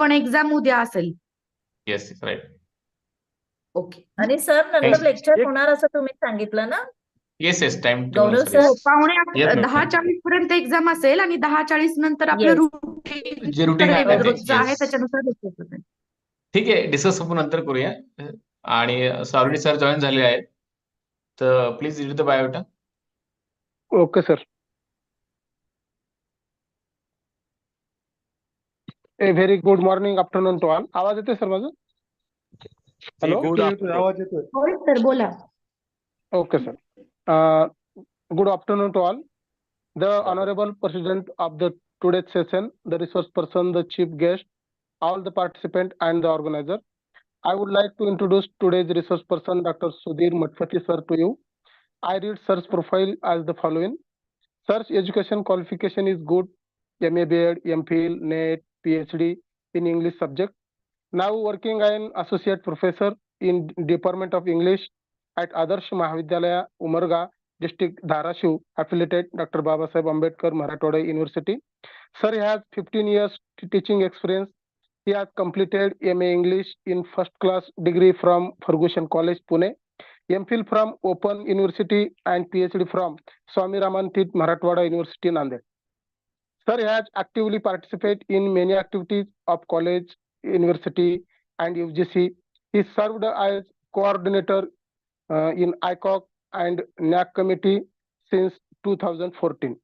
पण एक्झाम उद्या असेल. Yes right. ओके. आणि सर नंतर लेक्चर होणार असं तुम्ही सांगितलं ना? Yes time Gaurav sir. हो, पावणे Yes, ma'am. 10:40 पर्यंत एक्झाम असेल आणि 10:40 नंतर आपलं Yes. जे routine आहे ते, रोजचं आहे yes. त्याच्यानुसार lecture असेल. ठीक आहे, डिस्कस आपण नंतर करूया. आणि ऑलरेडी सर जॉईन झाले आहेत, तर please read the biota. Okay sir. A very good morning afternoon to all. आवाज येतोय सर माझा? हॅलो. आवाज येतोय. होय सर, बोला. Okay, sir. Good afternoon to all. The Honorable President of the today's session, the resource person, the chief guest, all the participants and the organizer. I would like to introduce today's resource person, Dr. Sudhir Mathpatil, sir, to you. I read sir's profile as the following. Sir's education qualification is good, MA B.Ed, MPhil, NET, PhD in English subject. Now working as an associate professor in Department of English at Adarsh Mahavidyalaya, Umarga, District Dharashiv, affiliated Dr. Babasaheb Ambedkar Marathwada University. Sir has 15 years teaching experience. He has completed MA English in first class degree from Ferguson College, Pune, MPhil from Open University and PhD from Swami Ramantit Marathwada University, Nanded. Sir has actively participated in many activities of college, university and UGC. He served as coordinator in ICOC and NAC committee since 2014.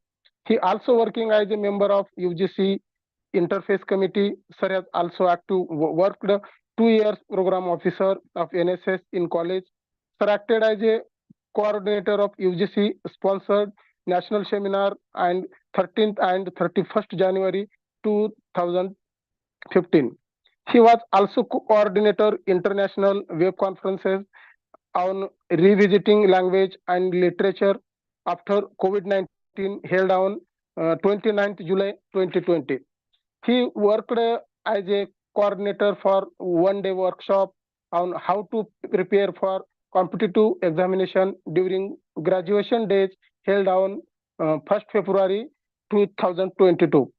He also working as a member of UGC interface committee. Sir has also worked 2 years program officer of NSS in college. Sir acted as a coordinator of UGC sponsored national seminar and 13th and 31st January 2015. He was also coordinator international web conferences on revisiting language and literature after COVID-19 held on 29th July 2020. He worked as a coordinator for one-day workshop on how to prepare for competitive examination during graduation days held on 1st February 2022.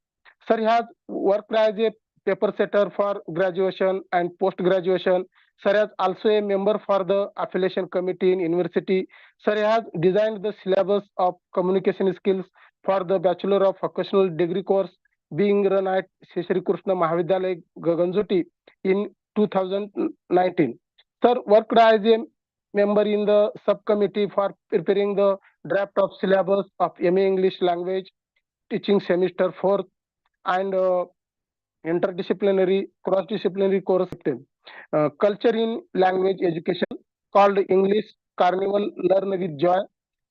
Sir has worked as a paper setter for graduation and post-graduation. Sir is also a member for the affiliation committee in university. Sir has designed the syllabus of communication skills for the Bachelor of Vocational Degree course being run at Shri Krishna Mahavidyalaya, Ganjoti in 2019. Sir worked as a member in the subcommittee for preparing the draft of syllabus of MA English language teaching semester 4th and interdisciplinary, cross-disciplinary course. Culture in language education called English Carnival Learn with Joy.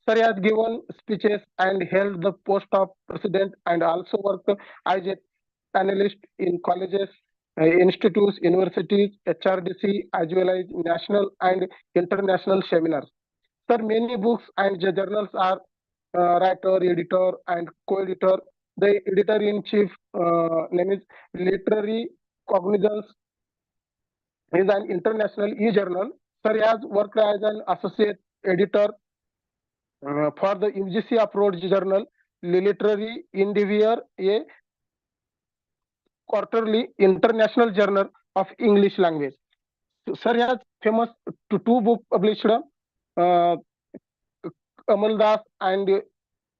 Sir has given speeches and held the post of president and also worked as a panelist in colleges, institutes, universities, HRDC, as well as national and international seminars. Sir, many books and journals are writer, editor, and co-editor. The editor-in-chief name is Literary Cognizance is an international e-journal. Sir has worked as an associate editor for the UGC approved journal Literary Endeavour, a quarterly international journal of English language. Sir has famous to 2 books published, Kamal Das and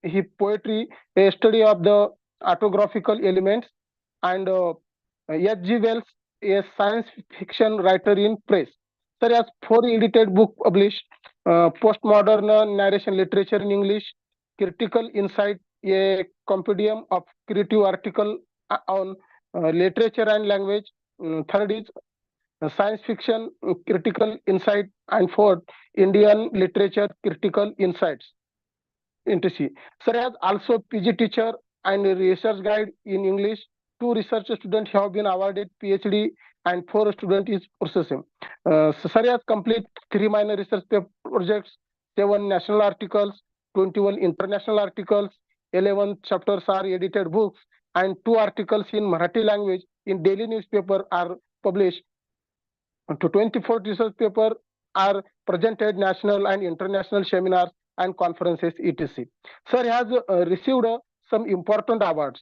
his poetry, a study of the autographical elements, and H.G. Wells, a science fiction writer in press. Sir has 4 edited books published, postmodern narration literature in English, critical insight, a compendium of creative article on literature and language. Third is science fiction critical insight, and fourth Indian literature critical insights. Sir has also PG teacher and research guide in English. 2 research students have been awarded PhD and 4 students is processing. Sir has complete 3 minor research projects, 7 national articles, 21 international articles, 11 chapters are edited books, and 2 articles in Marathi language in daily newspaper are published. To 24 research paper are presented national and international seminars and conferences, etc. Sir has received some important awards.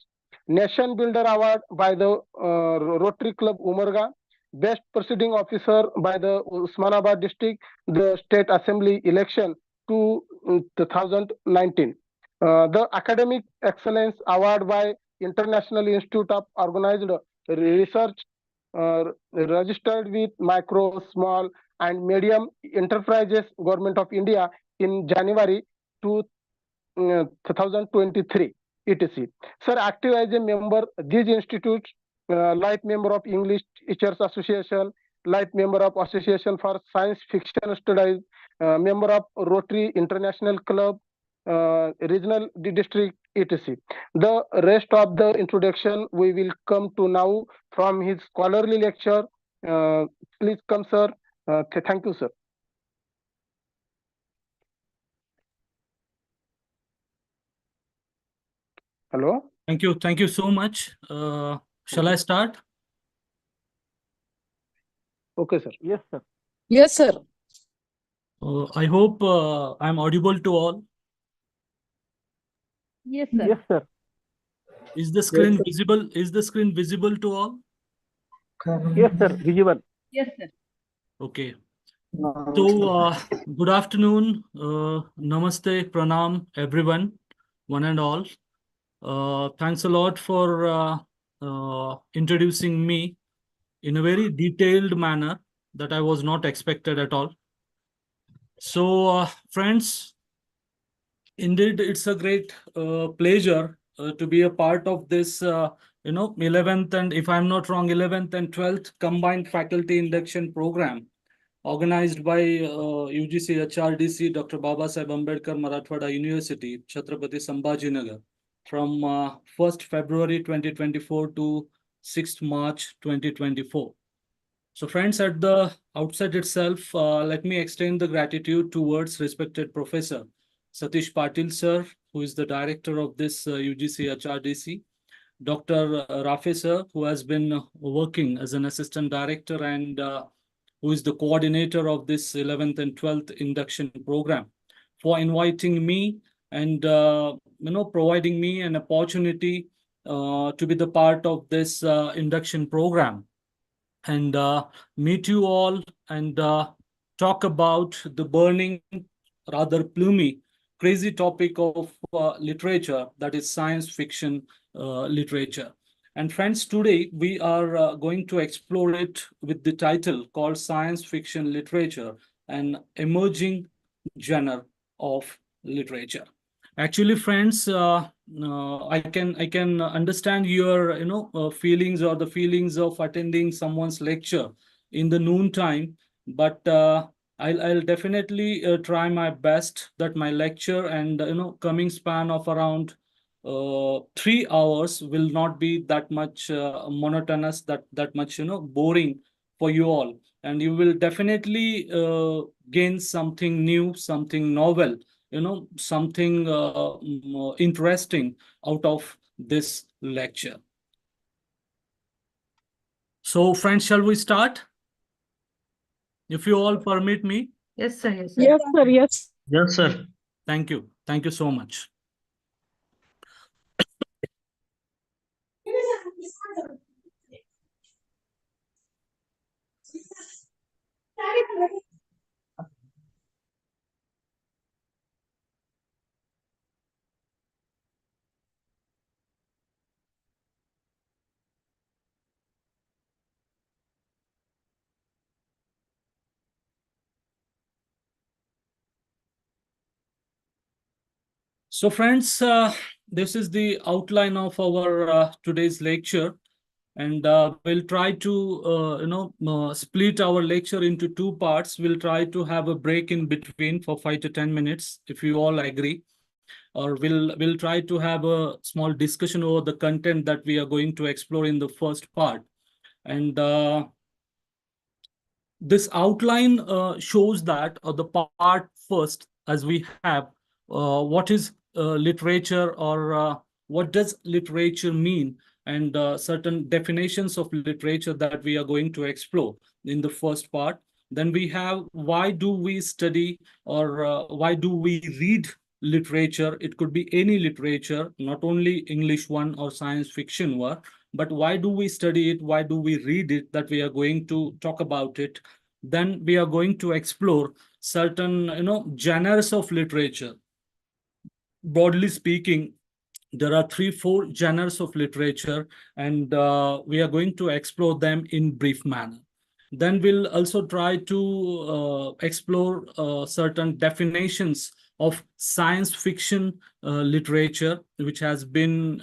Nation Builder Award by the Rotary Club Umarga, Best Presiding Officer by the Usmanabad District, the State Assembly election 2019. The Academic Excellence Award by International Institute of Organized Research, registered with micro, small, and medium enterprises, Government of India in January 2023, etc. Sir, active as a member these institutes, life member of English Teachers Association, life member of Association for Science Fiction Studies, member of Rotary International Club, regional district, etc. The rest of the introduction we will come to now from his scholarly lecture. Please come, sir. Thank you, sir. Hello. Thank you. Thank you so much. Shall I start? Okay, sir. Yes, sir. Yes, sir. I hope I'm audible to all. Yes, Yes, sir. Is the screen visible? Is the screen visible to all? Yes, sir. Visible. Yes, sir. Okay. So, good afternoon. Namaste, pranam, everyone, one and all. Thanks a lot for introducing me in a very detailed manner that I was not expected at all. So, friends, indeed, it's a great pleasure to be a part of this, 11th and, if I'm not wrong, 11th and 12th combined faculty induction program organized by UGC HRDC, Dr. Babasaheb Ambedkar Marathwada University, Chhatrapati Sambhajinagar, from 1st February 2024 to 6th March 2024. So friends, at the outset itself, let me extend the gratitude towards respected Professor Satish Patil sir, who is the director of this UGC HRDC, Dr. Rafe sir, who has been working as an assistant director and who is the coordinator of this 11th and 12th induction program, for inviting me and providing me an opportunity to be the part of this induction program and meet you all and talk about the burning, rather plumy, crazy topic of literature, that is science fiction literature. And friends, today we are going to explore it with the title called Science Fiction Literature, an emerging genre of literature. Actually, friends, I can understand your feelings or the feelings of attending someone's lecture in the noon time, but I'll definitely try my best that my lecture and coming span of around 3 hours will not be that much monotonous, that much boring for you all, and you will definitely gain something new, something novel, something interesting out of this lecture. So friends, shall we start? If you all permit me. Yes, sir. Yes, sir. Yes, sir. Yes. Yes, sir. Thank you. Thank you so much. So friends, this is the outline of our today's lecture, and we'll try to split our lecture into 2 parts. We'll try to have a break in between for 5 to 10 minutes, if you all agree, or we'll try to have a small discussion over the content that we are going to explore in the first part. And this outline shows that the part first, as we have what is literature, or what does literature mean, and certain definitions of literature that we are going to explore in the first part. Then we have why do we study, or why do we read literature. It could be any literature, not only English one or science fiction one, but why do we study it? Why do we read it? That we are going to talk about it. Then we are going to explore certain, genres of literature. Broadly speaking, there are 3-4 genres of literature, and we are going to explore them in brief manner. Then we'll also try to explore certain definitions of science fiction literature, which has been,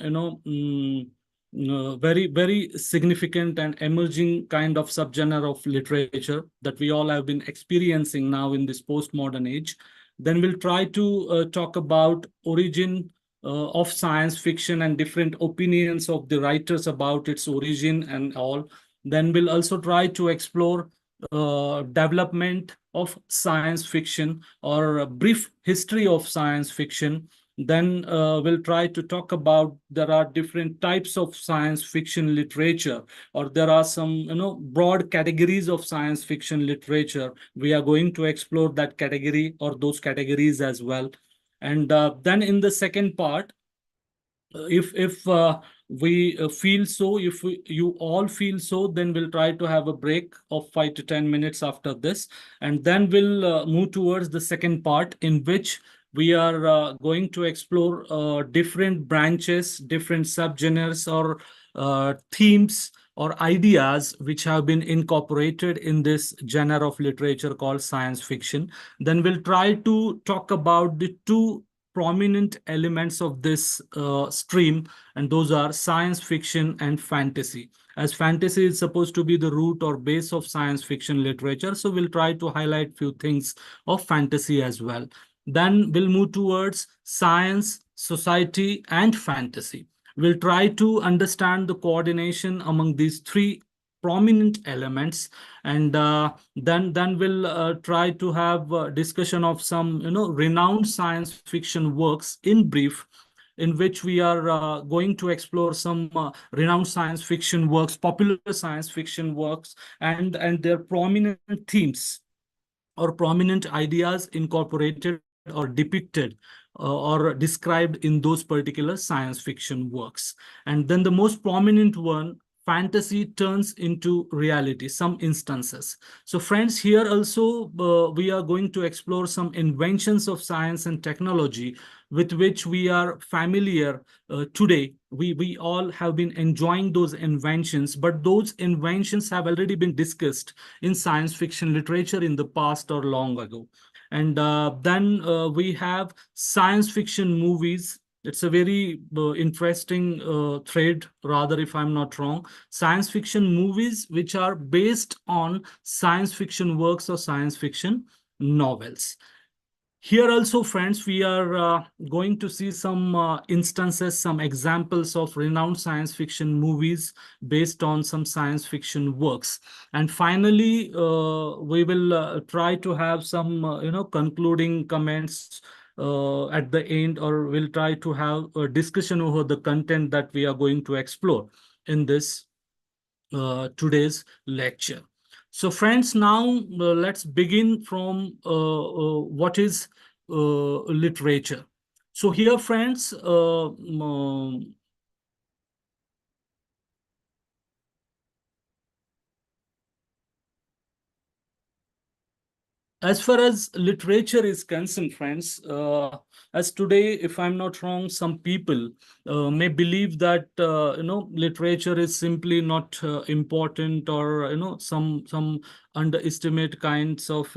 very, very significant and emerging kind of subgenre of literature that we all have been experiencing now in this postmodern age. Then we'll try to talk about origin of science fiction and different opinions of the writers about its origin and all. Then we'll also try to explore development of science fiction or a brief history of science fiction. Then we'll try to talk about there are different types of science fiction literature, or there are some broad categories of science fiction literature. We are going to explore that category or those categories as well. And then in the second part, if we feel so, if you all feel so, then we'll try to have a break of 5 to 10 minutes after this, and then we'll move towards the second part, in which we are going to explore different branches, different subgenres or themes or ideas which have been incorporated in this genre of literature called science fiction. Then we'll try to talk about the two prominent elements of this stream, and those are science fiction and fantasy. As fantasy is supposed to be the root or base of science fiction literature, so we'll try to highlight few things of fantasy as well. Then we'll move towards science, society, and fantasy. We'll try to understand the coordination among these three prominent elements, and then we'll try to have a discussion of some renowned science fiction works in brief, in which we are going to explore some renowned science fiction works, popular science fiction works, and their prominent themes or prominent ideas incorporated or depicted or described in those particular science fiction works. And then the most prominent one, fantasy turns into reality, some instances. So friends, here also we are going to explore some inventions of science and technology with which we are familiar today. We all have been enjoying those inventions, but those inventions have already been discussed in science fiction literature in the past or long ago. And then we have science fiction movies. It's a very interesting thread, rather, if I'm not wrong. Science fiction movies which are based on science fiction works or science fiction novels. Here also, friends, we are going to see some instances, some examples of renowned science fiction movies based on some science fiction works. And finally, we will try to have some, concluding comments at the end, or we'll try to have a discussion over the content that we are going to explore in this today's lecture. So friends, now let's begin from what is literature. So here, friends, as far as literature is concerned, friends, as today, if I'm not wrong, some people may believe that literature is simply not important, or some underestimate kinds of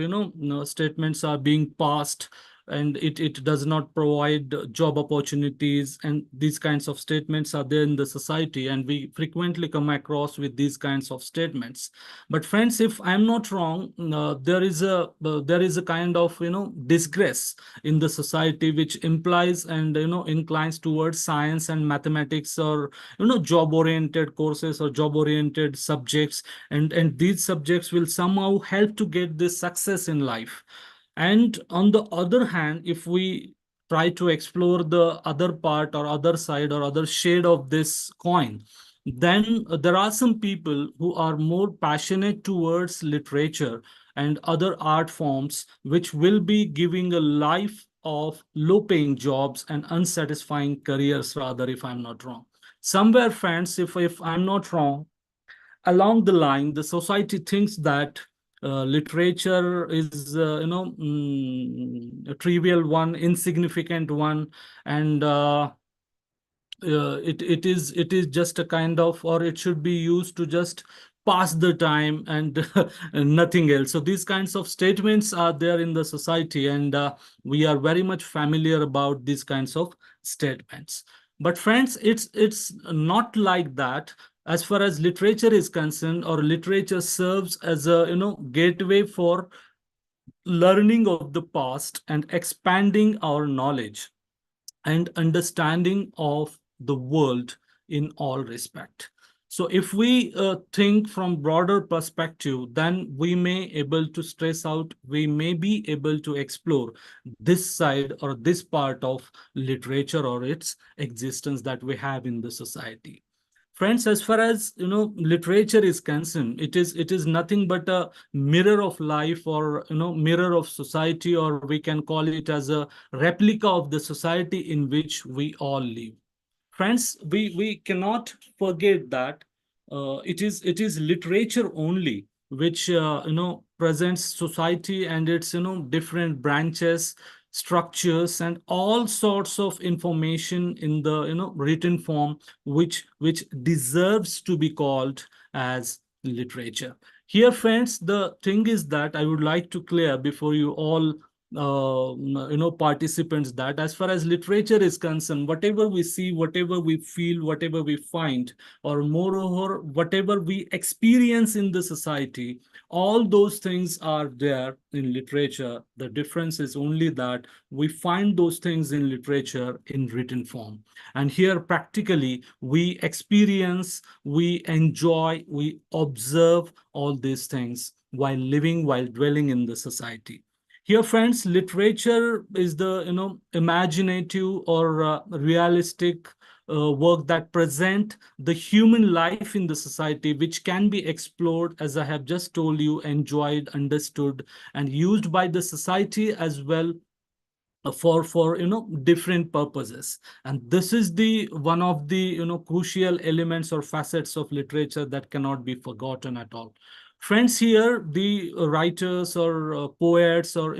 statements are being passed, and it does not provide job opportunities, and these kinds of statements are there in the society, and we frequently come across with these kinds of statements. But friends, if I'm not wrong, there is a kind of disgrace in the society which implies and inclines towards science and mathematics, or job oriented courses or job oriented subjects, and these subjects will somehow help to get this success in life. And on the other hand, if we try to explore the other part or other side or other shade of this coin, then there are some people who are more passionate towards literature and other art forms, which will be giving a life of low-paying jobs and unsatisfying careers, rather, if I'm not wrong. Somewhere, friends, if I'm not wrong, along the line, the society thinks that literature is, a trivial one, insignificant one, and it is just a kind of, or it should be used to just pass the time and and nothing else. So these kinds of statements are there in the society, and we are very much familiar about these kinds of statements. But friends, it's not like that. As far as literature is concerned, or literature serves as a gateway for learning of the past and expanding our knowledge and understanding of the world in all respect. So if we think from broader perspective, then we may able to stress out, we may be able to explore this side or this part of literature or its existence that we have in the society. Friends, as far as literature is concerned, it is nothing but a mirror of life, or mirror of society, or we can call it as a replica of the society in which we all live. Friends, we cannot forget that it is literature only which presents society and its different branches, structures, and all sorts of information in the written form, which deserves to be called as literature. Here, friends, the thing is that I would like to clear before you all participants, that as far as literature is concerned, whatever we see, whatever we feel, whatever we find, or moreover whatever we experience in the society, all those things are there in literature. The difference is only that we find those things in literature in written form, and here practically we experience, we enjoy, we observe all these things while living, while dwelling in the society. Here, friends, literature is the imaginative or realistic work that present the human life in the society, which can be explored, as I have just told you, enjoyed, understood, and used by the society as well for different purposes. And this is the one of the crucial elements or facets of literature that cannot be forgotten at all. Friends, here the writers or poets or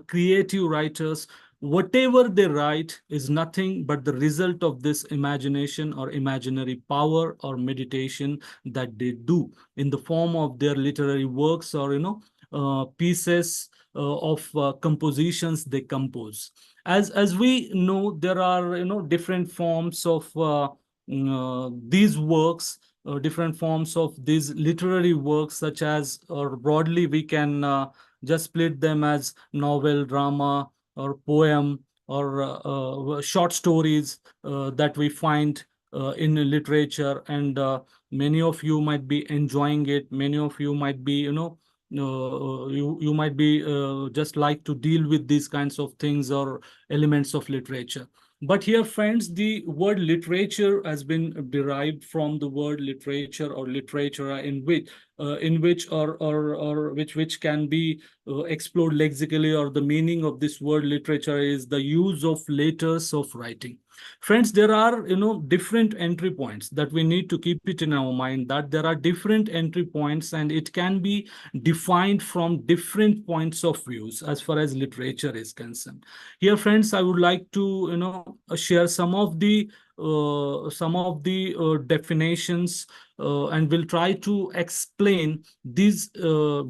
creative writers, whatever they write is nothing but the result of this imagination or imaginary power or meditation that they do in the form of their literary works, or pieces of compositions they compose. As we know, there are different forms of these works, different forms of these literary works, such as, or broadly we can just split them as novel, drama, or poem, or short stories that we find in literature. And many of you might be enjoying it, many of you might be you might be just like to deal with these kinds of things or elements of literature. But here, friends, the word literature has been derived from the word literature or literatura, in which or which can be explored lexically, or the meaning of this word literature is the use of letters of writing. Friends, there are different entry points that we need to keep it in our mind, that there are different entry points, and it can be defined from different points of views as far as literature is concerned. Here, friends, I would like to share some of the definitions, and we'll try to explain these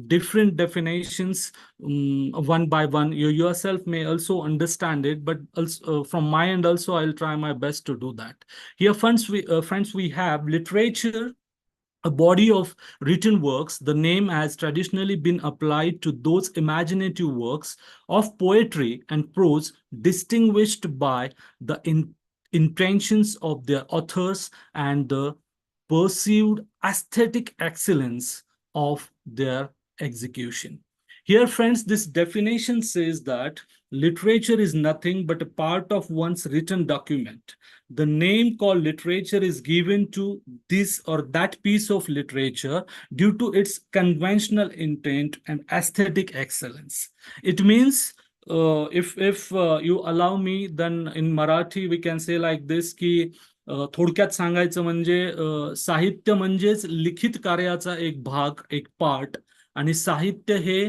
different definitions one by one. You yourself may also understand it, but also, from my end also, I'll try my best to do that. Here, friends, we have literature, a body of written works. The name has traditionally been applied to those imaginative works of poetry and prose distinguished by the intentions of their authors and the perceived aesthetic excellence of their execution. Here, friends, this definition says that literature is nothing but a part of one's written document. The name called literature is given to this or that piece of literature due to its conventional intent and aesthetic excellence. It means if you allow me, then in Marathi we can say like this की थोडक्यात सांगायचं म्हणजे साहित्य म्हणजेच लिखित कार्याचा एक भाग, एक पार्ट. आणि साहित्य हे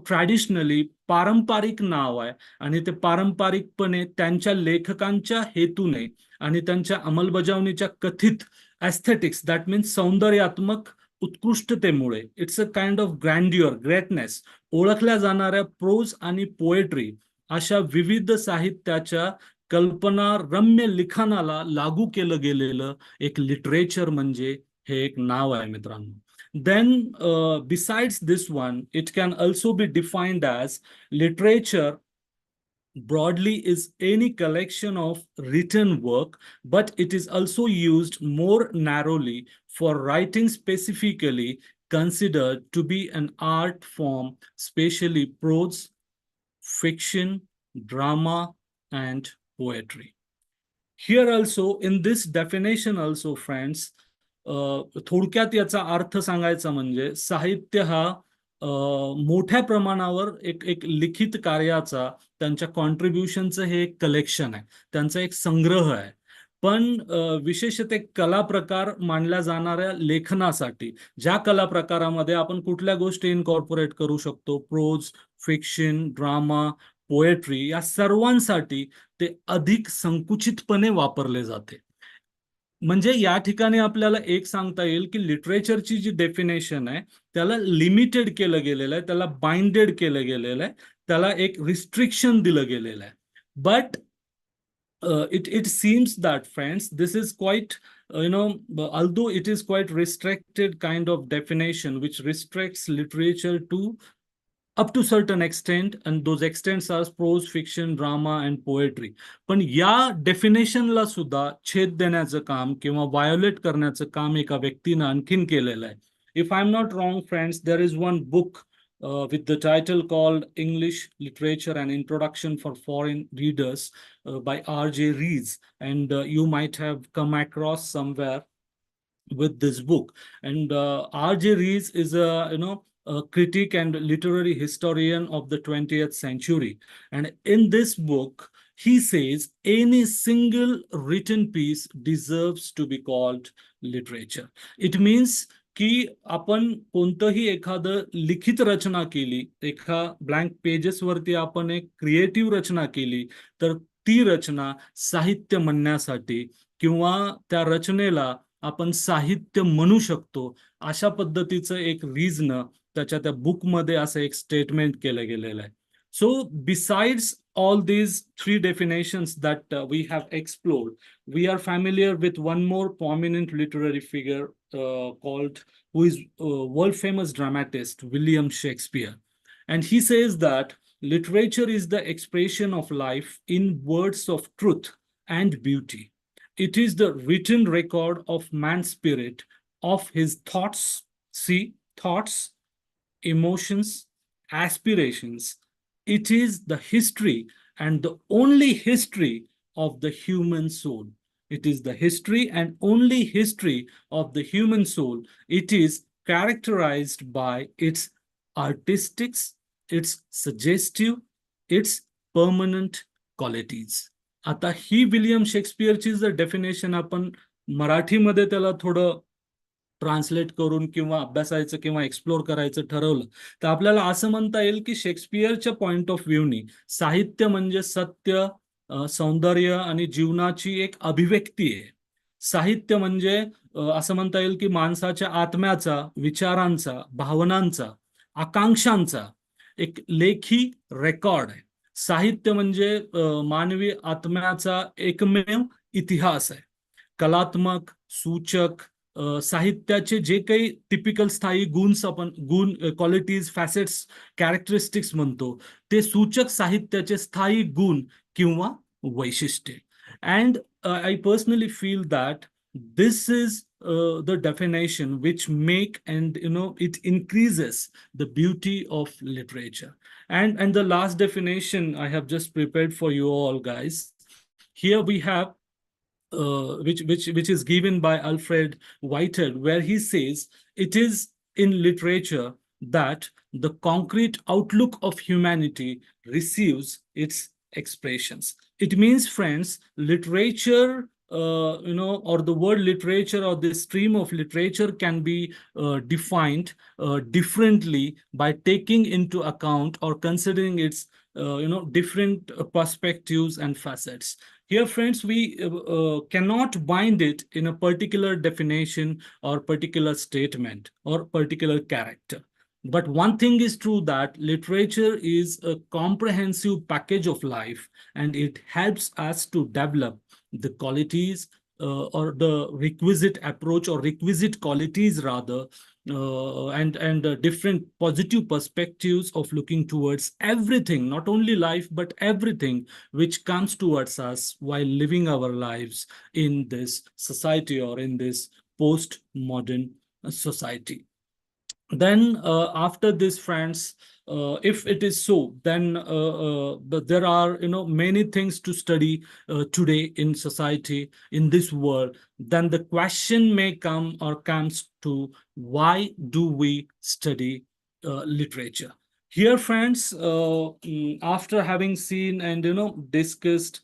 ट्रॅडिशनली पारंपरिक नाव आहे. आणि ते पारंपरिकपणे त्यांच्या लेखकांच्या हेतूने आणि त्यांच्या अंमलबजावणीच्या कथित एस्थेटिक्स, दॅट मीन्स सौंदर्यात्मक उत्कृष्टतेमुळे, it's a kind of grandeur, greatness, ओळखल्या जाणाऱ्या प्रोज आणि पोएट्री अशा विविध साहित्याच्या कल्पना रम्य लिखाणाला लागू केलं गेलेलं एक लिटरेचर म्हणजे हे एक नाव आहे मित्रांनो. Then besides this one, it can also be defined as literature broadly is any collection of written work, but it is also used more narrowly for writing specifically considered to be an art form, especially prose, fiction, drama, and poetry. Here also, in this definition also, friends, थोडक्यात याचा अर्थ सांगायचा म्हणजे साहित्य हा मोठ्या प्रमाणावर एक लिखित कार्याचा, त्यांच्या कॉन्ट्रीब्युशनचं हे एक कलेक्शन आहे, त्यांचा एक संग्रह आहे. पण विशेषतः कला प्रकार मानल्या जाणाऱ्या लेखनासाठी, ज्या कला प्रकारामध्ये आपण कुठल्या गोष्टी इनकॉर्पोरेट करू शकतो, प्रोज, फिक्शन, ड्रामा, पोएट्री, या सर्वांसाठी ते अधिक संकुचितपणे वापरले जाते. म्हणजे या ठिकाणी आपल्याला एक सांगता येईल की लिटरेचरची जी डेफिनेशन आहे त्याला लिमिटेड केलं गेलेलं आहे, त्याला बाइंडेड केलं गेलेलं आहे, त्याला एक रिस्ट्रिक्शन दिलं गेलेलं आहे. But it seems that, friends, this is quite although it is quite restricted kind of definition which restricts literature to up to certain extent, and those extents are prose, fiction, drama and poetry. पण या डेफिनेशनला सुद्धा छेद देण्याचं काम किंवा violet करण्याचं काम एका व्यक्तीनं आणखीन केलेलं आहे. If I'm not wrong, friends, there is one book with the title called English Literature and Introduction for Foreign Readers by R.J. Rees, and you might have come across somewhere with this book. And R.J. Rees is a critic and literary historian of the 20th century. And in this book, he says any single written piece deserves to be called literature. It means की आपण कोणतंही एखादं लिखित रचना केली, एका blank pages वरती आपण एक क्रिएटिव्ह रचना केली, तर ती रचना साहित्य म्हणण्यासाठी किंवा त्या रचनेला आपण साहित्य म्हणू शकतो, अशा पद्धतीचं एक रीजन त्या बुकमध्ये असं एक स्टेटमेंट केलं गेलेलं आहे. So besides all these three definitions that we have explored, we are familiar with one more prominent literary figure who is world famous dramatist William Shakespeare. And he says that literature is the expression of life in words of truth and beauty. It is the written record of man's spirit, of his thoughts, thoughts, emotions, aspirations. It is the history and the only history of the human soul. It is the history and only history of the human soul. It is characterized by its artistics, its suggestive, its permanent qualities. आता ही William शेक्सपियरची जर definition आपण मराठीमध्ये त्याला थोडं translate करून किंवा अभ्यासायचं किंवा explore करायचं ठरवलं, तर आपल्याला असं म्हणता येईल की शेक्सपियरच्या पॉइंट ऑफ व्ह्यूनी साहित्य म्हणजे सत्य, सौंदर्य आणि जीवनाची एक अभिव्यक्ती आहे. साहित्य म्हणजे असं म्हणता येईल की माणसाच्या आत्म्याचा, विचारांचा, भावनांचा, आकांक्षांचा एक लेखी रेकॉर्ड आहे. साहित्य म्हणजे मानवी आत्म्याचा एकमेव इतिहास आहे. कलात्मक, सूचक, साहित्याचे जे काही टिपिकल स्थायी गुण, क्वालिटीज, फॅसेट्स, कॅरेक्टरिस्टिक्स म्हणतो, ते सूचक साहित्याचे स्थायी गुण किंवा वैशिष्ट्ये. And I personally feel that this is the definition which make and it increases the beauty of literature. And the last definition I have just prepared for you all, guys. Here we have which is given by Alfred Whitehead, where he says it is in literature that the concrete outlook of humanity receives its expressions. It means, friends, literature, or the word literature or the stream of literature can be defined differently by taking into account or considering its different perspectives and facets. Here, friends, we cannot bind it in a particular definition or particular statement or particular character. But one thing is true, that literature is a comprehensive package of life, and it helps us to develop the qualities or the requisite approach or requisite qualities rather, and different positive perspectives of looking towards everything, not only life, but everything which comes towards us while living our lives in this society or in this post-modern society. Then after this, friends, if it is so, then there are many things to study today in society, in this world. Then the question may come or comes to, why do we study literature? Here, friends, after having seen and discussed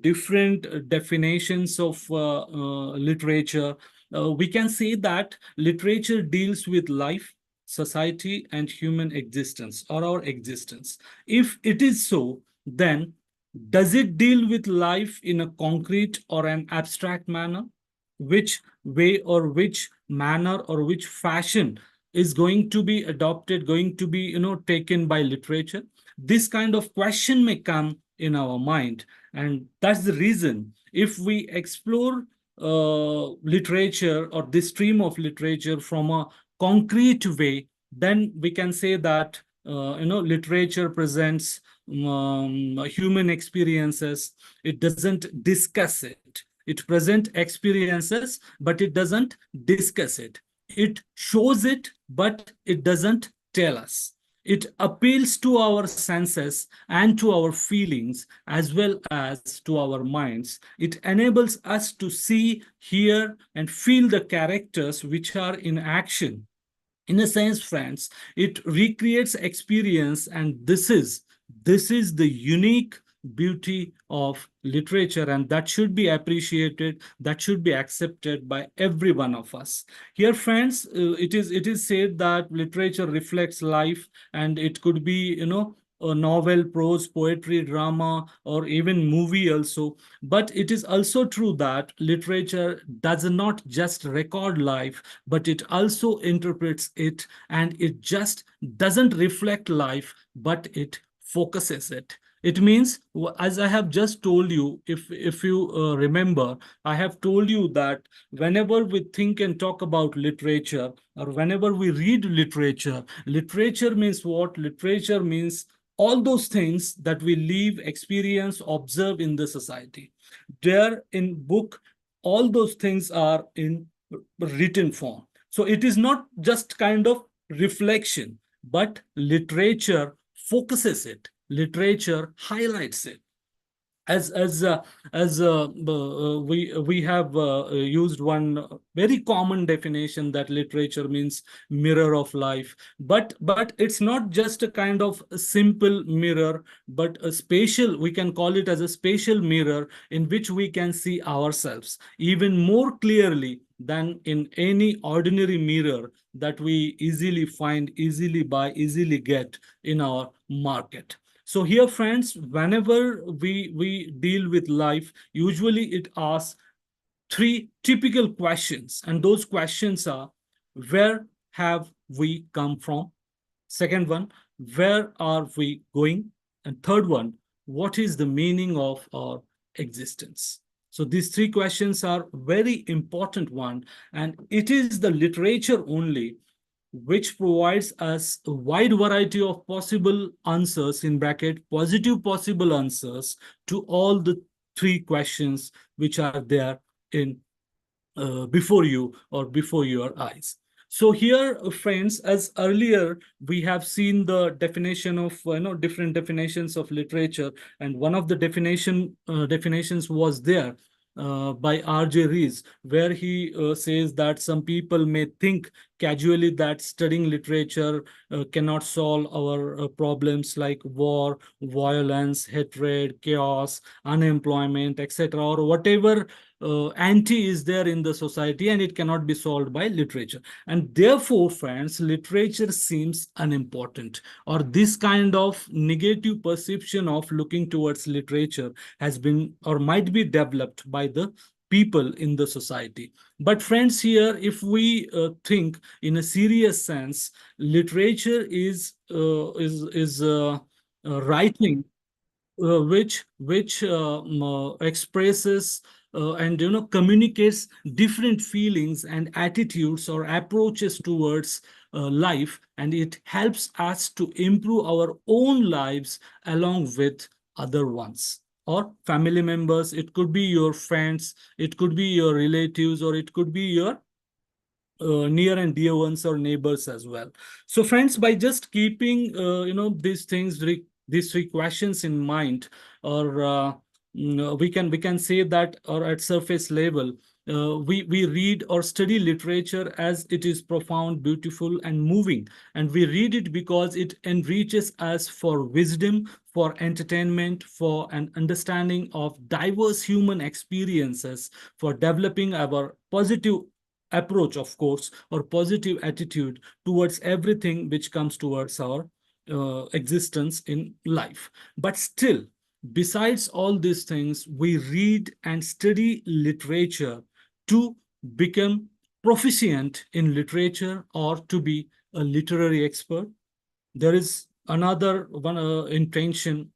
different definitions of literature, we can say that literature deals with life, society, and human existence, or our existence. If it is so, then does it deal with life in a concrete or an abstract manner? Which way or which manner or which fashion is going to be adopted, going to be taken by literature? This kind of question may come in our mind, and that's the reason, if we explore literature or this stream of literature from a concrete way, then we can say that literature presents human experiences. It doesn't discuss it. It presents experiences, but it doesn't discuss it. It shows it, but it doesn't tell us. It appeals to our senses and to our feelings as well as to our minds. It enables us to see, hear, and feel the characters which are in action. In a sense, friends, it recreates experience, and this is the unique beauty of literature, and that should be appreciated, that should be accepted by every one of us. Here, friends, it is said that literature reflects life, and it could be a novel, prose, poetry, drama, or even movie also. But it is also true that literature does not just record life, but it also interprets it, and it just doesn't reflect life, but it focuses it. It means, as I have just told you, if you remember, I have told you that whenever we think and talk about literature, or whenever we read literature, literature means what? Literature means all those things that we live, experience, observe in the society. There in book, all those things are in written form. So it is not just kind of reflection, but literature focuses it. Literature highlights it. As we have used one very common definition, that literature means mirror of life, but it's not just a kind of a simple mirror, but a spatial, we can call it as a spatial mirror, in which we can see ourselves even more clearly than in any ordinary mirror that we easily find, easily buy, easily get in our market. So here, friends, whenever we deal with life, usually it asks three typical questions. And those questions are, where have we come from? Second one, where are we going? And third one, what is the meaning of our existence? So these three questions are very important one, and it is the literature only which provides us a wide variety of possible answers, in bracket, positive possible answers to all the three questions which are there in before you or before your eyes. So here, friends, as earlier we have seen the definition of different definitions of literature, and one of the definitions was there by R.J. Rees, where he says that some people may think casually that studying literature cannot solve our problems like war, violence, hatred, chaos, unemployment, etc., or whatever anti is there in the society, and it cannot be solved by literature. And therefore, friends, literature seems unimportant, or this kind of negative perception of looking towards literature has been or might be developed by the people in the society. But friends, here, if we think in a serious sense, literature is writing which expresses and communicates different feelings and attitudes or approaches towards life, and it helps us to improve our own lives along with other ones or family members. It could be your friends, it could be your relatives, or it could be your near and dear ones or neighbors as well. So friends, by just keeping these things, these three questions in mind, or we can say that, or at surface level, we read or study literature as it is profound, beautiful, and moving, and we read it because it enriches us for wisdom, for entertainment, for an understanding of diverse human experiences, for developing our positive approach, of course, or positive attitude towards everything which comes towards our existence in life. But still, besides all these things, we read and study literature to become proficient in literature or to be a literary expert. There is another one intention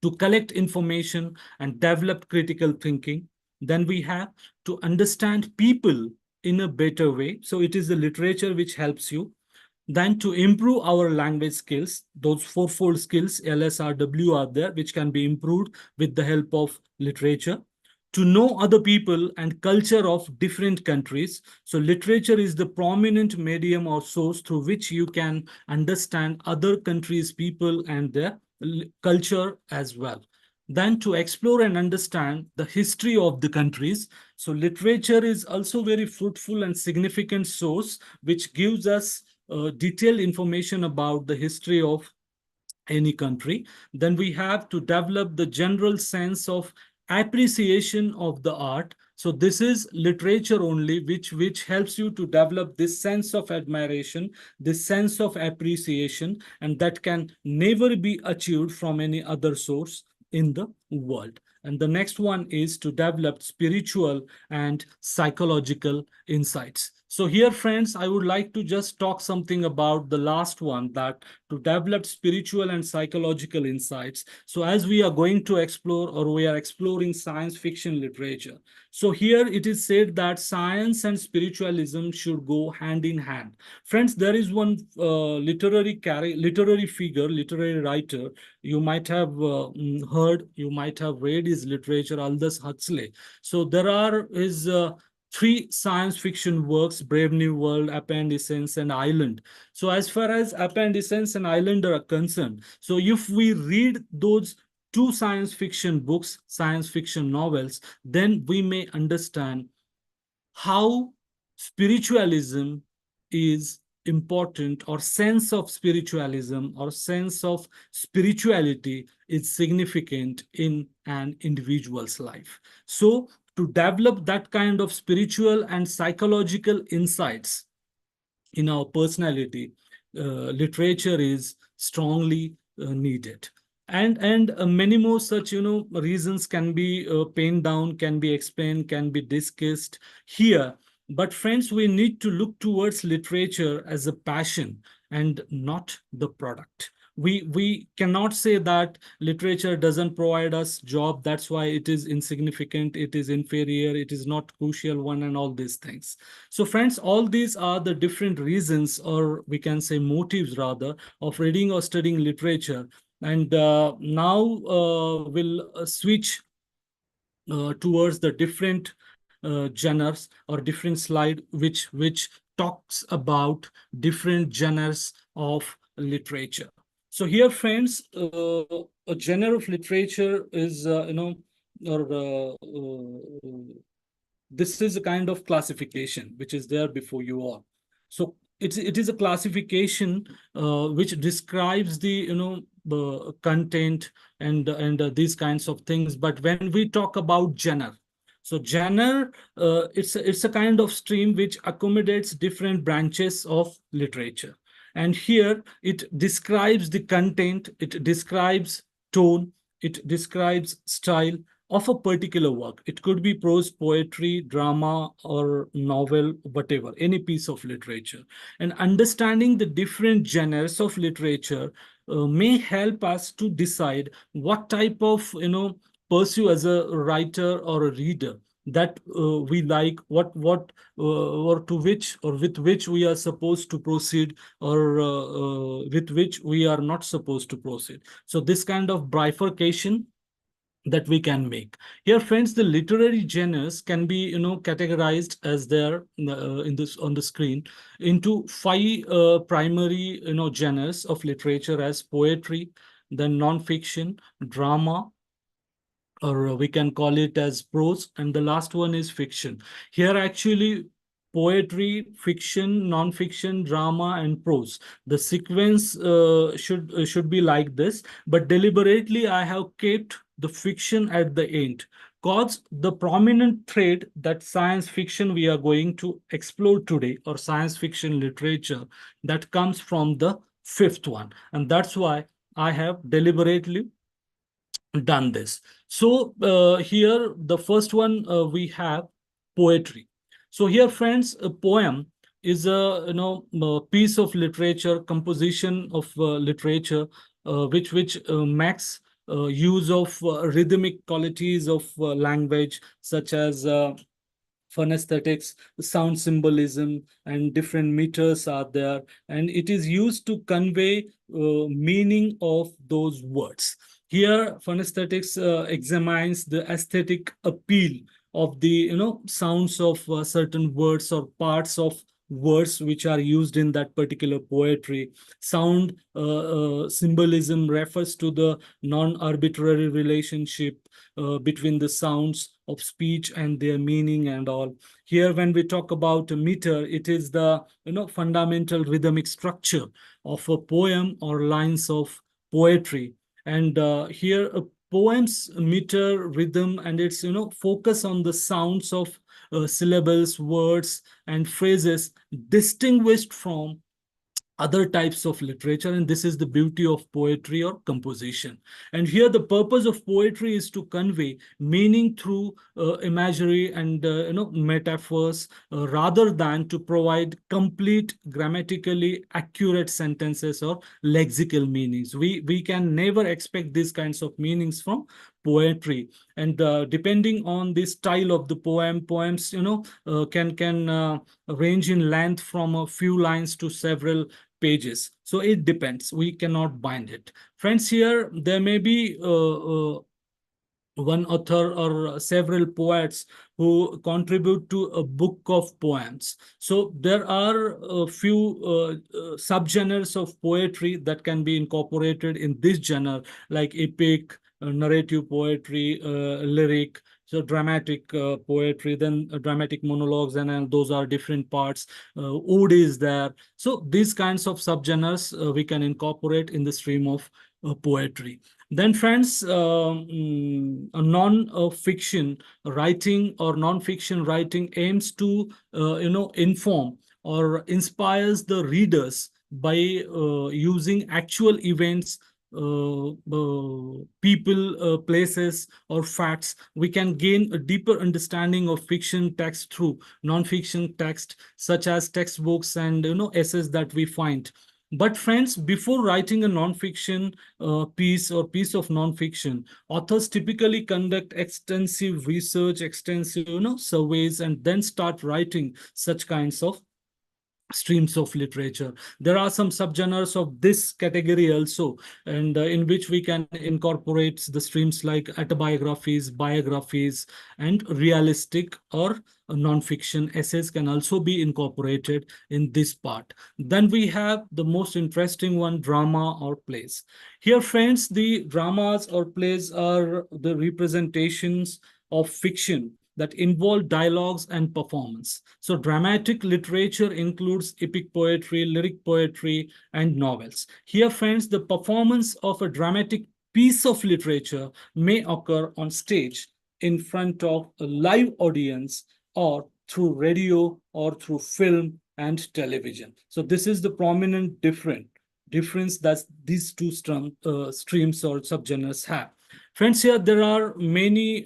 to collect information and develop critical thinking. Then we have to understand people in a better way. So it is the literature which helps you. Then to improve our language skills, those fourfold skills, LSRW, are there, which can be improved with the help of literature. To know other people and culture of different countries. So literature is the prominent medium or source through which you can understand other countries' people and their culture as well. Then to explore and understand the history of the countries. So literature is also very fruitful and significant source which gives us detailed information about the history of any country. Then we have to develop the general sense of appreciation of the art. So this is literature only which helps you to develop this sense of admiration, this sense of appreciation, and that can never be achieved from any other source in the world. And the next one is to develop spiritual and psychological insights. So here, friends, I would like to just talk something about the last one, that to develop spiritual and psychological insights. So as we are going to explore, or we are exploring science fiction literature. So here it is said that science and spiritualism should go hand in hand. Friends, there is one literary figure, literary writer, you might have heard, you might have read his literature, Aldous Huxley. So there are his three science fiction works: Brave New World, Appendicence, and Island. So as far as Appendicence and Island are concerned, so if we read those two science fiction books, science fiction novels, then we may understand how spiritualism is important, or sense of spiritualism or sense of spirituality is significant in an individual's life. So to develop that kind of spiritual and psychological insights in our personality, literature is strongly needed. And many more such reasons can be penned down, can be explained, can be discussed here. But friends, we need to look towards literature as a passion and not the product. We cannot say that literature doesn't provide us job, that's why it is insignificant, it is inferior, it is not crucial one, and all these things. So friends, all these are the different reasons, or we can say motives rather, of reading or studying literature. And now we'll switch towards the different genres, or different slide which talks about different genres of literature. So here, friends, a genre of literature is this is a kind of classification which is there before you all. So it is a classification which describes the content and these kinds of things. But when we talk about genre, so genre, it's a kind of stream which accommodates different branches of literature. And here it describes the content, it describes tone, it describes style of a particular work. It could be prose, poetry, drama, or novel, whatever, any piece of literature. And understanding the different genres of literature may help us to decide what type of, pursue as a writer or a reader that we like, what or to which or with which we are supposed to proceed, or with which we are not supposed to proceed. So this kind of bifurcation that we can make here, friends, the literary genres can be categorized as there in this on the screen into 5 primary genres of literature, as poetry, then non-fiction, drama, or we can call it as prose, and the last one is fiction. Here actually poetry, fiction, non-fiction, drama, and prose, the sequence should be like this, but deliberately I have kept the fiction at the end, cause the prominent thread that science fiction we are going to explore today, or science fiction literature, that comes from the 5th one, and that's why I have deliberately done this. So here the first one we have poetry. So here, friends, a poem is a piece of literature, composition of literature, which makes use of rhythmic qualities of language, such as phonesthetics, sound symbolism, and different meters are there, and it is used to convey meaning of those words. Here, phonesthetics examines the aesthetic appeal of the sounds of certain words or parts of words which are used in that particular poetry. Sound symbolism refers to the non-arbitrary relationship between the sounds of speech and their meaning and all. Here, when we talk about a meter, it is the fundamental rhythmic structure of a poem or lines of poetry. And here a poem's meter, rhythm, and its focus on the sounds of syllables, words, and phrases distinguished from other types of literature, and this is the beauty of poetry or composition. And here the purpose of poetry is to convey meaning through imagery and metaphors, rather than to provide complete grammatically accurate sentences or lexical meanings. We can never expect these kinds of meanings from poetry. And depending on the style of the poems can range in length from a few lines to several pages. So it depends. We cannot bind it. Friends, here there may be one author or several poets who contribute to a book of poems. So there are a few subgenres of poetry that can be incorporated in this genre, like epic, narrative poetry, lyric, so dramatic poetry, then dramatic monologues, and those are different parts. Ode is there. So these kinds of subgenres we can incorporate in the stream of poetry. Then, friends, non-fiction writing or non-fiction writing aims to inform or inspires the readers by using actual events, people, places, or facts. We can gain a deeper understanding of fiction text through non-fiction text, such as textbooks and essays that we find. But friends, before writing a non-fiction piece or piece of non-fiction, authors typically conduct extensive research, extensive surveys, and then start writing such kinds of streams of literature. There are some subgenres of this category also, and in which we can incorporate the streams like autobiographies, biographies, and realistic or non-fiction essays can also be incorporated in this part. Then we have the most interesting one, drama or plays. Here, friends, the dramas or plays are the representations of fiction that involve dialogues and performance. So dramatic literature includes epic poetry, lyric poetry, and novels. Here, friends, the performance of a dramatic piece of literature may occur on stage in front of a live audience or through radio or through film and television. So this is the prominent difference that these two streams or subgenres have. Friends, here there are many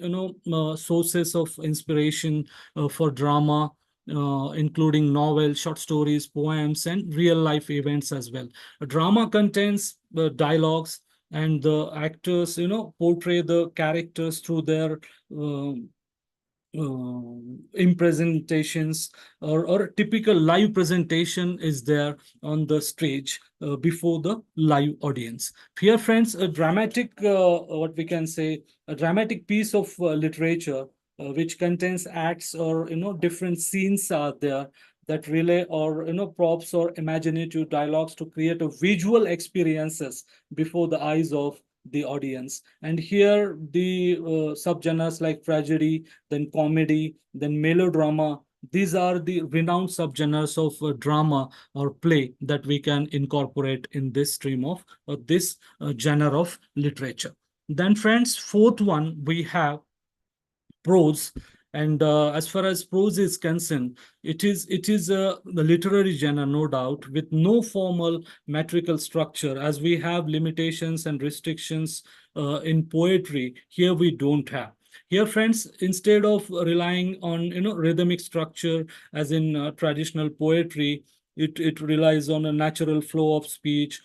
sources of inspiration for drama, including novels, short stories, poems, and real life events as well. A drama contains dialogues, and the actors portray the characters through their in presentations, or typical live presentation is there on the stage before the live audience. Here, friends, a dramatic, what we can say, a dramatic piece of literature which contains acts or different scenes are there that relay or props or imaginative dialogues to create a visual experiences before the eyes of the audience. And here the subgenres like tragedy, then comedy, then melodrama, these are the renowned subgenres of drama or play that we can incorporate in this stream of this genre of literature. Then, friends, fourth one, we have prose. And as far as prose is concerned, it is the literary genre, no doubt, with no formal metrical structure. As we have limitations and restrictions in poetry, here we don't have. Here, friends, instead of relying on rhythmic structure as in traditional poetry, it relies on a natural flow of speech,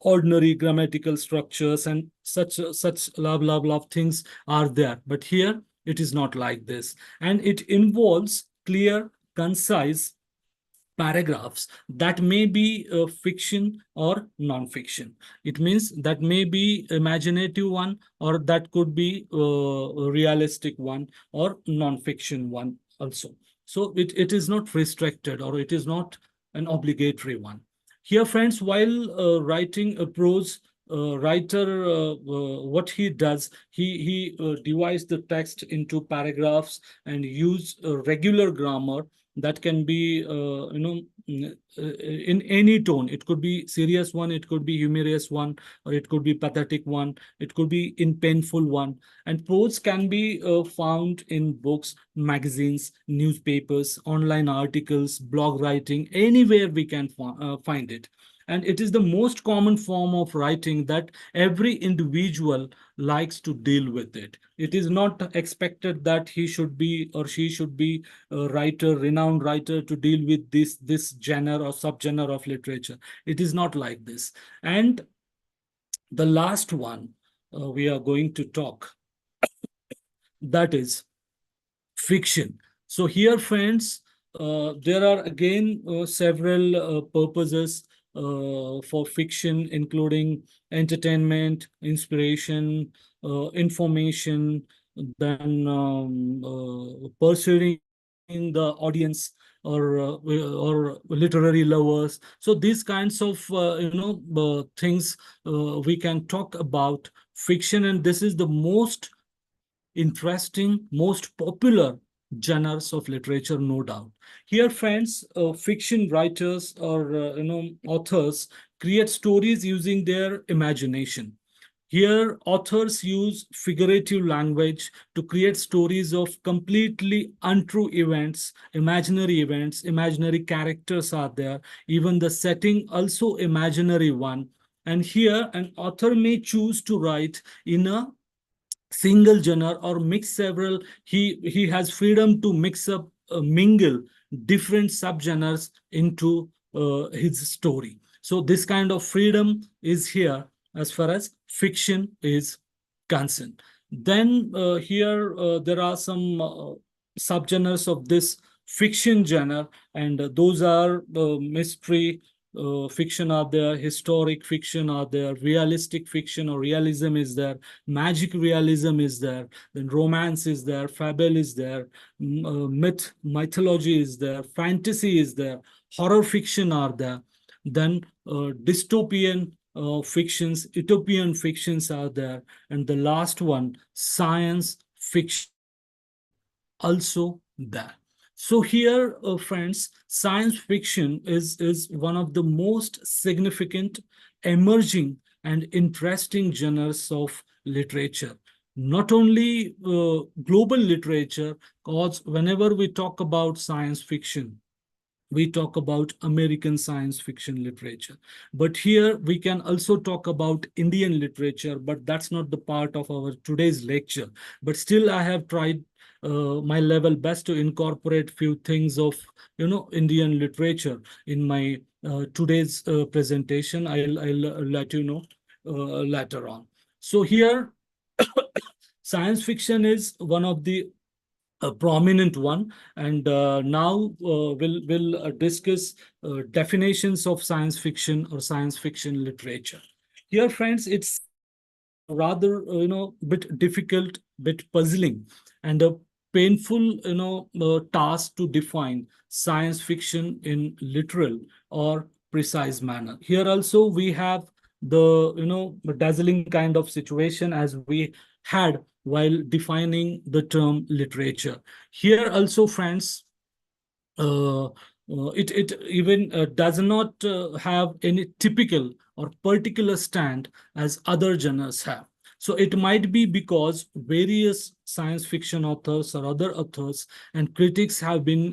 ordinary grammatical structures, and such love things are there. But here it is not like this, and it involves clear, concise paragraphs that may be fiction or non-fiction. It means that may be imaginative one, or that could be a realistic one, or non-fiction one also. So it is not restricted, or it is not an obligatory one. Here, friends, while writing a prose, writer, what he does, he divides the text into paragraphs and use regular grammar that can be in any tone. It could be serious one, it could be humorous one, or it could be pathetic one, it could be in painful one. And prose can be found in books, magazines, newspapers, online articles, blog writing, anywhere we can find it. And it is the most common form of writing that every individual likes to deal with it. It is not expected that he should be or she should be a writer, renowned writer, to deal with this genre or subgenre of literature. It is not like this. And the last one we are going to talk, that is fiction. So here, friends, there are again several purposes for fiction, including entertainment, inspiration, information, then pursuing the audience, or literary lovers. So these kinds of things we can talk about fiction, and this is the most interesting, most popular genres of literature, no doubt. Here, friends, fiction writers or authors create stories using their imagination. Here, authors use figurative language to create stories of completely untrue events, imaginary characters are there, even the setting also imaginary one. And here, an author may choose to write in a single genre or mix several. He has freedom to mix up, mingle different subgenres into his story. So this kind of freedom is here as far as fiction is concerned. Then here there are some subgenres of this fiction genre, and those are mystery fiction are there, historic fiction are there, realistic fiction or realism is there, magic realism is there, then romance is there, fable is there, mythology is there, fantasy is there, horror fiction are there, then dystopian fictions, utopian fictions are there, and the last one, science fiction, also there. So here, friends, science fiction is one of the most significant, emerging, and interesting genres of literature. Not only global literature, because whenever we talk about science fiction, we talk about American science fiction literature. But here we can also talk about Indian literature, but that's not the part of our today's lecture. But still, I have tried my level best to incorporate few things of Indian literature in my today's presentation. I'll let you know later on. So here, science fiction is one of the a prominent one, and now we'll discuss definitions of science fiction or science fiction literature. Here, friends, it's rather bit difficult, bit puzzling, and a painful task to define science fiction in literal or precise manner. Here also we have the dazzling kind of situation as we had while defining the term literature. Here also, friends, it even does not have any typical or particular stand as other genres have. So it might be because various science fiction authors or other authors and critics have been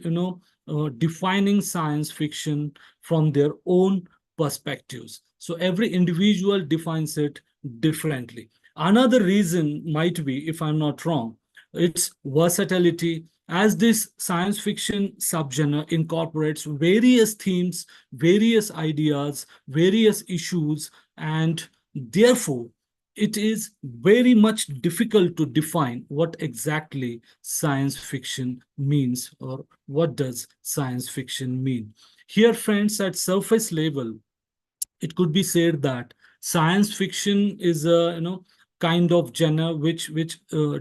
defining science fiction from their own perspectives. So every individual defines it differently. Another reason might be, if I'm not wrong, its versatility, as this science fiction subgenre incorporates various themes, various ideas, various issues, and therefore it is very much difficult to define what exactly science fiction means or what does science fiction mean. Here, friends, at surface level, it could be said that science fiction is a kind of genre which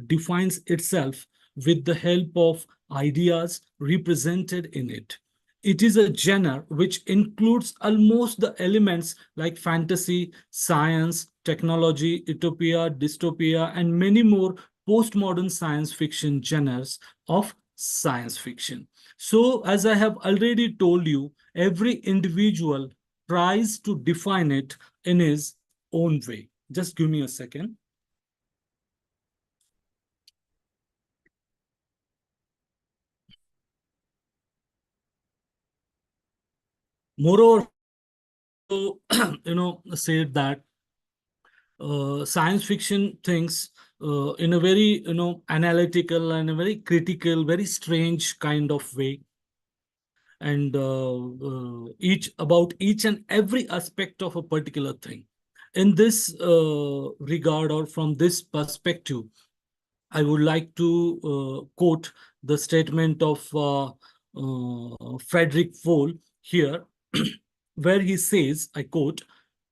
defines itself with the help of ideas represented in it. It is a genre which includes almost the elements like fantasy, science, technology, utopia, dystopia, and many more postmodern science fiction genres of science fiction. So, as I have already told you, every individual tries to define it in his own way. Just give me a second. Moreover, said that science fiction thinks in a very analytical and a very critical, very strange kind of way, and each and every aspect of a particular thing. In this regard, or from this perspective, I would like to quote the statement of Frederick Wohl here, where he says, I quote,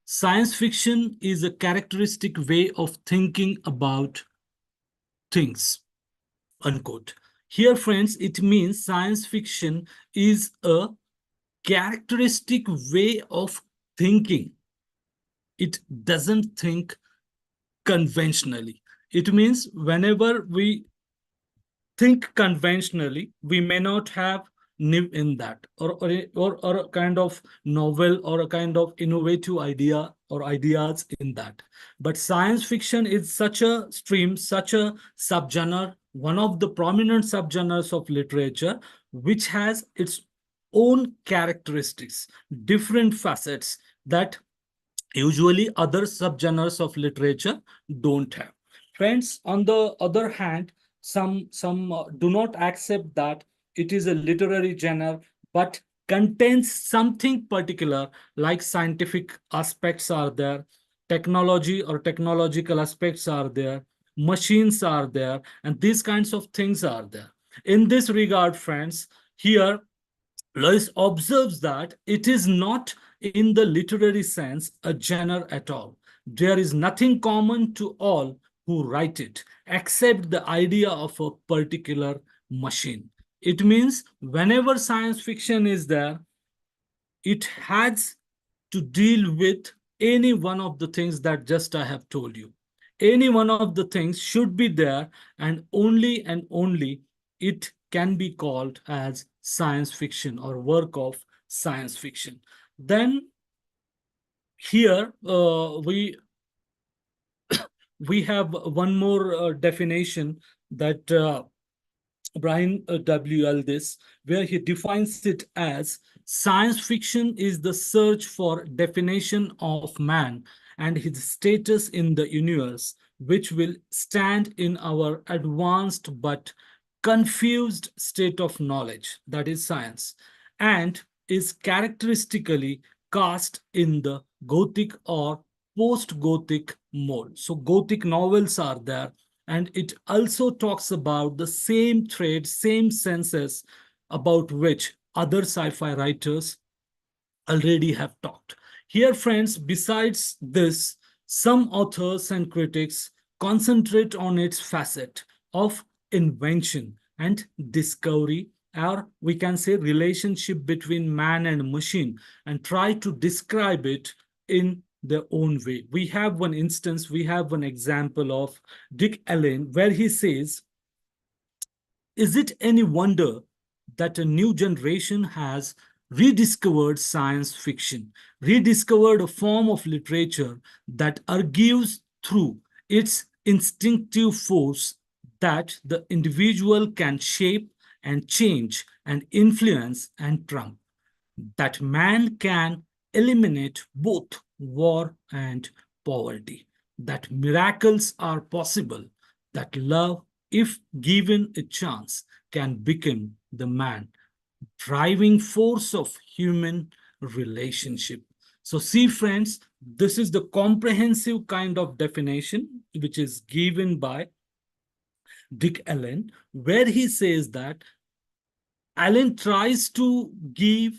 "Science fiction is a characteristic way of thinking about things," unquote. Here, friends, it means science fiction is a characteristic way of thinking. It doesn't think conventionally. It means whenever we think conventionally, we may not have live in that, or a kind of novel or a kind of innovative idea or ideas in that. But science fiction is such a stream, such a subgenre, one of the prominent subgenres of literature, which has its own characteristics, different facets that usually other subgenres of literature don't have. Friends, on the other hand, some do not accept that it is a literary genre, but contains something particular, like scientific aspects are there, technology or technological aspects are there, machines are there, and these kinds of things are there. In this regard, friends, Here, Lewis observes that it is not in the literary sense a genre at all. There is nothing common to all who write it, except the idea of a particular machine. It means whenever science fiction is there, it has to deal with any one of the things that just I have told you. Any one of the things should be there, and only it can be called as science fiction or work of science fiction. Then here we have one more definition that Brian W. Aldiss, where he defines it as science fiction is the search for definition of man and his status in the universe, which will stand in our advanced but confused state of knowledge, that is science, and is characteristically cast in the Gothic or post-Gothic mode. So Gothic novels are there, and it also talks about the same trait, same senses about which other sci-fi writers already have talked. Here, friends, besides this, some authors and critics concentrate on its facet of invention and discovery, or we can say relationship between man and machine, and try to describe it in their own way. We have one instance, we have one example of Dick Allen, where he says, "Is it any wonder that a new generation has rediscovered science fiction, rediscovered a form of literature that argues through its instinctive force that the individual can shape and change and influence and trump, that man can eliminate both war and poverty, that miracles are possible, that love, if given a chance, can become the man, driving force of human relationship." So see, friends, this is the comprehensive kind of definition which is given by Dick Allen, where he says that Allen tries to give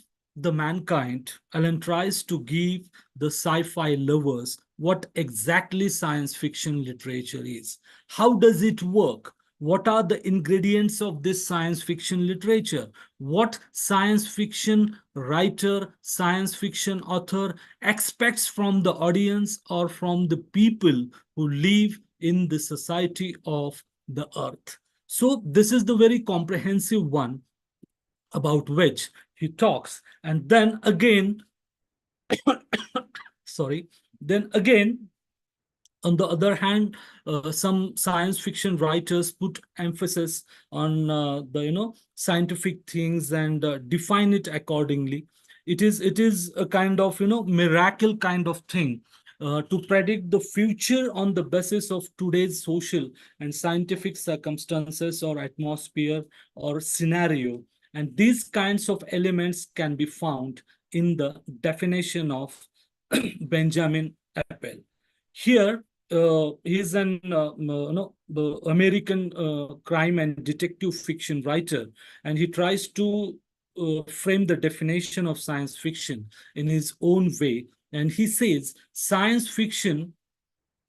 Allen tries to give the sci-fi lovers what exactly science fiction literature is. How does it work? What are the ingredients of this science fiction literature? What science fiction writer, science fiction author expects from the audience or from the people who live in the society of the earth? So this is the very comprehensive one about which he talks. And then again, then again, on the other hand, some science fiction writers put emphasis on the scientific things and define it accordingly. It is a kind of miracle kind of thing to predict the future on the basis of today's social and scientific circumstances or atmosphere or scenario. And these kinds of elements can be found in the definition of Benjamin Appel. Here, he's an American crime and detective fiction writer, and he tries to frame the definition of science fiction in his own way. And he says science fiction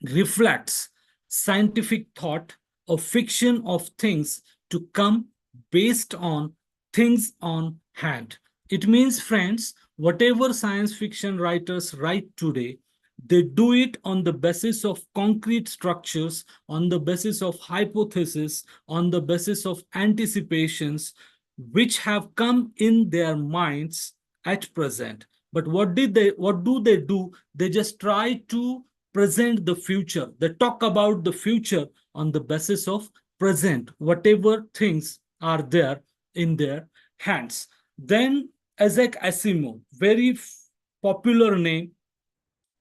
reflects scientific thought, a fiction of things to come based on things on hand. It means, friends, whatever science fiction writers write today, they do it on the basis of concrete structures, on the basis of hypotheses, on the basis of anticipations, which have come in their minds at present. But what do they do? They just try to present the future. They talk about the future on the basis of present, whatever things are there in their hands. Then Isaac Asimov, very popular name.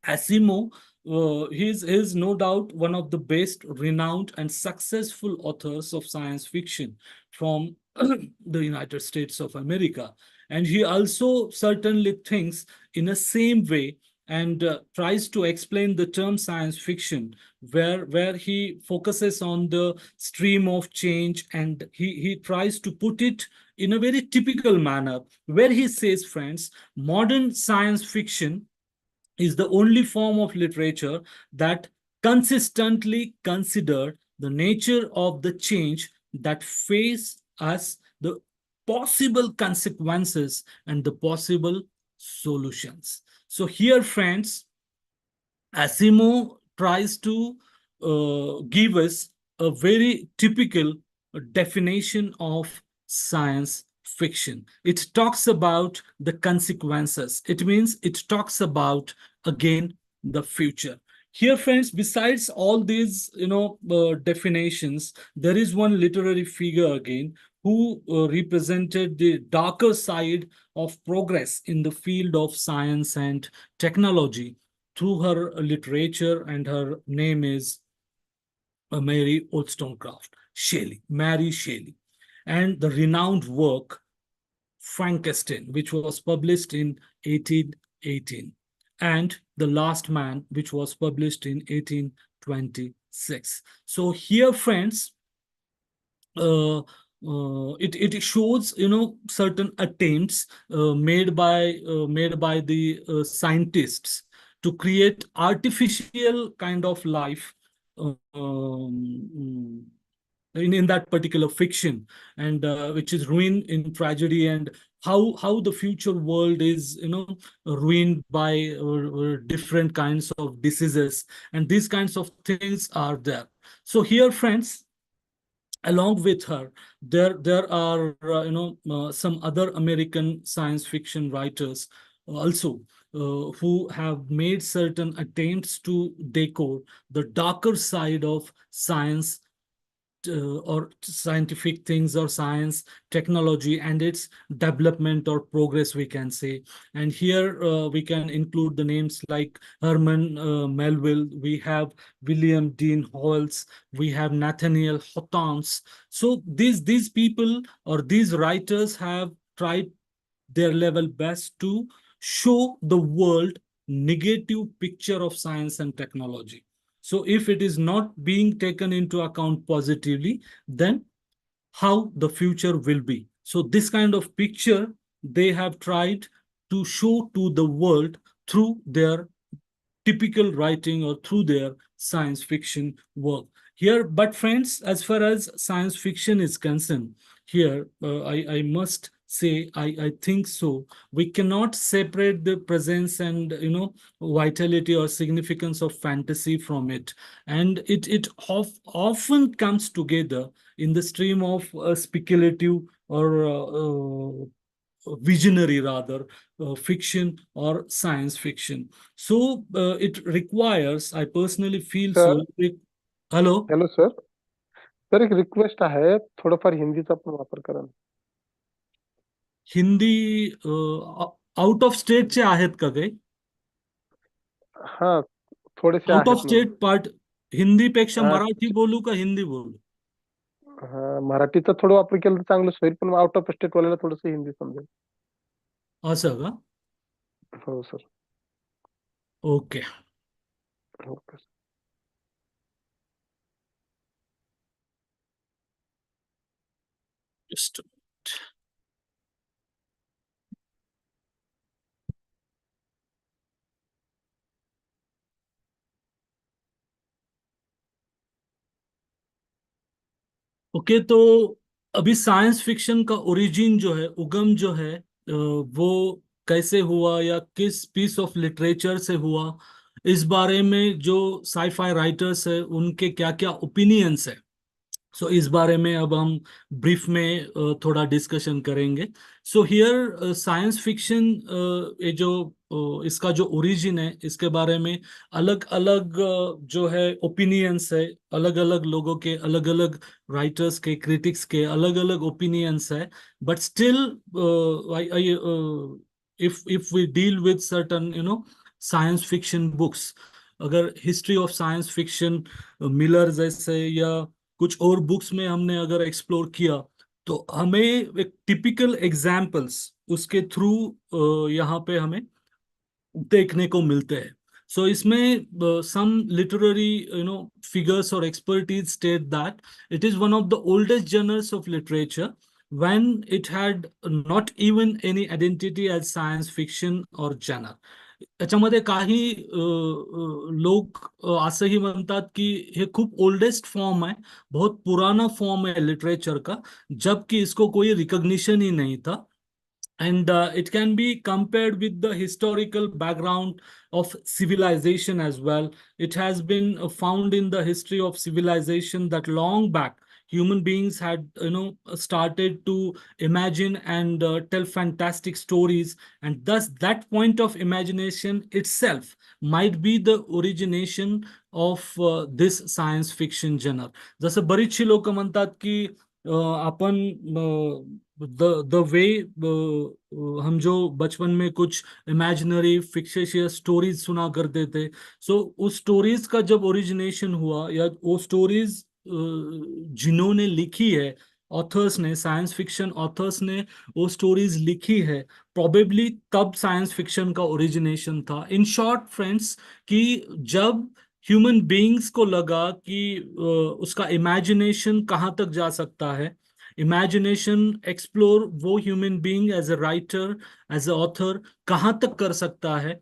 Asimov, he's no doubt one of the best renowned and successful authors of science fiction from the United States of America. And he also certainly thinks in a same way and tries to explain the term science fiction, where he focuses on the stream of change, and he tries to put it in a very typical manner, where he says, friends, modern science fiction is the only form of literature that consistently considered the nature of the change that face us, the possible consequences, and the possible solutions. So here, friends, Asimov tries to give us a very typical definition of science fiction. It talks about the consequences. It means it talks about, again, the future. Here, friends, besides all these, definitions, there is one literary figure again who represented the darker side of progress in the field of science and technology through her literature, and her name is Mary Wollstonecraft Shelley, Mary Shelley, and the renowned work Frankenstein, which was published in 1818, and The Last Man, which was published in 1826. So here, friends, it shows certain attempts made by the scientists to create artificial kind of life in that particular fiction, and which is ruined in tragedy, and how the future world is ruined by different kinds of diseases, and these kinds of things are there. So here, friends, along with her, there are some other American science fiction writers also who have made certain attempts to decode the darker side of science or scientific things, or science technology and its development or progress, we can say. And here we can include the names like Herman Melville, we have William Dean Howells, we have Nathaniel Hawthorne. So these people or these writers have tried their level best to show the world negative picture of science and technology. So if it is not being taken into account positively, then how the future will be. So this kind of picture they have tried to show to the world through their typical writing or through their science fiction work. Here, but friends, as far as science fiction is concerned, here I must say, I think so, we cannot separate the presence and vitality or significance of fantasy from it, and it often comes together in the stream of speculative or visionary, rather, fiction or science fiction. So it requires, I personally feel sir so. Hello. Hello sir sir एक request आहे थोडंफार हिंदीचा पण वापर करा. Hindi out of स्टेटचे आहेत का काही? हा थोडेसे आउट ऑफ आहेत म्हणून. स्टेट पार्ट हिंदीपेक्षा हा, मराठी बोलू का हिंदी बोलू? हा मराठीचं थोडं वापर केलं तर चांगलंच होईल, पण आउट ऑफ स्टेट वाल्याला थोडंसं हिंदी समजेल. असं का? हो sir. Okay. Okay. Just a minute. Okay, तो अभी साइंस फिक्शन का ओरिजिन जो है, उगम जो है, वो कैसे हुआ या किस पीस ऑफ लिटरेचर से हुआ, इस बारे में जो साईफाई राइटर्स है उनके क्या क्या ओपिनियंस है, सो इस बारे में अब हम ब्रीफ में थोड़ा डिस्कशन करेंगे. सो हियर साइंस फिक्शन, ये जो इसका जो ओरिजिन है, इसके बारे में अलग अलग जो है ओपिनियंस है, अलग अलग लोगों के, अलग अलग राइटर्स के, क्रिटिक्स के अलग अलग ओपिनियंस है. But still if we deal with certain science fiction books, अगर history of science fiction Miller जैसे या कुछ और बुक्स में हमने अगर एक्सप्लोर किया, तो हमें एक टिपिकल एग्जाम्पल्स उसके थ्रू यहाँ पे हमें देखने को मिलते हैं. सो इसमें सम लिटरेरी फिगर्स और expertise state that it is one of the oldest genres of literature when it had not even any identity as science fiction or genre. याच्यामध्ये काही लोक असंही म्हणतात की हे खूप ओल्डेस्ट फॉर्म है, बहुत पुराना फॉर्म है लिटरेचर का, जबकि इसको कोई रिकॉग्निशन ही नहीं था. And it can be compared with the historical background of civilization as well. It has been found in the history of civilization that long back human beings had started to imagine and tell fantastic stories, and thus that point of imagination itself might be the origination of this science fiction genre. जसं बरीचशी लोक म्हणतात की आपण the way हम जो बचपन में कुछ इमेजिनरी फिक्शियस स्टोरीज सुना करते थे, सो उस स्टोरीज का जब ओरिजिनेशन हुआ, या वो स्टोरीज जिन्होंने लिखी है, ऑथर्स ने, साइंस फिक्शन ऑथर्स ने वो स्टोरीज लिखी है, प्रोबेबली तब साइंस फिक्शन का ओरिजिनेशन था. इन शॉर्ट फ्रेंड्स, कि जब ह्यूमन बीइंग्स को लगा कि उसका इमेजिनेशन कहाँ तक जा सकता है, इमेजिनेशन एक्सप्लोर वो human being as a writer, as a author कहाँ तक कर सकता है,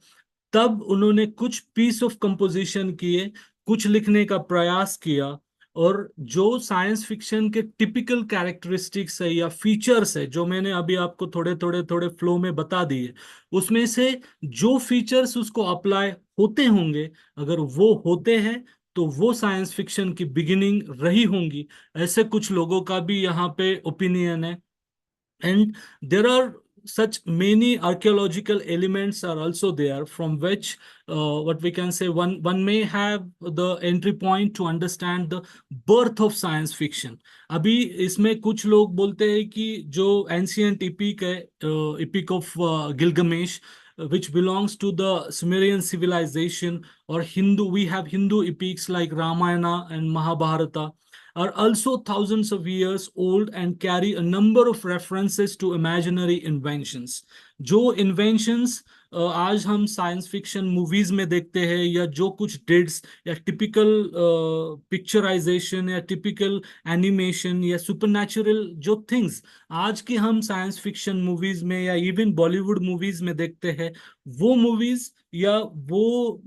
तब उन्होंने कुछ पीस ऑफ कंपोजिशन किए, कुछ लिखने का प्रयास किया. और जो साइंस फिक्शन के टिपिकल कैरेक्टरिस्टिक्स है या फीचर्स है, जो मैंने अभी आपको थोड़े थोड़े थोड़े फ्लो में बता दिए, उसमें से जो फीचर्स उसको अप्लाई होते होंगे, अगर वो होते हैं, तो वो साइंस फिक्शन की बिगिनिंग रही होंगी. ऐसे कुछ लोगों का भी यहाँ पे ओपिनियन है. And there are such many archaeological elements are also there, from which what we can say, one may have the entry point to understand the birth of science fiction. अभी इसमें कुछ लोग बोलते हैं कि जो ancient epic है, epic of Gilgamesh, which belongs to the Sumerian civilization, or Hindu, we have Hindu epics like Ramayana and Mahabharata, are also thousands of years old and carry a number of references to imaginary inventions. जो inventions आज हम science fiction movies में देखते हैं, या जो कुछ डिड्स या टिपिकल पिक्चराइजेशन या टिपिकल एनिमेशन या सुपरनैचुरल जो थिंग्स आज की हम साइंस फिक्शन मूवीज में या इवन बॉलीवुड मूवीज में देखते हैं, वो मूवीज या वो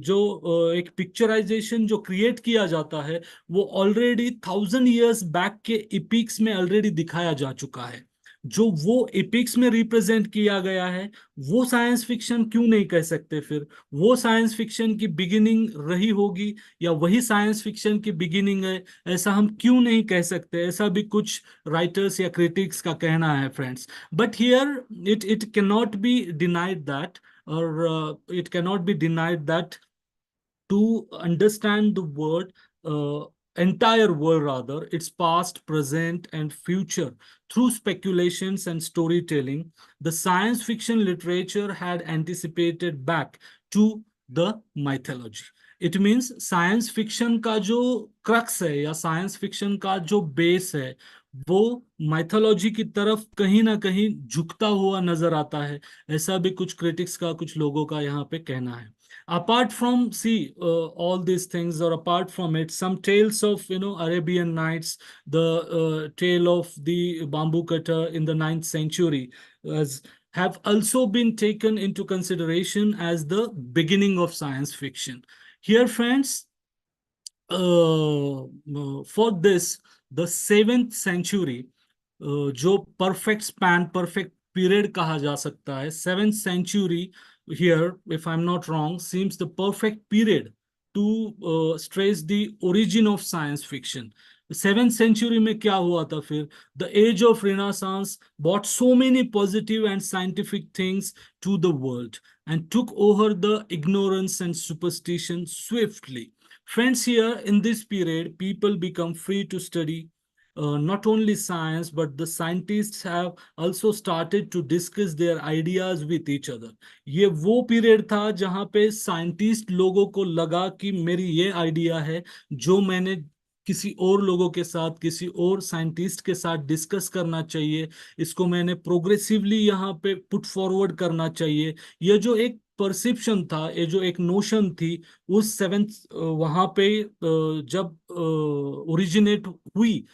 जो एक पिक्चराइजेशन जो क्रिएट किया जाता है, वो ऑलरेडी 1000 years बैक के इपिक्स में ऑलरेडी दिखाया जा चुका है. जो वो एपिक्स में रिप्रेजेंट किया गया है, वो साइंस फिक्शन क्यों नहीं कह सकते? फिर वो साइंस फिक्शन की बिगिनिंग रही होगी, या वही साइंस फिक्शन की बिगिनिंग है, ऐसा हम क्यों नहीं कह सकते? ऐसा भी कुछ राइटर्स या क्रिटिक्स का कहना है friends. But here it can not be denied that, or it cannot be denied that to understand the world, entire world rather, its past, present, and future through speculations and storytelling, the science fiction literature had anticipated back to the mythology. It means science fiction का जो crux है या science fiction का जो base है, वो mythology की तरफ कहीं ना कहीं झुकता हुआ नजर आता है. ऐसा भी कुछ क्रिटिक्स का, कुछ लोगों का यहाँ पे कहना है. Apart from, see, all these things, or apart from it, some tales of Arabian Nights, the tale of the bamboo cutter in the 9th century, have also been taken into consideration as the beginning of science fiction. Here friends, for this, the 7th century, जो perfect span, perfect period कहा जा सकता है, 7th century here, if I'm not wrong, seems the perfect period to stress the origin of science fiction. 7th century में क्या हुआ था फिर? The age of Renaissance brought so many positive and scientific things to the world and took over the ignorance and superstition swiftly. Friends, here in this period, people become free to study not only science, but the scientists have also started to discuss their ideas with each other. ये वो period था जहां पे scientist लोगों को लगा कि मेरी ये आइडिया है, जो मैंने किसी और लोगों के साथ, किसी और साइंटिस्ट के साथ डिस्कस करना चाहिए, इसको मैंने प्रोग्रेसिवली यहाँ पे पुट फॉरवर्ड करना चाहिए. ये जो एक परसेप्शन था, ये जो एक नोशन थी, उस 7th वहां पे जब ओरिजिनेट हुई,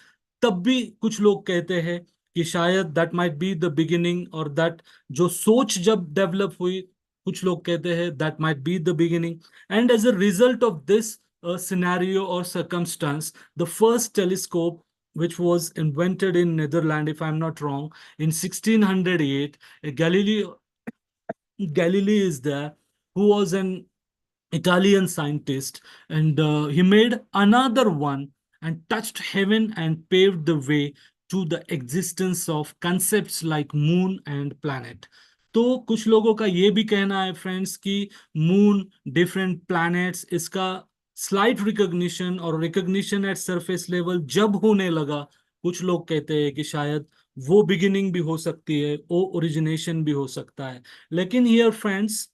तब भी कुछ लोग कहते हैं कि शायद that might be the beginning, और दैट जो सोच जब डेवलप हुई, कुछ लोग कहते हैं that might be the beginning. And as a result of this scenario or circumstance, the first telescope, which was invented in Netherlands, if I'm not wrong, in 1608, Galilei is there, who was an Italian scientist, and he made another one and touched heaven and paved the way to the existence of concepts like moon and planet. तो कुछ लोगों का ये भी कहना है friends कि moon, different planets, इसका स्लाइट रिकॉग्निशन और रिकॉग्निशन एट सरफेस लेवल जब होने लगा, कुछ लोग कहते हैं कि शायद वो बिगिनिंग भी हो सकती है, वो ओरिजिनेशन भी हो सकता है. लेकिन here friends,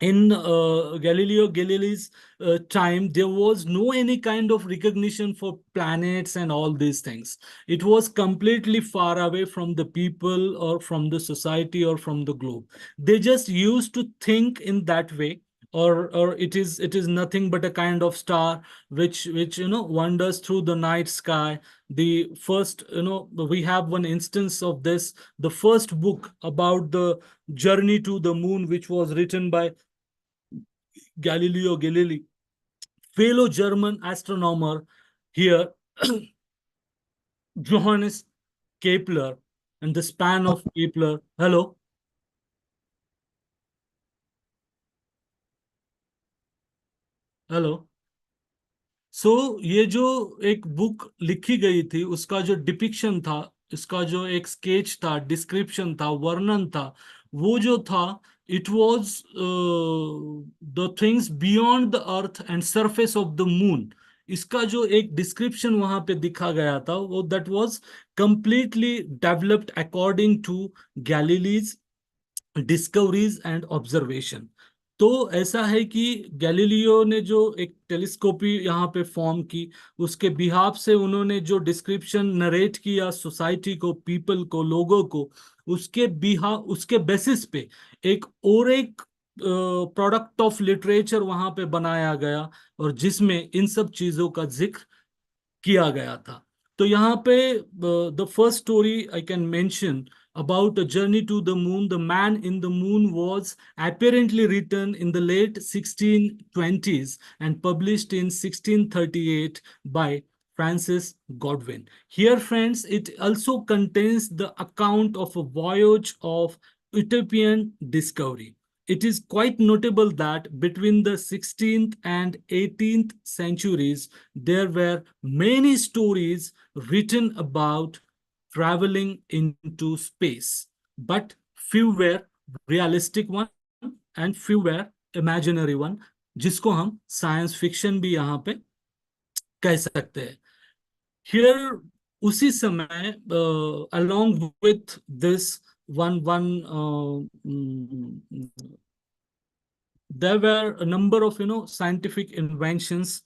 in Galileo Galilei's time, there was no any kind of recognition for planets and all these things. It was completely far away from the people or from the society or from the globe. They just used to think in that way, or it is nothing but a kind of star which wanders through the night sky. The first, we have one instance of this. The first book about the journey to the moon, which was written by Galileo Galilei, fellow German astronomer here, Johannes Kepler, and the span of Kepler. Hello. Hello. सो ये जो एक book लिखी गई थी, उसका जो depiction था, इसका जो एक स्केच था, डिस्क्रिप्शन था, वर्णन था, वो जो था, it was the things beyond the earth and surface of the moon. इसका जो एक डिस्क्रिप्शन वहां पे दिखा गया था, वो that was completely developed according to Galileo's discoveries and observation. तो ऐसा है कि गैलीलियो ने जो एक टेलीस्कोपी यहाँ पे फॉर्म की, उसके बिहाफ से उन्होंने जो डिस्क्रिप्शन नरेट किया सोसाइटी को, पीपल को, लोगों को, उसके बेसिस पे एक प्रोडक्ट ऑफ लिटरेचर वहां पे बनाया गया, और जिसमें इन सब चीजों का जिक्र किया गया था. तो यहाँ पे the first story I can mention about a journey to the moon. The Man in the Moon was apparently written in the late 1620s and published in 1638 by Francis Godwin. Here, friends, it also contains the account of a voyage of utopian discovery. It is quite notable that between the 16th and 18th centuries, there were many stories written about traveling into space, but few were realistic one and few were imaginary one, जिसको हम science fiction भी यहाँ पे कह सकते हैं. Here, उसी समय, along with this there were a number of scientific inventions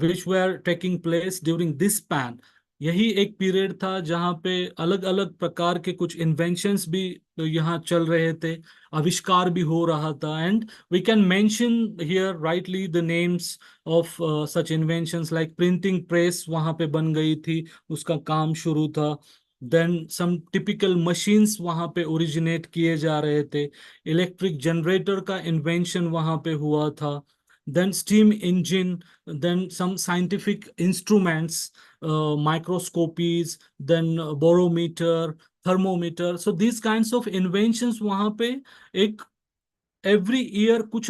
which were taking place during this span. यही एक पीरियड था जहां पे अलग अलग प्रकार के कुछ इन्वेंशंस भी यहाँ चल रहे थे, आविष्कार भी हो रहा था. And we can mention here rightly the names of such inventions like printing press वहां पे बन गई थी, उसका काम शुरू था. देन सम टिपिकल मशीन्स वहां पे ओरिजिनेट किए जा रहे थे. इलेक्ट्रिक जनरेटर का इन्वेंशन वहां पे हुआ था. Then steam engine, then some scientific instruments, microscopies, then barometer, thermometer. So these kinds of inventions वहां पे एक एवरी ईयर कुछ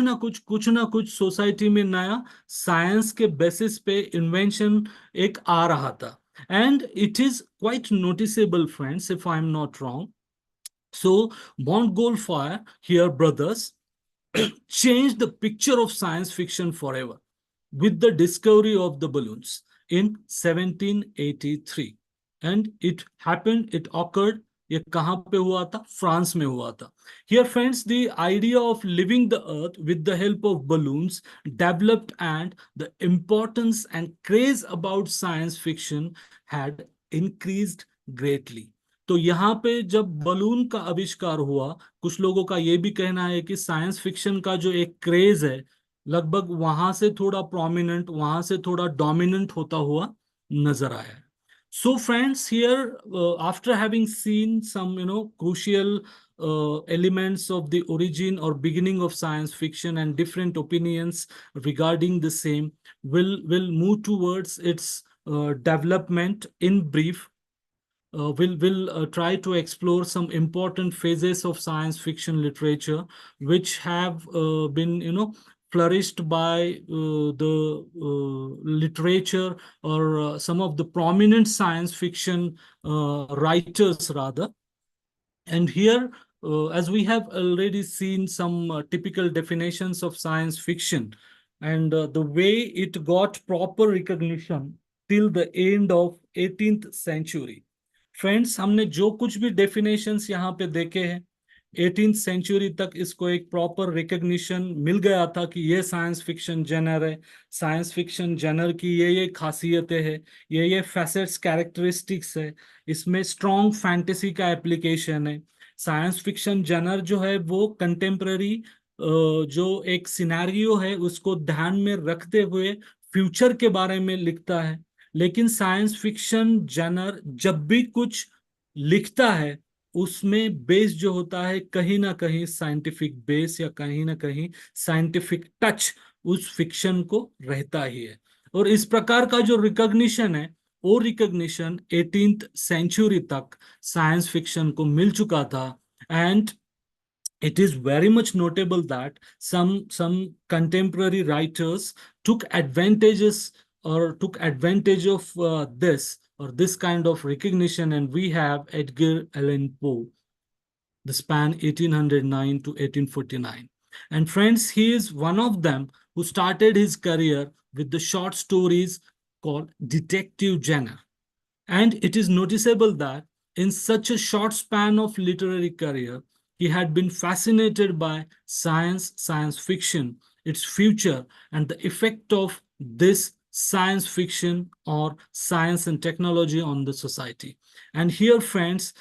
ना कुछ सोसाइटी में नया साइंस के बेसिस पे इन्वेंशन एक आ रहा था. And it is quite noticeable friends, if I am not wrong. So Montgolfier here, brothers, changed the picture of science fiction forever with the discovery of the balloons in 1783. And it occurred, ये कहाँ पे हुआ था? France में हुआ था. Here, friends, the idea of living the earth with the help of balloons developed, and the importance and craze about science fiction had increased greatly. तो यहाँ पे जब बलून का आविष्कार हुआ, कुछ लोगों का ये भी कहना है कि साइंस फिक्शन का जो एक क्रेज है, लगभग वहां से थोड़ा प्रोमिनेंट, वहां से थोड़ा डोमिनेंट होता हुआ नजर आया है. So friends, here after having seen some crucial elements of the origin or beginning of science fiction and different opinions regarding the same, will move towards its development in brief. We'll try to explore some important phases of science fiction literature which have been flourished by the literature or some of the prominent science fiction writers rather. And here, as we have already seen some typical definitions of science fiction and the way it got proper recognition till the end of 18th century. Friends, हमने जो कुछ भी definitions यहाँ पे देखे हैं 18th century तक इसको एक प्रॉपर रिकग्निशन मिल गया था कि ये साइंस फिक्शन जेनर है, साइंस फिक्शन जेनर की ये खासियतें हैं, ये फैसेट्स कैरेक्टरिस्टिक्स है, इसमें स्ट्रॉन्ग फैंटेसी का एप्लीकेशन है। साइंस फिक्शन जेनर जो है वो कंटेम्पररी जो एक सिनेरियो है उसको ध्यान में रखते हुए फ्यूचर के बारे में लिखता है। लेकिन साइंस फिक्शन जनर जब भी कुछ लिखता है उसमें बेस जो होता है कहीं ना कहीं साइंटिफिक बेस या कहीं ना कहीं साइंटिफिक टच उस फिक्शन को रहता ही है। और इस प्रकार का जो रिकॉग्निशन है वो रिकॉग्निशन 18th सेंचुरी तक साइंस फिक्शन को मिल चुका था। And it is very much notable that some contemporary writers took advantage of this kind of recognition, and we have Edgar Allan Poe, the span 1809 to 1849. And friends, he is one of them who started his career with the short stories called detective genre. And it is noticeable that in such a short span of literary career, he had been fascinated by science fiction, its future, and the effect of this science fiction or science and technology on the society. And here, friends,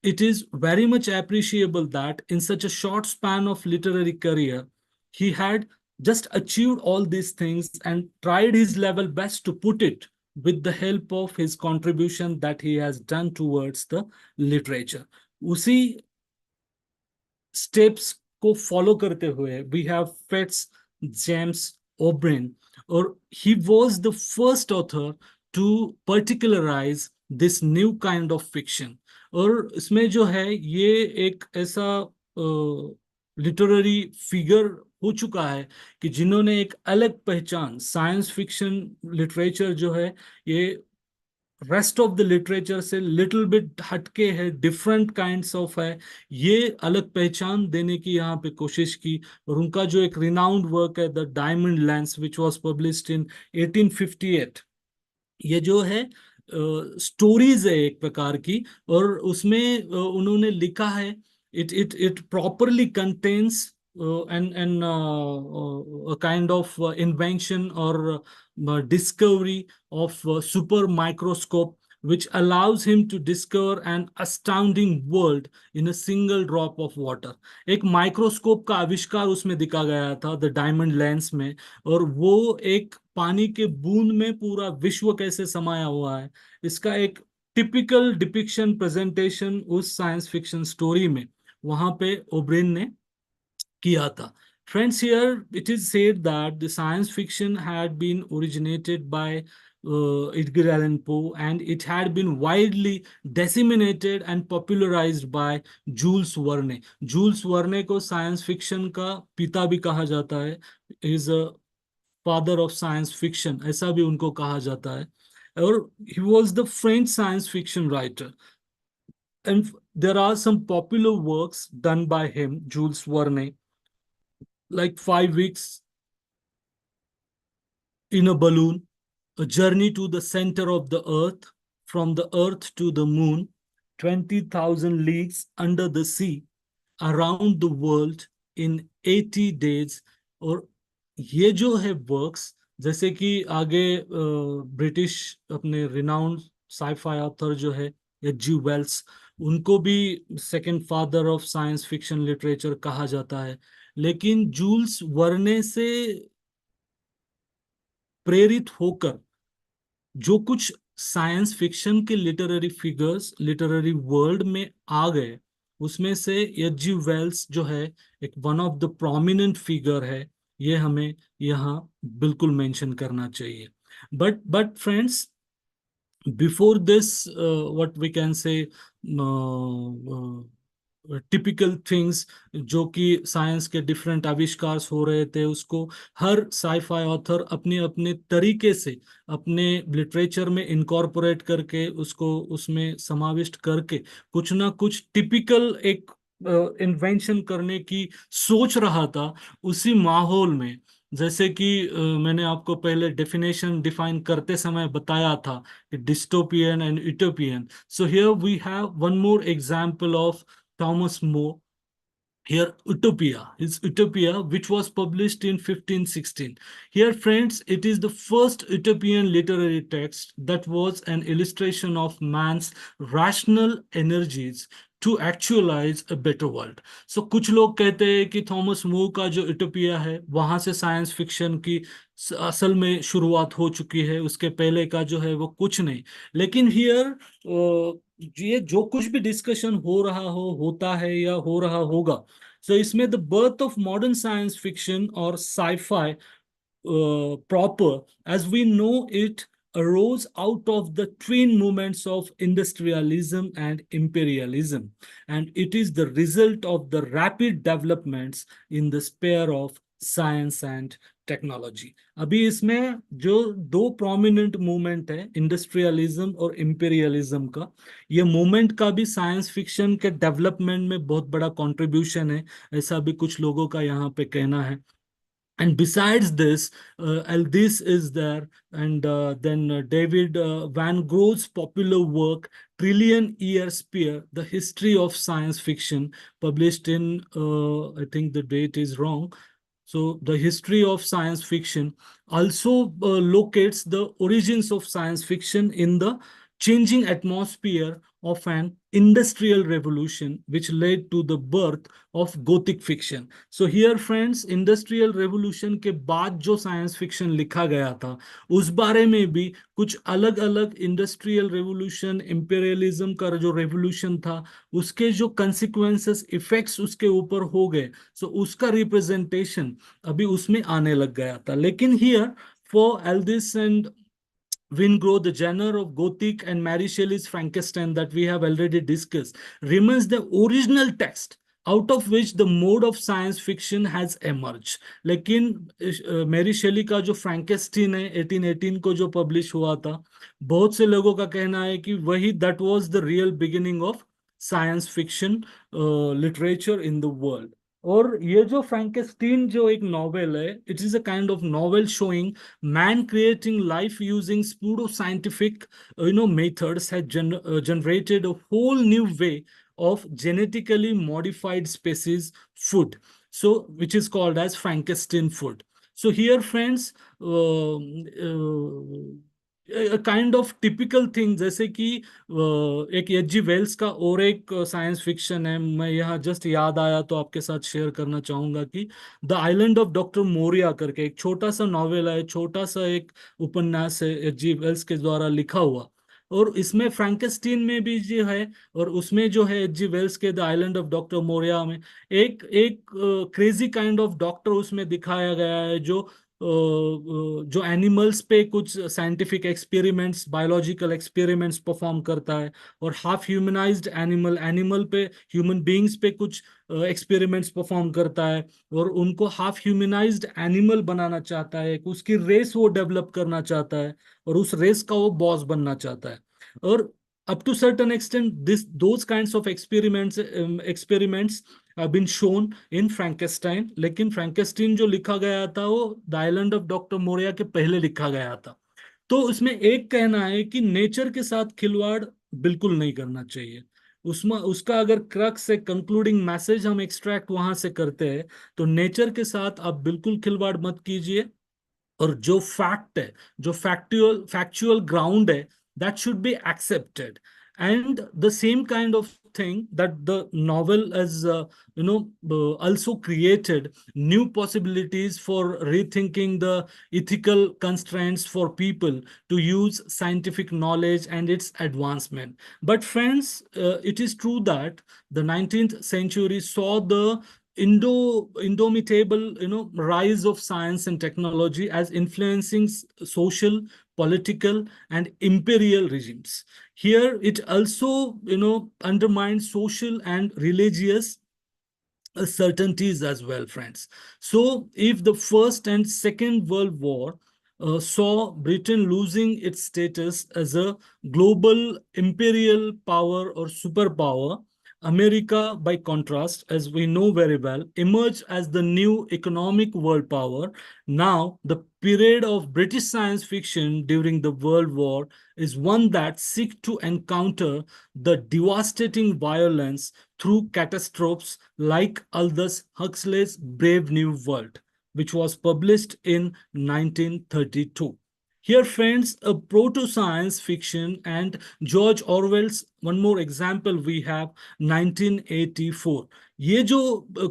it is very much appreciable that in such a short span of literary career, he had just achieved all these things and tried his level best to put it with the help of his contribution that he has done towards the literature. उसी steps को follow करते हुए we have Fitz James O'Brien, और he was the first author to particularize this new kind of fiction. और इसमें जो है ये एक ऐसा लिटरेरी फिगर हो चुका है कि जिन्होंने एक अलग पहचान, साइंस फिक्शन लिटरेचर जो है ये रेस्ट ऑफ द लिटरेचर से लिटिल बिट हटके है, डिफरेंट काइंड्स ऑफ है, ये अलग पहचान देने की यहाँ पे कोशिश की। और उनका जो एक रिनाउंड वर्क है the diamond lens which was published in 1858, ये जो है स्टोरीज है एक प्रकार की, और उसमें उन्होंने लिखा है it properly contains a kind of invention or discovery of super microscope which allows him to discover an astounding world in a single drop of water. एक माइक्रोस्कोप का आविष्कार उसमें दिखा गया था द डायमंड लेंस में, और वो एक पानी के बूंद में पूरा विश्व कैसे समाया हुआ है इसका एक टिपिकल डिपिक्शन प्रेजेंटेशन उस साइंस फिक्शन स्टोरी में वहां पे ओब्रेन ने किया था। Friends, here it is said that the science fiction had been originated by Edgar Allan Poe, and it had been widely disseminated and popularized by Jules Verne. Jules Verne को science fiction का पिता भी कहा जाता है, is a father of science fiction, ऐसा भी उनको कहा जाता है, और he was the French science fiction writer. And there are some popular works done by him, Jules Verne, like 5 Weeks in a Balloon, A Journey to the Center of the Earth, From the Earth to the Moon, 20,000 Leagues Under the Sea, Around the World in 80 Days. और ये जो है works, जैसे कि आगे British अपने renowned sci-fi author जो है H.G. वेल्स, उनको भी second father of science fiction literature कहा जाता है। लेकिन जूल्स वर्ने से प्रेरित होकर जो कुछ साइंस फिक्शन के लिटरेरी फिगर्स लिटरेरी वर्ल्ड में आ गए, उसमें से एच जी वेल्स जो है एक one of the prominent figure है, ये हमें यहाँ बिल्कुल मेंशन करना चाहिए. But friends, before this, what we can say, typical things जो कि साइंस के डिफरेंट आविष्कार हो रहे थे, उसको हर साईफाई ऑथर अपने अपने तरीके से अपने लिटरेचर में इनकॉर्पोरेट करके उसको उसमें समाविष्ट करके कुछ ना कुछ टिपिकल एक इन्वेंशन करने की सोच रहा था. उसी माहौल में, जैसे कि मैंने आपको पहले डेफिनेशन डिफाइन करते समय बताया था, dystopian and utopian. So here we have one more example of Thomas More. Here, Utopia is Utopia, which was published in 1516. Here, friends, it is the first utopian literary text that was an illustration of man's rational energies to actualize a better world. So, कुछ लोग कहते हैं कि Thomas More का जो utopia है, वहां से साइंस फिक्शन की असल में शुरुआत हो चुकी है, उसके पहले का जो है वो कुछ नहीं. लेकिन हियर ये जो कुछ भी डिस्कशन हो रहा हो, होता है या हो रहा होगा, so इसमें the birth of modern science fiction or sci-fi proper, as we know it, arose out of the twin movements of industrialism and imperialism, and it is the result of the rapid developments in the sphere of science and technology. अभी इसमें जो दो prominent movement है, industrialism और imperialism का, ये movement का भी साइंस फिक्शन के डेवलपमेंट में बहुत बड़ा कंट्रीब्यूशन है, ऐसा भी कुछ लोगों का यहाँ पे कहना है. And besides this, this is there, and then David Van Grove's popular work, Trillion Year Spear, The History of Science Fiction, published in, I think the date is wrong, so the history of science fiction, also locates the origins of science fiction in the changing atmosphere of an industrial revolution which led to the birth of Gothic fiction. So here friends, industrial revolution के बाद जो science fiction लिखा गया था, उस बारे में भी कुछ अलग अलग industrial revolution, imperialism का जो revolution था, उसके जो consequences, effects उसके ऊपर हो गए, so उसका representation अभी उसमें आने लग गया था. लेकिन here for Aldous and Wingrove, the genre of Gothic, and Mary Shelley's Frankenstein that we have already discussed, remains the original text out of which the mode of science fiction has emerged. लेकिन Mary शेली का जो फ्रैंकेस्टीन है 1818 को जो publish हुआ था, बहुत से लोगों का कहना है कि वही that was the real beginning of science fiction literature in the world. और ये जो फ्रैंकेस्टीन जो एक नॉवेल है, it is a kind of novel showing man creating life using pseudo-scientific methods had generated a whole new way of genetically modified species food, so which is called as Frankenstein food. So here friends, a kind of typical thing, जैसे कि एक H G Wales का और एक science fiction है, मैं यहाँ just याद आया तो आपके साथ शेयर करना चाहूंगा कि the island of doctor Moreau करके एक छोटा सा नॉवेल है, छोटा सा एक उपन्यास है एच जी वेल्स के द्वारा लिखा हुआ. और इसमें फ्रैंकेस्टीन में भी जो है, और उसमें जो है एच जी वेल्स के the island of doctor Moreau में एक एक क्रेजी काइंड ऑफ डॉक्टर उसमें दिखाया गया है, जो एनिमल्स पे कुछ scientific experiments, biological experiments perform करता है, और हाफ ह्यूमनाइज्ड एनिमल पे, ह्यूमन बीइंग्स पे कुछ एक्सपेरिमेंट्स परफॉर्म करता है, और उनको हाफ ह्यूमनाइज्ड एनिमल बनाना चाहता है, उसकी रेस वो डेवलप करना चाहता है, और उस रेस का वो बॉस बनना चाहता है. और up to certain extent those kinds of experiments have been shown in Frankenstein. लेकिन फ्रैंकेस्टीन जो लिखा गया था वो the island of doctor Moreau के पहले लिखा गया था. तो उसमें एक कहना है कि नेचर के साथ खिलवाड़ बिल्कुल नहीं करना चाहिए. उसमें उसका अगर क्रक्स से कंक्लूडिंग मैसेज हम एक्सट्रैक्ट वहां से करते हैं, तो नेचर के साथ आप बिल्कुल खिलवाड़ मत कीजिए, और जो फैक्ट है, जो फैक्चुअल ग्राउंड है, that should be accepted. and the same kind of thing that the novel has also created new possibilities for rethinking the ethical constraints for people to use scientific knowledge and its advancement. But friends, it is true that the 19th century saw the indomitable rise of science and technology as influencing social, political, and imperial regimes. Here it also undermines social and religious certainties as well, friends. So if the First and Second World War saw Britain losing its status as a global imperial power or superpower, America, by contrast, as we know very well, emerged as the new economic world power. Now, the period of British science fiction during the World War is one that seeks to encounter the devastating violence through catastrophes like Aldous Huxley's Brave New World, which was published in 1932. Here, friends, a proto-science fiction and George Orwell's one more example we have 1984. ये जो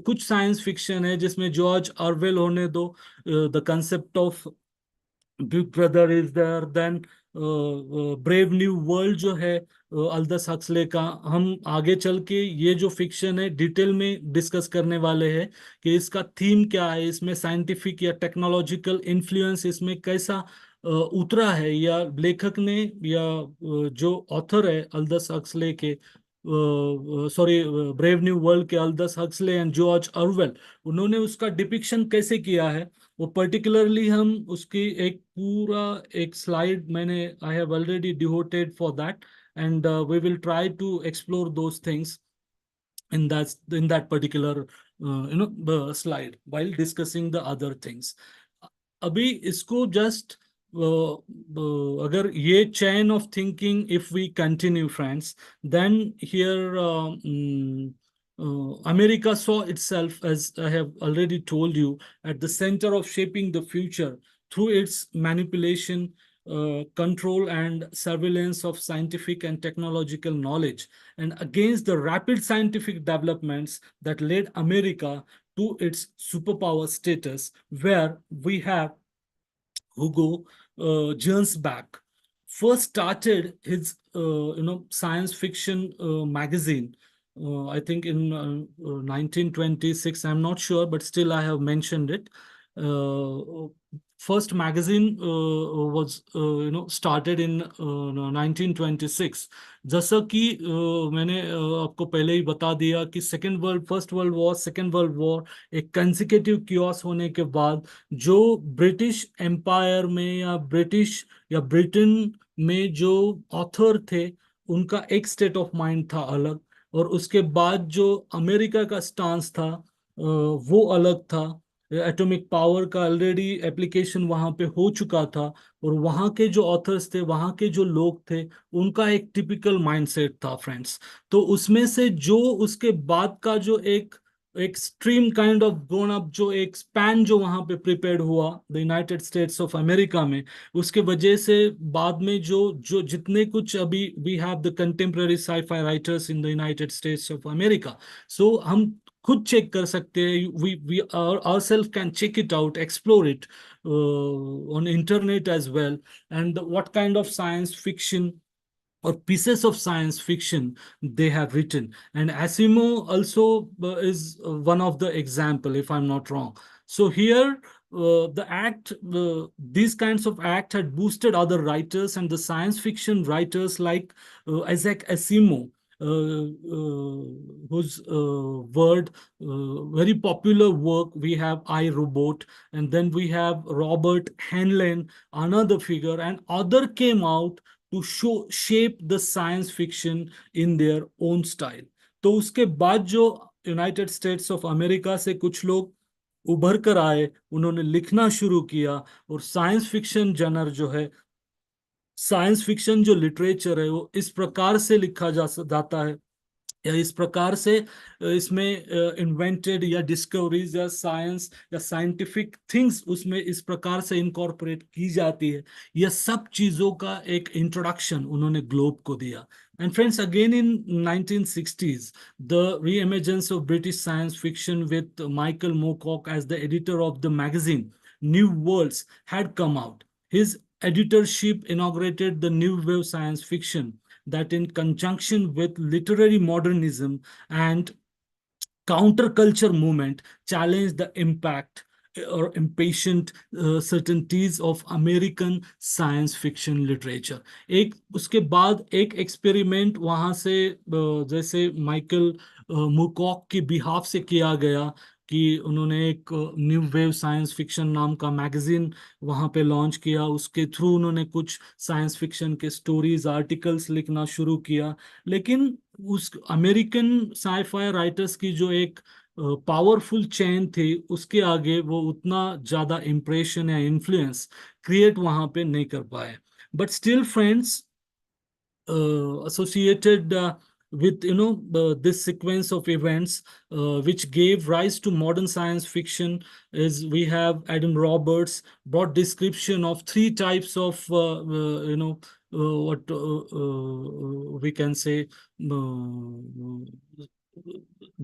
कुछ science fiction है जिसमें George Orwell होने दो, the concept of big brother is there, then brave new world जो है अल्दस Huxley का, हम आगे चल के ये जो फिक्शन है डिटेल में डिस्कस करने वाले हैं कि इसका थीम क्या है, इसमें साइंटिफिक या टेक्नोलॉजिकल इन्फ्लुएंस इसमें कैसा उतरा है, या लेखक ने या जो ऑथर है अल्दस हक्सले के, सॉरी ब्रेव न्यू वर्ल्ड के अल्दस हक्सले एंड जॉर्ज ऑरवेल, उन्होंने उसका डिपिक्शन कैसे किया है, वो पर्टिकुलरली हम उसकी एक पूरा एक स्लाइड मैंने आई have already devoted for that, and we will try to explore those things in that particular slide while discussing the other things. अभी इसको just अगर ये chain of thinking, if we continue, friends, then here America saw itself, as I have already told you, at the center of shaping the future through its manipulation, control, and surveillance of scientific and technological knowledge, and against the rapid scientific developments that led America to its superpower status, where we have Hugo Gernsback first started his science fiction magazine, I think in 1926. I'm not sure, but still I have mentioned it. First magazine was started in 1926. जैसा कि मैंने आपको पहले ही बता दिया कि first world war, second world war एक consecutive chaos होने के बाद जो ब्रिटिश एम्पायर में या ब्रिटेन में जो ऑथर थे उनका एक स्टेट ऑफ माइंड था अलग, और उसके बाद जो अमेरिका का स्टांस था वो अलग था। एटॉमिक पावर का ऑलरेडी एप्लीकेशन वहां पे हो चुका था, और वहां के जो ऑथर्स थे, वहां के जो लोग थे, उनका एक टिपिकल माइंडसेट था, फ्रेंड्स। तो उसमें से जो उसके बाद का जो एक stream kind of grown up, जो एक स्पैन जो वहां पे प्रिपेयर्ड हुआ the United States of America में, उसके वजह से बाद में जो जितने कुछ अभी we have the contemporary sci-fi writers in the United States of America, so हम खुद चेक कर सकते हैं, we ourselves can check it out, explore it on internet as well, and what kind of science fiction or pieces of science fiction they have written. And Asimov also is one of the example, if I'm not wrong. So here these kinds of act had boosted other writers, and the science fiction writers like Isaac Asimov, whose very popular work we have I, Robot, and then we have Robert Heinlein, another figure, and other came out to shape the science fiction in their own style. तो उसके बाद जो United States of America से कुछ लोग उभर कर आए, उन्होंने लिखना शुरू किया, और साइंस फिक्शन जनर जो है, साइंस फिक्शन जो लिटरेचर है, वो इस प्रकार से लिखा जाता है या इस प्रकार से इसमें इन्वेंटेड या डिस्कवरीज या साइंस या साइंटिफिक थिंग्स उसमें इस प्रकार से इनकॉर्पोरेट की जाती है, यह सब चीजों का एक इंट्रोडक्शन उन्होंने ग्लोब को दिया. And friends, again in 1960s, the re-emergence of British science fiction with Michael Moorcock as the editor of the magazine New Worlds had come out. His editorship inaugurated the new wave science fiction that, in conjunction with literary modernism and counterculture movement, challenged the impact or impatient certainties of American science fiction literature. एक उसके बाद एक experiment वहां से जैसे Michael मुकॉक की behalf से किया गया कि उन्होंने एक न्यू वेव साइंस फिक्शन नाम का मैगजीन वहां पे लॉन्च किया. उसके थ्रू उन्होंने कुछ साइंस फिक्शन के स्टोरीज आर्टिकल्स लिखना शुरू किया. लेकिन उस अमेरिकन साइफाई राइटर्स की जो एक पावरफुल चेन थी, उसके आगे वो उतना ज्यादा इम्प्रेशन या इन्फ्लुएंस क्रिएट वहां पे नहीं कर पाए. But still friends, associated with this sequence of events which gave rise to modern science fiction is we have Adam Roberts broad description of three types of what we can say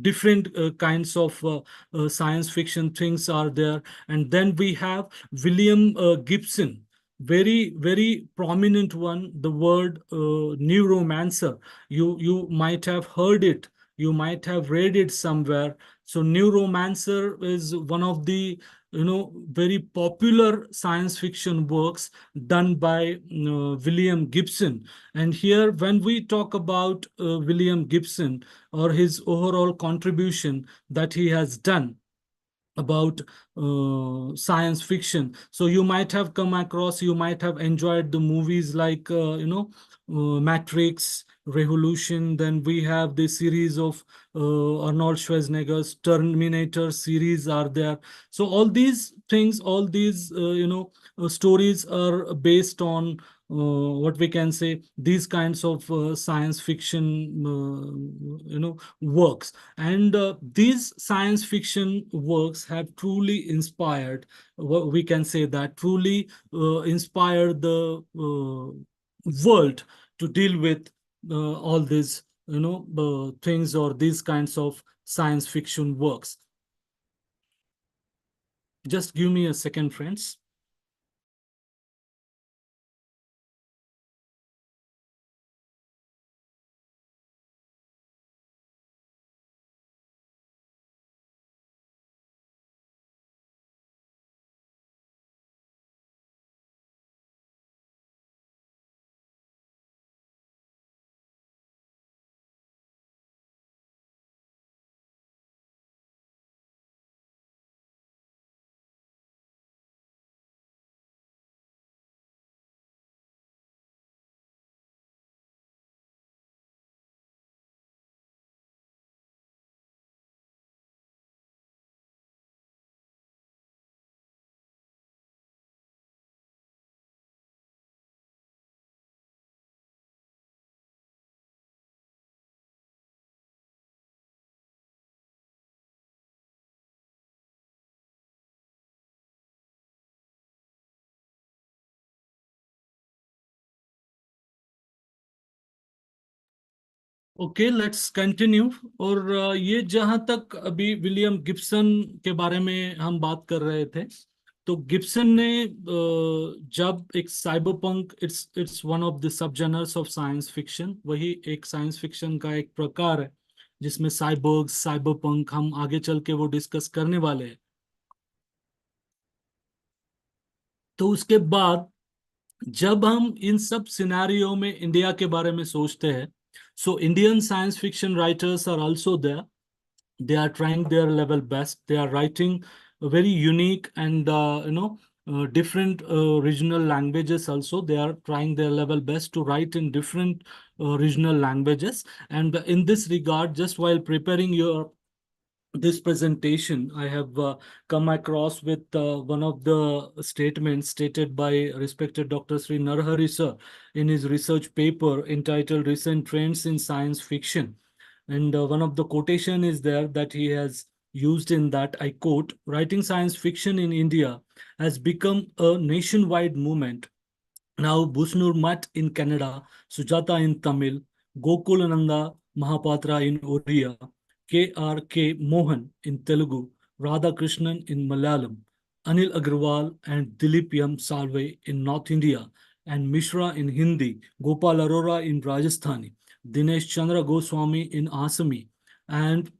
different kinds of science fiction things are there. And then we have William Gibson, very prominent one, the word neuromancer. You might have heard it, you might have read it somewhere. So neuromancer is one of the very popular science fiction works done by William Gibson. And here when we talk about William Gibson or his overall contribution that he has done about science fiction, so you might have come across, you might have enjoyed the movies like Matrix, Revolution. Then we have the series of Arnold Schwarzenegger's Terminator series are there. So all these things, all these stories are based on what we can say these kinds of science fiction works. And these science fiction works have truly inspired, what we can say that truly inspired the world to deal with all these things or these kinds of science fiction works. Just give me a second, friends. Okay, let's continue. और ये जहां तक अभी William Gibson के बारे में हम बात कर रहे थे, तो गिब्सन ने जब एक cyberpunk, it's one of the sub genres of science fiction, वही एक साइंस फिक्शन का एक प्रकार है जिसमें साइबर्ग, साइबरपंक हम आगे चल के वो डिस्कस करने वाले हैं. तो उसके बाद जब हम इन सब सिनेरियो में इंडिया के बारे में सोचते हैं, so Indian science fiction writers are also there. They are trying their level best. They are writing very unique and different regional languages also. They are trying their level best to write in different regional languages. And in this regard, just while preparing this presentation, I have come across with one of the statements stated by respected Dr. Sri Narhari sir in his research paper entitled Recent Trends in Science Fiction. And one of the quotation is there that he has used in that, I quote, "Writing science fiction in India has become a nationwide movement. Now Busnur Mutt in Canada, Sujata in Tamil, Gokulananda Mahapatra in Oriya, K.R.K. Mohan in Telugu, Radha Krishnan in Malayalam, Anil Agrawal and Dilip M. Salve in North India, and Mishra in Hindi, Gopal Arora in Rajasthani, Dinesh Chandra Goswami in Asami, and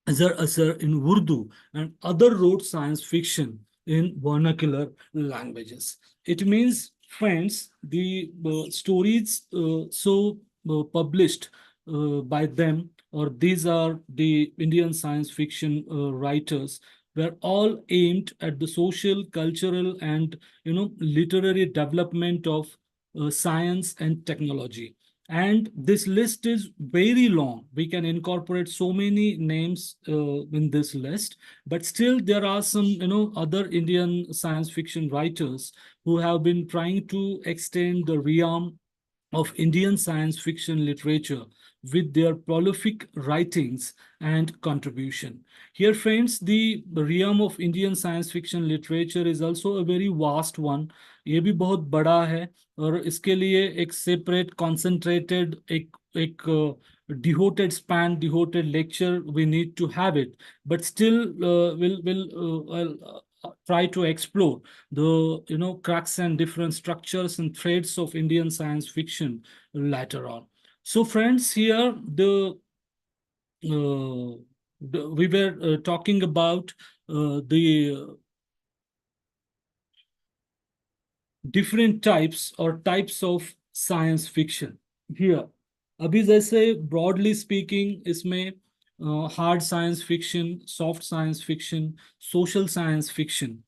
Azhar Asar in Urdu, and other wrote science fiction in vernacular languages." It means, friends, the stories published by them, or these are the Indian science fiction writers, were all aimed at the social, cultural, and literary development of science and technology. And this list is very long. We can incorporate so many names in this list, but still there are some, other Indian science fiction writers who have been trying to extend the realm of Indian science fiction literature with their prolific writings and contribution. Here, friends, the realm of Indian science fiction literature is also a very vast one. ये भी बहुत बड़ा है, और इसके लिए एक separate concentrated एक devoted span, devoted lecture, we need to have it. But still, we'll try to explore the cracks and different structures and threads of Indian science fiction later on. So, friends, here we were talking about the different types or types of science fiction. Here, अभी जैसे broadly speaking, इसमें hard science fiction, soft science fiction, social science fiction,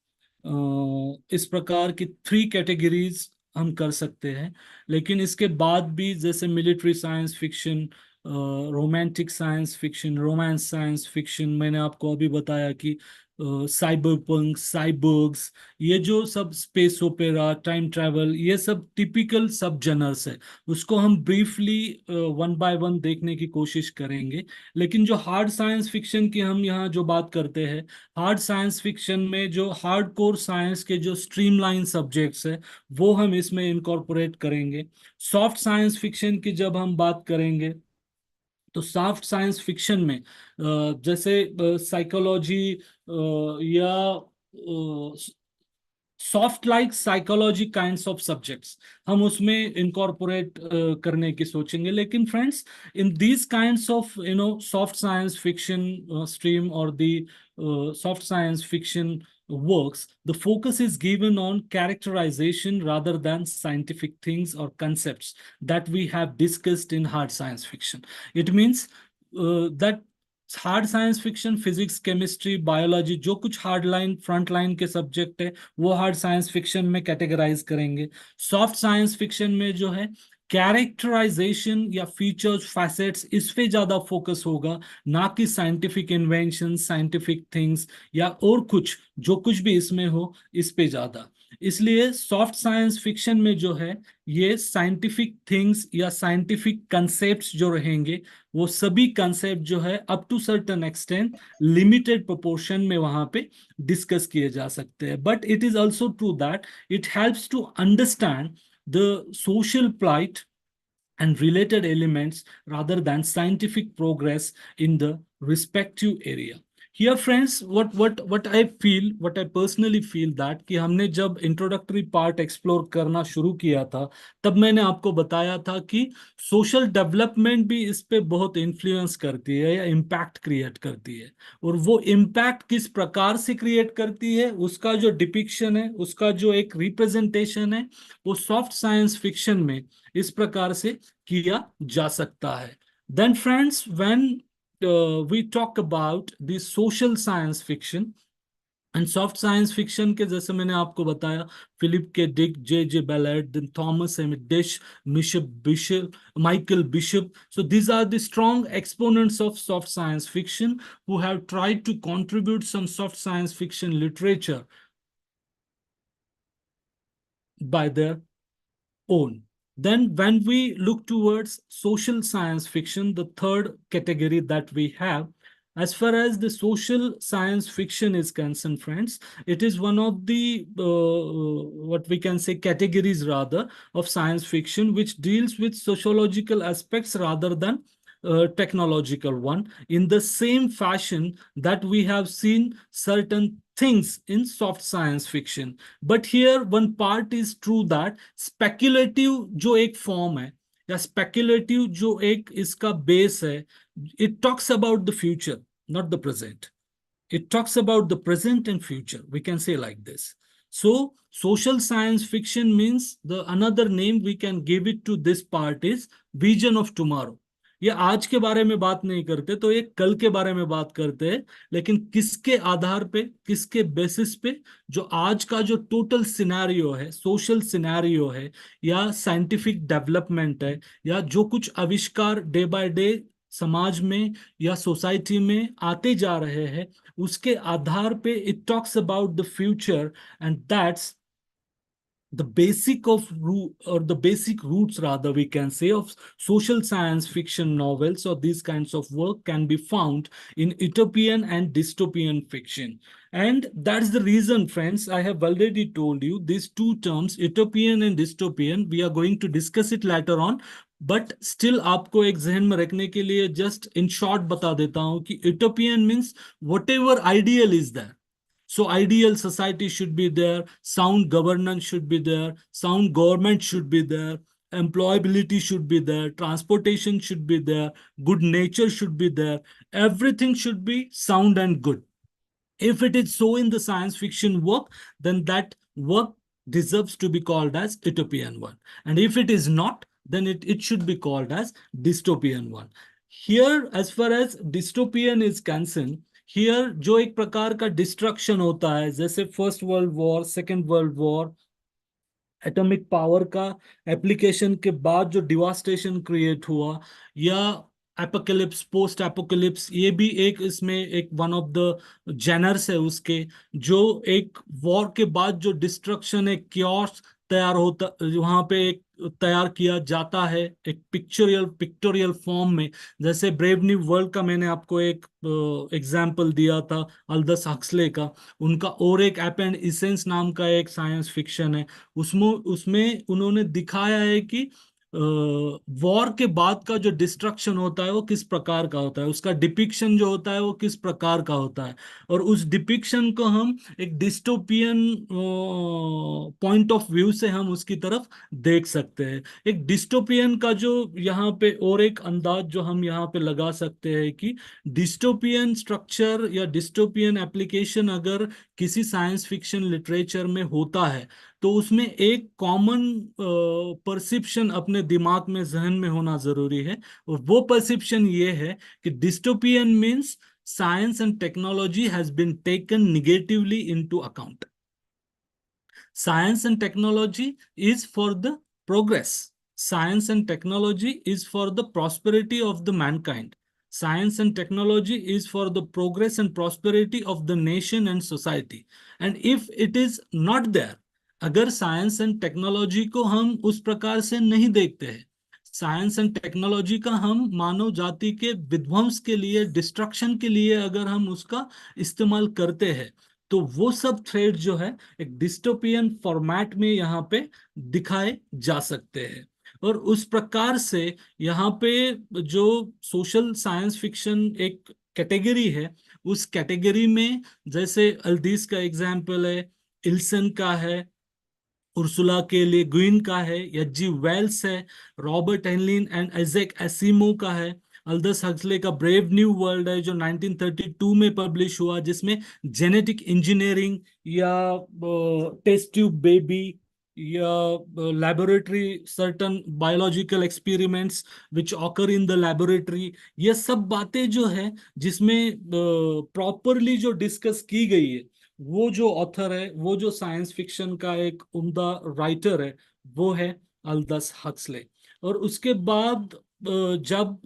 इस प्रकार की 3 categories हम कर सकते हैं. लेकिन इसके बाद भी जैसे military science fiction, romantic science fiction, romance science fiction, मैंने आपको अभी बताया कि साइबर पंक, साइबर्ग्स, ये जो सब स्पेस ओपेरा, टाइम ट्रैवल, ये सब टिपिकल सब जनर्स है. उसको हम ब्रीफली वन बाय वन देखने की कोशिश करेंगे. लेकिन जो हार्ड साइंस फिक्शन की हम यहाँ जो बात करते हैं, हार्ड साइंस फिक्शन में जो हार्ड कोर साइंस के जो स्ट्रीमलाइन सब्जेक्ट्स है, वो हम इसमें इनकॉर्पोरेट करेंगे. सॉफ्ट साइंस फिक्शन की जब हम बात करेंगे, तो सॉफ्ट साइंस फिक्शन में जैसे साइकोलॉजी या soft like psychology kinds of subjects हम उसमें इनकॉर्पोरेट करने की सोचेंगे. लेकिन friends, in these kinds of soft science fiction stream, or the soft science fiction works, the focus is given on characterization rather than scientific things or concepts that we have discussed in hard science fiction. It means that hard science fiction, physics, chemistry, biology, जो कुछ hard line, front line के subject है, वो hard science fiction में categorise करेंगे. Soft science fiction में जो है कैरेक्टराइजेशन या फीचर्स, फैसेट्स, इस पे ज्यादा फोकस होगा, ना कि साइंटिफिक इन्वेंशन, साइंटिफिक थिंग्स या और कुछ, जो कुछ भी इसमें हो, इस पे ज्यादा. इसलिए सॉफ्ट साइंस फिक्शन में जो है, ये साइंटिफिक थिंग्स या साइंटिफिक कंसेप्ट्स जो रहेंगे, वो सभी कंसेप्ट जो है up to certain extent limited proportion में वहां पे डिस्कस किए जा सकते हैं. But it is also true that it helps to understand the social plight and related elements rather than scientific progress in the respective area. Here, friends, what I personally feel that कि हमने जब introductory part explore करना शुरू किया था, तब मैंने आपको बताया था कि सोशल डेवलपमेंट भी इस पे बहुत इन्फ्लुएंस करती है या इम्पैक्ट क्रिएट करती है. और वो इम्पैक्ट किस प्रकार से क्रिएट करती है, उसका जो डिपिक्शन है, उसका जो एक रिप्रेजेंटेशन है, वो सॉफ्ट साइंस फिक्शन में इस प्रकार से किया जा सकता है. Then, friends, when we talk about the social science fiction and soft science fiction के, जैसे मैंने आपको बताया, Philip K Dick, J.J. Ballard, then Thomas M. Dish, Michael Bishop. So these are the strong exponents of soft science fiction who have tried to contribute some soft science fiction literature by their own. Then, when we look towards social science fiction, the third category that we have, as far as the social science fiction is concerned, friends, it is one of the what we can say categories rather of science fiction which deals with sociological aspects rather than technological one, in the same fashion that we have seen certain things in soft science fiction. But here one part is true that speculative जो एक form है या speculative जो एक इसका base है, it talks about the future, not the present. It talks about the present and future, we can say like this. So social science fiction means the another name we can give it to this part is vision of tomorrow. ये आज के बारे में बात नहीं करते तो ये कल के बारे में बात करते हैं, लेकिन किसके आधार पे, किसके बेसिस पे, जो आज का जो टोटल सिनेरियो है, सोशल सिनेरियो है या साइंटिफिक डेवलपमेंट है या जो कुछ आविष्कार डे बाय डे समाज में या सोसाइटी में आते जा रहे हैं, उसके आधार पे it talks about the future, and that's the basic of root, or the basic roots rather we can say, of social science fiction novels or these kinds of work can be found in utopian and dystopian fiction. And that's the reason, friends, I have already told you these two terms, utopian and dystopian, we are going to discuss it later on. But still आपको एक जहन में रखने के लिए just in short बता देता हूं कि utopian means what ever ideal is that. So ideal society should be there, sound governance should be there, sound government should be there, employability should be there, transportation should be there, good nature should be there, everything should be sound and good. If it is so in the science fiction work, then that work deserves to be called as utopian one. And if it is not, then it should be called as dystopian one. Here, as far as dystopian is concerned, here जो एक प्रकार का destruction होता है, जैसे first world war, second world war, atomic power का application के बाद जो डिवास्टेशन क्रिएट हुआ, या एपोकलिप्स, पोस्ट एपोकलिप्स, ये भी एक इसमें एक वन ऑफ द जेनर्स है उसके, जो एक वॉर के बाद जो डिस्ट्रक्शन, एक क्योर्स तैयार होता, वहां पे एक तैयार किया जाता है एक पिक्टोरियल फॉर्म में. जैसे ब्रेव न्यू वर्ल्ड का मैंने आपको एक एग्जाम्पल दिया था अल्दस हक्सले का, उनका और एक एप एंड इसेंस नाम का एक साइंस फिक्शन है, उसमें उन्होंने दिखाया है कि वॉर के बाद का जो डिस्ट्रक्शन होता है वो किस प्रकार का होता है, उसका डिपिक्शन जो होता है वो किस प्रकार का होता है, और उस डिपिक्शन को हम एक डिस्टोपियन पॉइंट ऑफ व्यू से हम उसकी तरफ देख सकते हैं. एक डिस्टोपियन का जो यहाँ पे और एक अंदाज जो हम यहाँ पे लगा सकते हैं कि डिस्टोपियन स्ट्रक्चर या डिस्टोपियन एप्लीकेशन अगर किसी साइंस फिक्शन लिटरेचर में होता है तो उसमें एक कॉमन परसेप्शन अपने दिमाग में, जहन में होना जरूरी है, और वो परसेप्शन ये है कि dystopian means science and technology has been taken negatively into account. Science and technology is for the progress. Science and technology is for the prosperity of the mankind. Science and technology is for the progress and prosperity of the nation and society. And if it is not there, अगर science and technology को हम उस प्रकार से नहीं देखते हैं, science and technology का हम मानव जाति के विध्वंस के लिए, डिस्ट्रक्शन के लिए अगर हम उसका इस्तेमाल करते हैं, तो वो सब थ्रेड जो है एक डिस्टोपियन फॉर्मेट में यहाँ पे दिखाए जा सकते हैं. और उस प्रकार से यहाँ पे जो सोशल साइंस फिक्शन एक कैटेगरी है, उस कैटेगरी में जैसे अल्दीस का एग्जाम्पल है, इल्सन का है, उर्सुला के लिए ग्विन का है, एच.जी. वेल्स है, रॉबर्ट हेनलिन एंड आइजैक एसिमो का है, अल्दस हक्सले का ब्रेव न्यू वर्ल्ड है जो 1932 में पब्लिश हुआ, जिसमें जेनेटिक इंजीनियरिंग या टेस्ट ट्यूब बेबी या laboratory certain biological experiments which occur in the laboratory, ये सब बातें जो है जिसमें प्रॉपरली जो डिस्कस की गई है, वो जो ऑथर है, वो जो साइंस फिक्शन का एक उम्दा राइटर है, वो है अल्दस हक्सले. और उसके बाद जब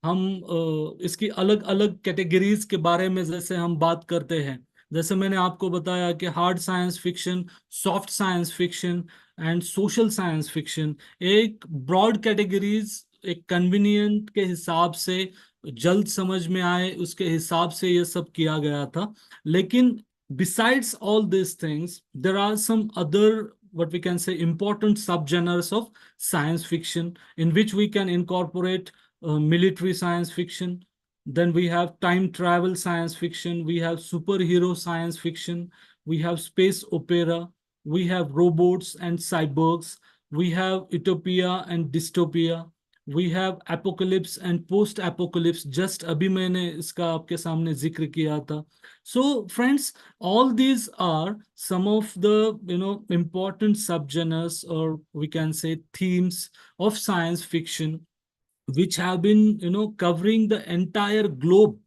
हम इसकी अलग अलग कैटेगरीज के बारे में जैसे हम बात करते हैं, जैसे मैंने आपको बताया कि hard science fiction, soft science fiction and social science fiction, एक ब्रॉड कैटेगरीज, एक कन्वीनियंट के हिसाब से, जल्द समझ में आए उसके हिसाब से ये सब किया गया था। लेकिन besides all these things, there are some other, what we can say, important subgenres of science fiction in which we can incorporate military science fiction. Then we have time travel science fiction, we have superhero science fiction, we have space opera, we have robots and cyborgs, we have utopia and dystopia, we have apocalypse and post apocalypse, just अभी मैंने इसका आपके सामने जिक्र किया था. So friends, all these are some of the important subgenres, or we can say themes of science fiction, which have been covering the entire globe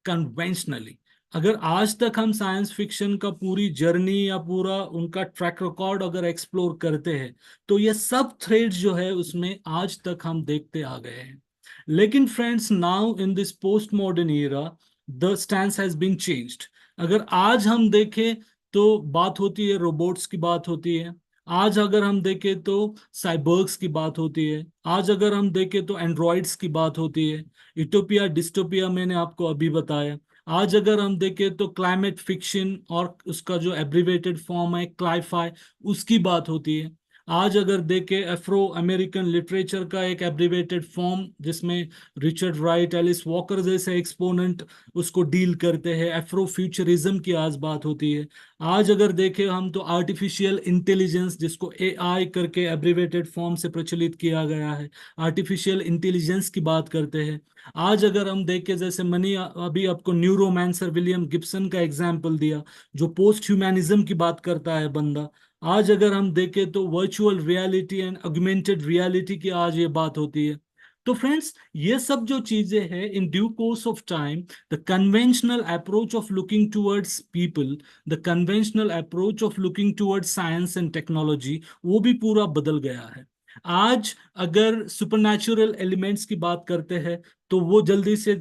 conventionally. अगर आज तक हम साइंस फिक्शन का पूरी जर्नी या पूरा उनका ट्रैक रिकॉर्ड अगर एक्सप्लोर करते हैं, तो ये सब थ्रेड्स जो है उसमें आज तक हम देखते आ गए हैं. लेकिन friends, now in this post modern era the stance has been changed. अगर आज हम देखें तो बात होती है रोबोट्स की, बात होती है. आज अगर हम देखें तो साइबर्ग्स की बात होती है. आज अगर हम देखें तो एंड्रॉइड्स की बात होती है. यूटोपिया डिस्टोपिया मैंने आपको अभी बताया. आज अगर हम देखें तो क्लाइमेट फिक्शन और उसका जो एब्रिवेटेड फॉर्म है क्लाईफाई, उसकी बात होती है. आज अगर देखें अफ्रो अमेरिकन लिटरेचर का एक एब्रिवेटेड फॉर्म जिसमें रिचर्ड राइट, एलिस वॉकर जैसे एक्सपोनेंट उसको डील करते हैं, अफ्रो फ्यूचरिज्म की आज बात होती है. आज अगर देखें हम तो आर्टिफिशियल इंटेलिजेंस, जिसको एआई करके एब्रिवेटेड फॉर्म से प्रचलित किया गया है, आर्टिफिशियल इंटेलिजेंस की बात करते हैं. आज अगर हम देखें, जैसे मनी अभी आपको न्यूरोमैंसर विलियम गिब्सन का एग्जाम्पल दिया, जो पोस्ट ह्यूमैनिज्म की बात करता है बंदा. आज अगर हम देखें तो virtual reality and augmented reality की आज ये बात होती है. तो फ्रेंड्स, ये सब जो चीजें हैं, in due course of time the conventional approach of looking towards people, the conventional approach of looking towards science and technology, वो भी पूरा बदल गया है. आज अगर सुपरनैचुरल एलिमेंट्स की बात करते हैं तो वो जल्दी से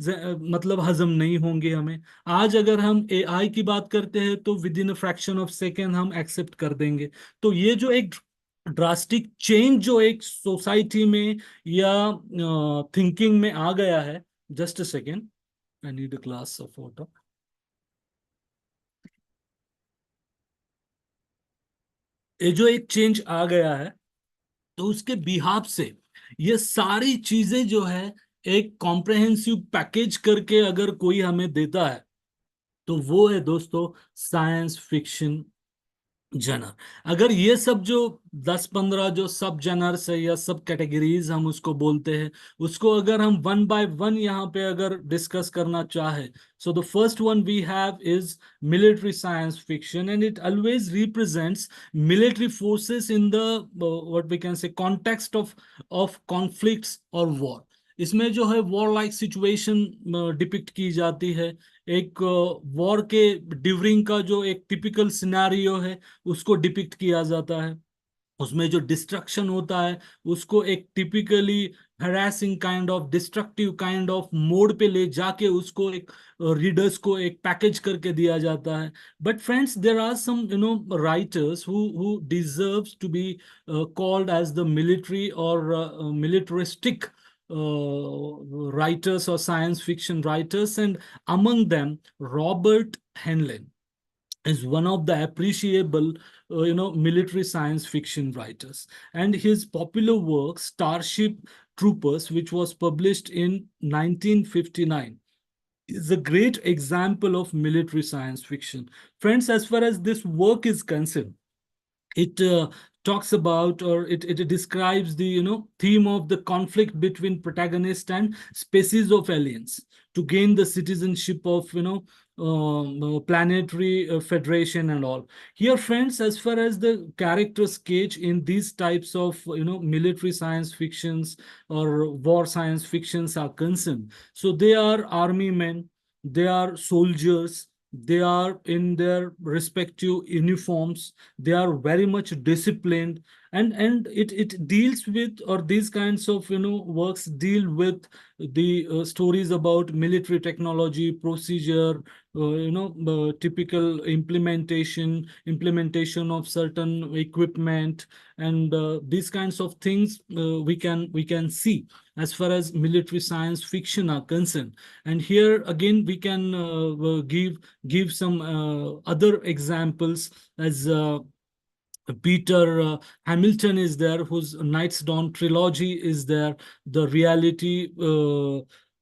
मतलब हजम नहीं होंगे हमें. आज अगर हम एआई की बात करते हैं तो with in a fraction of second हम एक्सेप्ट कर देंगे. तो ये जो एक ड्रास्टिक चेंज जो एक सोसाइटी में या थिंकिंग में आ गया है, just a second, I need a glass of water. ये जो एक चेंज आ गया है, तो उसके बिहाफ से ये सारी चीजें जो है एक कॉम्प्रहेंसिव पैकेज करके अगर कोई हमें देता है, तो वो है दोस्तों साइंस फिक्शन जनर. अगर ये सब जो 10-15 जो सब जनर्स है या सब कैटेगरीज हम उसको बोलते हैं, उसको अगर हम वन बाय वन यहाँ पे अगर डिस्कस करना चाहे, so the first one we have is military science fiction, and it always represents military forces in the what we can say context of conflicts or war. इसमें जो है war like situation depict की जाती है. एक war के during का जो एक टिपिकल सिनेरियो है उसको डिपिक्ट किया जाता है. उसमें जो डिस्ट्रक्शन होता है उसको एक typically harassing kind of, destructive kind of mode पे ले जाके उसको एक रीडर्स को एक पैकेज करके दिया जाता है. But friends, there are some writers who deserves to be called as the military और militaristic writers or science fiction writers, and among them Robert Heinlein is one of the appreciable military science fiction writers, and his popular work Starship Troopers, which was published in 1959, is a great example of military science fiction. Friends, as far as this work is concerned, it talks about, or it describes the theme of the conflict between protagonist and species of aliens to gain the citizenship of planetary federation and all. Here, friends, as far as the character sketch in these types of military science fictions or war science fictions are concerned, so they are army men, they are soldiers, they are in their respective uniforms, they are very much disciplined, and it deals with, or these kinds of works deal with the stories about military technology, procedure, typical implementation of certain equipment, and these kinds of things we can see as far as military science fiction are concerned. And here again we can give some other examples, as Peter Hamilton is there, whose Night's Dawn trilogy is there. The reality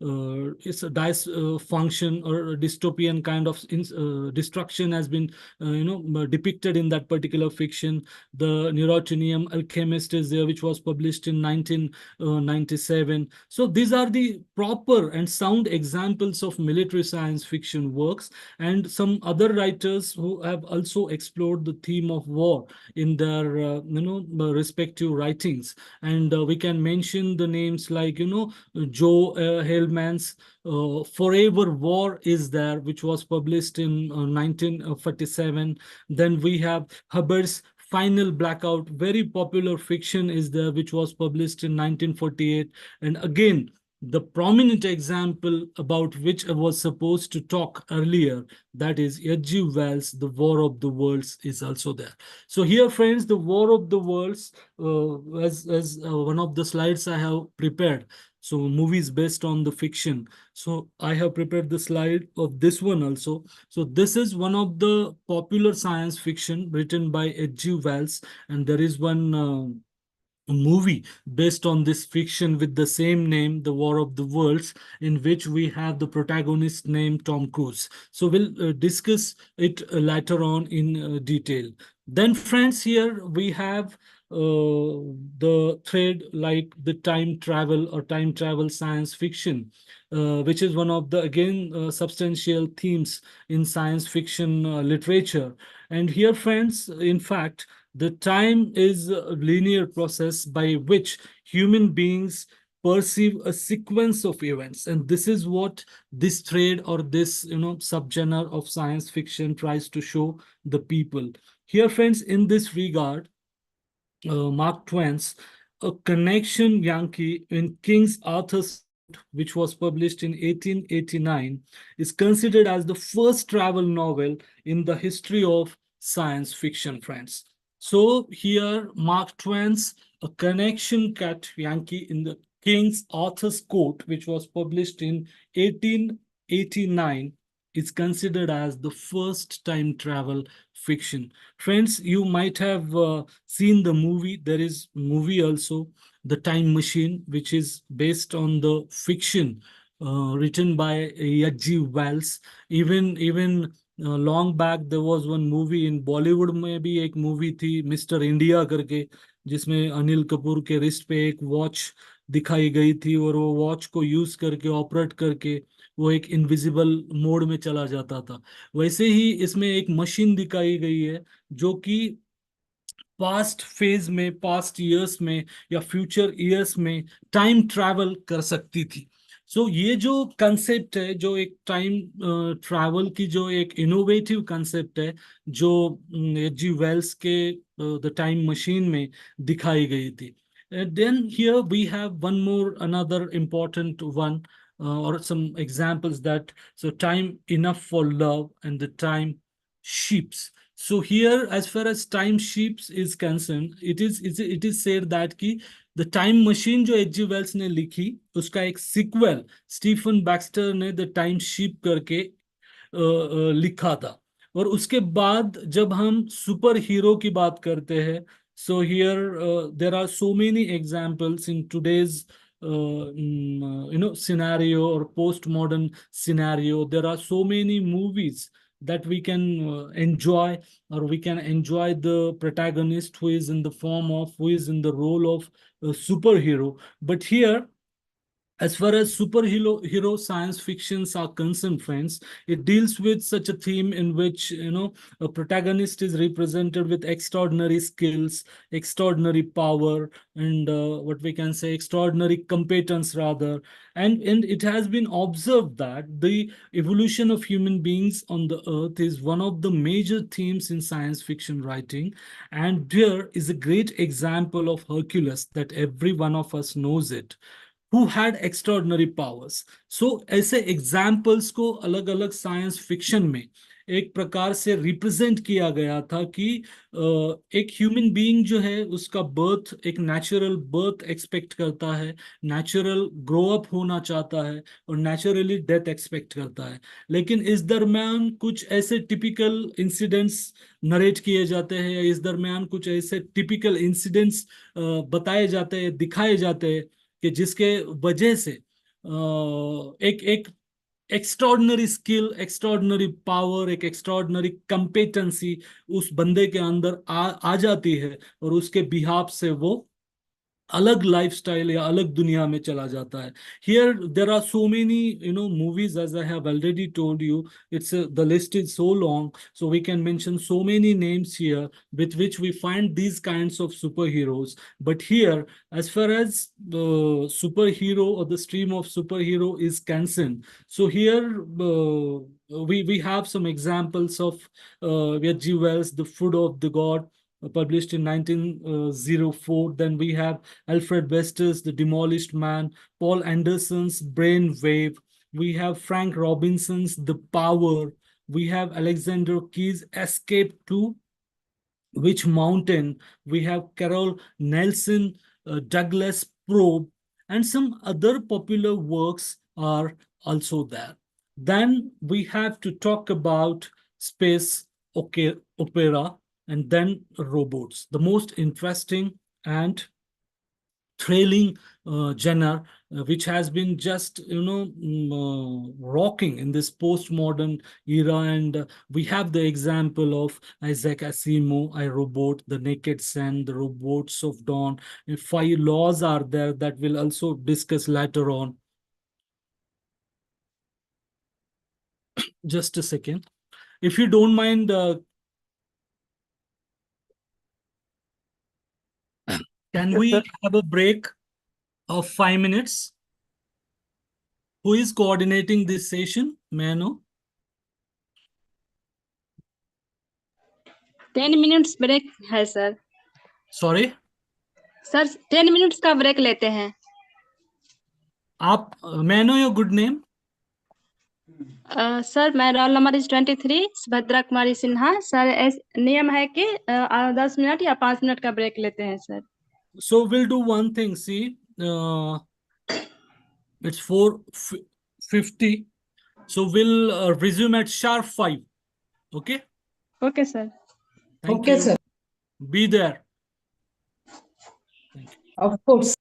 is a dice function or a dystopian kind of destruction has been depicted in that particular fiction. The Neurotinium Alchemist is there, which was published in 1997. So these are the proper and sound examples of military science fiction works, and some other writers who have also explored the theme of war in their respective writings. And we can mention the names like Joe Hellman's Forever War is there, which was published in 1947. Then we have Hubbard's Final Blackout, very popular fiction is there, which was published in 1948. And again, the prominent example about which I was supposed to talk earlier, that is H.G. Wells' The War of the Worlds, is also there. So here, friends, The War of the Worlds, as one of the slides I have prepared. So movies based on the fiction. So I have prepared the slide of this one also. So this is one of the popular science fiction written by H.G. Wells, and there is one movie based on this fiction with the same name, The War of the Worlds, in which we have the protagonist named Tom Cruise. So we'll discuss it later on in detail. Then, friends, here we have the thread like the time travel or time travel science fiction, which is one of the, again, substantial themes in science fiction literature. And here, friends, in fact, the time is a linear process by which human beings perceive a sequence of events. And this is what this thread or this subgenre of science fiction tries to show the people. Here, friends, in this regard, Mark Twain's A Connection Yankee in King Arthur's Court, which was published in 1889, is considered as the first travel novel in the history of science fiction, friends. So here, Mark Twain's A Connection Cat Yankee in the King's Arthur's Court, which was published in 1889, is considered as the first time travel fiction. Friends, you might have seen the movie. There is movie also, The Time Machine, which is based on the fiction written by H.G. Wells. Even long back there was one movie in Bollywood में भी एक movie थी mister India करके, जिसमें अनिल कपूर के wrist पे एक watch दिखाई गई थी, और वो वॉच को यूज करके ऑपरेट करके वो एक इनविजिबल मोड में चला जाता था। वैसे ही इसमें एक मशीन दिखाई गई है जो कि पास्ट फेज में, पास्ट ईयर्स में या फ्यूचर ईयर्स में टाइम ट्रैवल कर सकती थी। सो ये जो कंसेप्ट है, जो एक टाइम ट्रैवल की जो एक इनोवेटिव कंसेप्ट है, जो H.G. वेल्स के द टाइम मशीन में दिखाई गई थी। Then here we have one more, another important one, or some examples, that so Time Enough for Love and The Time Sheeps. So here, as far as Time Sheeps is concerned, it is said that कि The Time Machine जो H.G. Wales ने लिखी, उसका एक sequel Stephen Baxter ने the time sheep करके लिखा था। और उसके बाद जब हम सुपर हीरो की बात करते हैं, so here there are so many examples in today's scenario or postmodern scenario. There are so many movies that we can enjoy, or we can enjoy the protagonist who is in the role of a superhero. But here As far as superhero science fictions are concerned, friends, it deals with such a theme in which, a protagonist is represented with extraordinary skills, extraordinary power, and what we can say, extraordinary competence rather. And it has been observed that the evolution of human beings on the earth is one of the major themes in science fiction writing. And there is a great example of Hercules that every one of us knows it, who had extraordinary powers. So ऐसे examples को अलग अलग science fiction में एक प्रकार से represent किया गया था कि एक ह्यूमन बीइंग जो है उसका बर्थ एक नेचुरल बर्थ एक्सपेक्ट करता है, नेचुरल ग्रो अप होना चाहता है और नेचुरली डेथ एक्सपेक्ट करता है। लेकिन इस दरम्यान कुछ ऐसे टिपिकल इंसिडेंट्स नरेट किए जाते हैं, या इस दरम्यान कुछ ऐसे टिपिकल इंसिडेंट्स बताए जाते हैं, दिखाए जाते हैं कि जिसके वजह से एक एक एक्स्ट्रॉर्डनरी स्किल, एक्स्ट्रॉर्डनरी पावर, एक एक्स्ट्रॉर्डनरी कंपेटेंसी उस बंदे के अंदर आ जाती है, और उसके बिहाफ से वो अलग लाइफस्टाइल या अलग दुनिया में चला जाता है। Here there are so many movies, as I have already told you, it's the list is so long, so we can mention so many names here with which we find these kinds of superheroes. But here, as far as the superhero or the stream of superhero is concerned, so here we have some examples of H.G. Wells' The Food of the God, published in 1904. Then we have Alfred Wester's The Demolished Man, Paul Anderson's Brain Wave. We have Frank Robinson's The Power. We have Alexander Keyes' Escape to Witch Mountain. We have Carol Nelson, Douglas Probe, and some other popular works are also there. Then we have to talk about space opera, and then robots, the most interesting and thrilling genre, which has been just rocking in this postmodern era. And we have the example of Isaac Asimov, I, Robot, The Naked Sun, The Robots of Dawn. And 5 laws are there that we'll also discuss later on. Just a second, if you don't mind, can Yes, we sir. have a break of 5 minutes? Who is coordinating this session? May I know? 10 minutes break है sir. Sorry, sir 10 minutes का ब्रेक लेते हैं। आप may I know your good name? Sir मैं roll number is 23 Subhadra Kumari Sinha. Sir नियम है कि 10 मिनट या 5 मिनट का ब्रेक लेते हैं sir. So we'll do one thing. See, it's 4:50. So we'll resume at sharp 5. Okay. Okay sir. Thank Okay, you. sir. Be there. Thank you. Of course.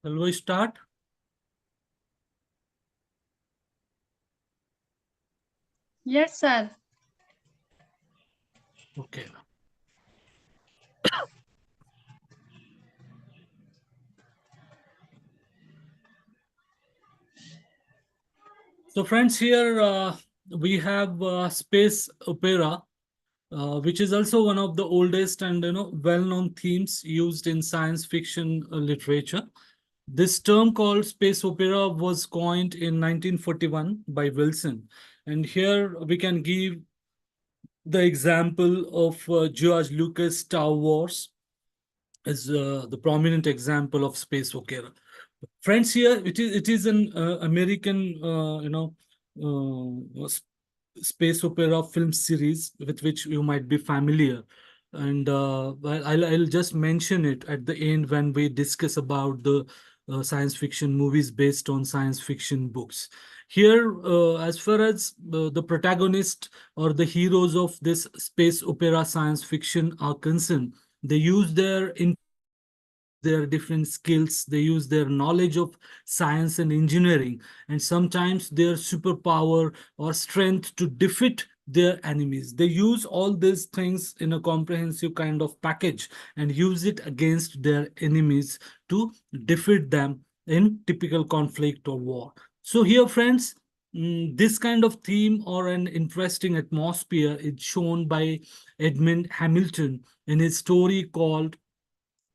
Shall we start? Yes, sir. Okay. So friends, here we have space opera, which is also one of the oldest and well-known themes used in science fiction literature. This term called space opera was coined in 1941 by Wilson, and here we can give the example of George Lucas' Star Wars is the prominent example of space opera. Friends, here it is an American space opera film series with which you might be familiar, and I'll just mention it at the end when we discuss about the science fiction movies based on science fiction books. Here, as far as the protagonist or the heroes of this space opera science fiction are concerned, they use their different skills, they use their knowledge of science and engineering, and sometimes their superpower or strength to defeat their enemies. They use all these things in a comprehensive kind of package and use it against their enemies to defeat them in typical conflict or war. So here, friends, this kind of theme or an interesting atmosphere is shown by Edmund Hamilton in his story called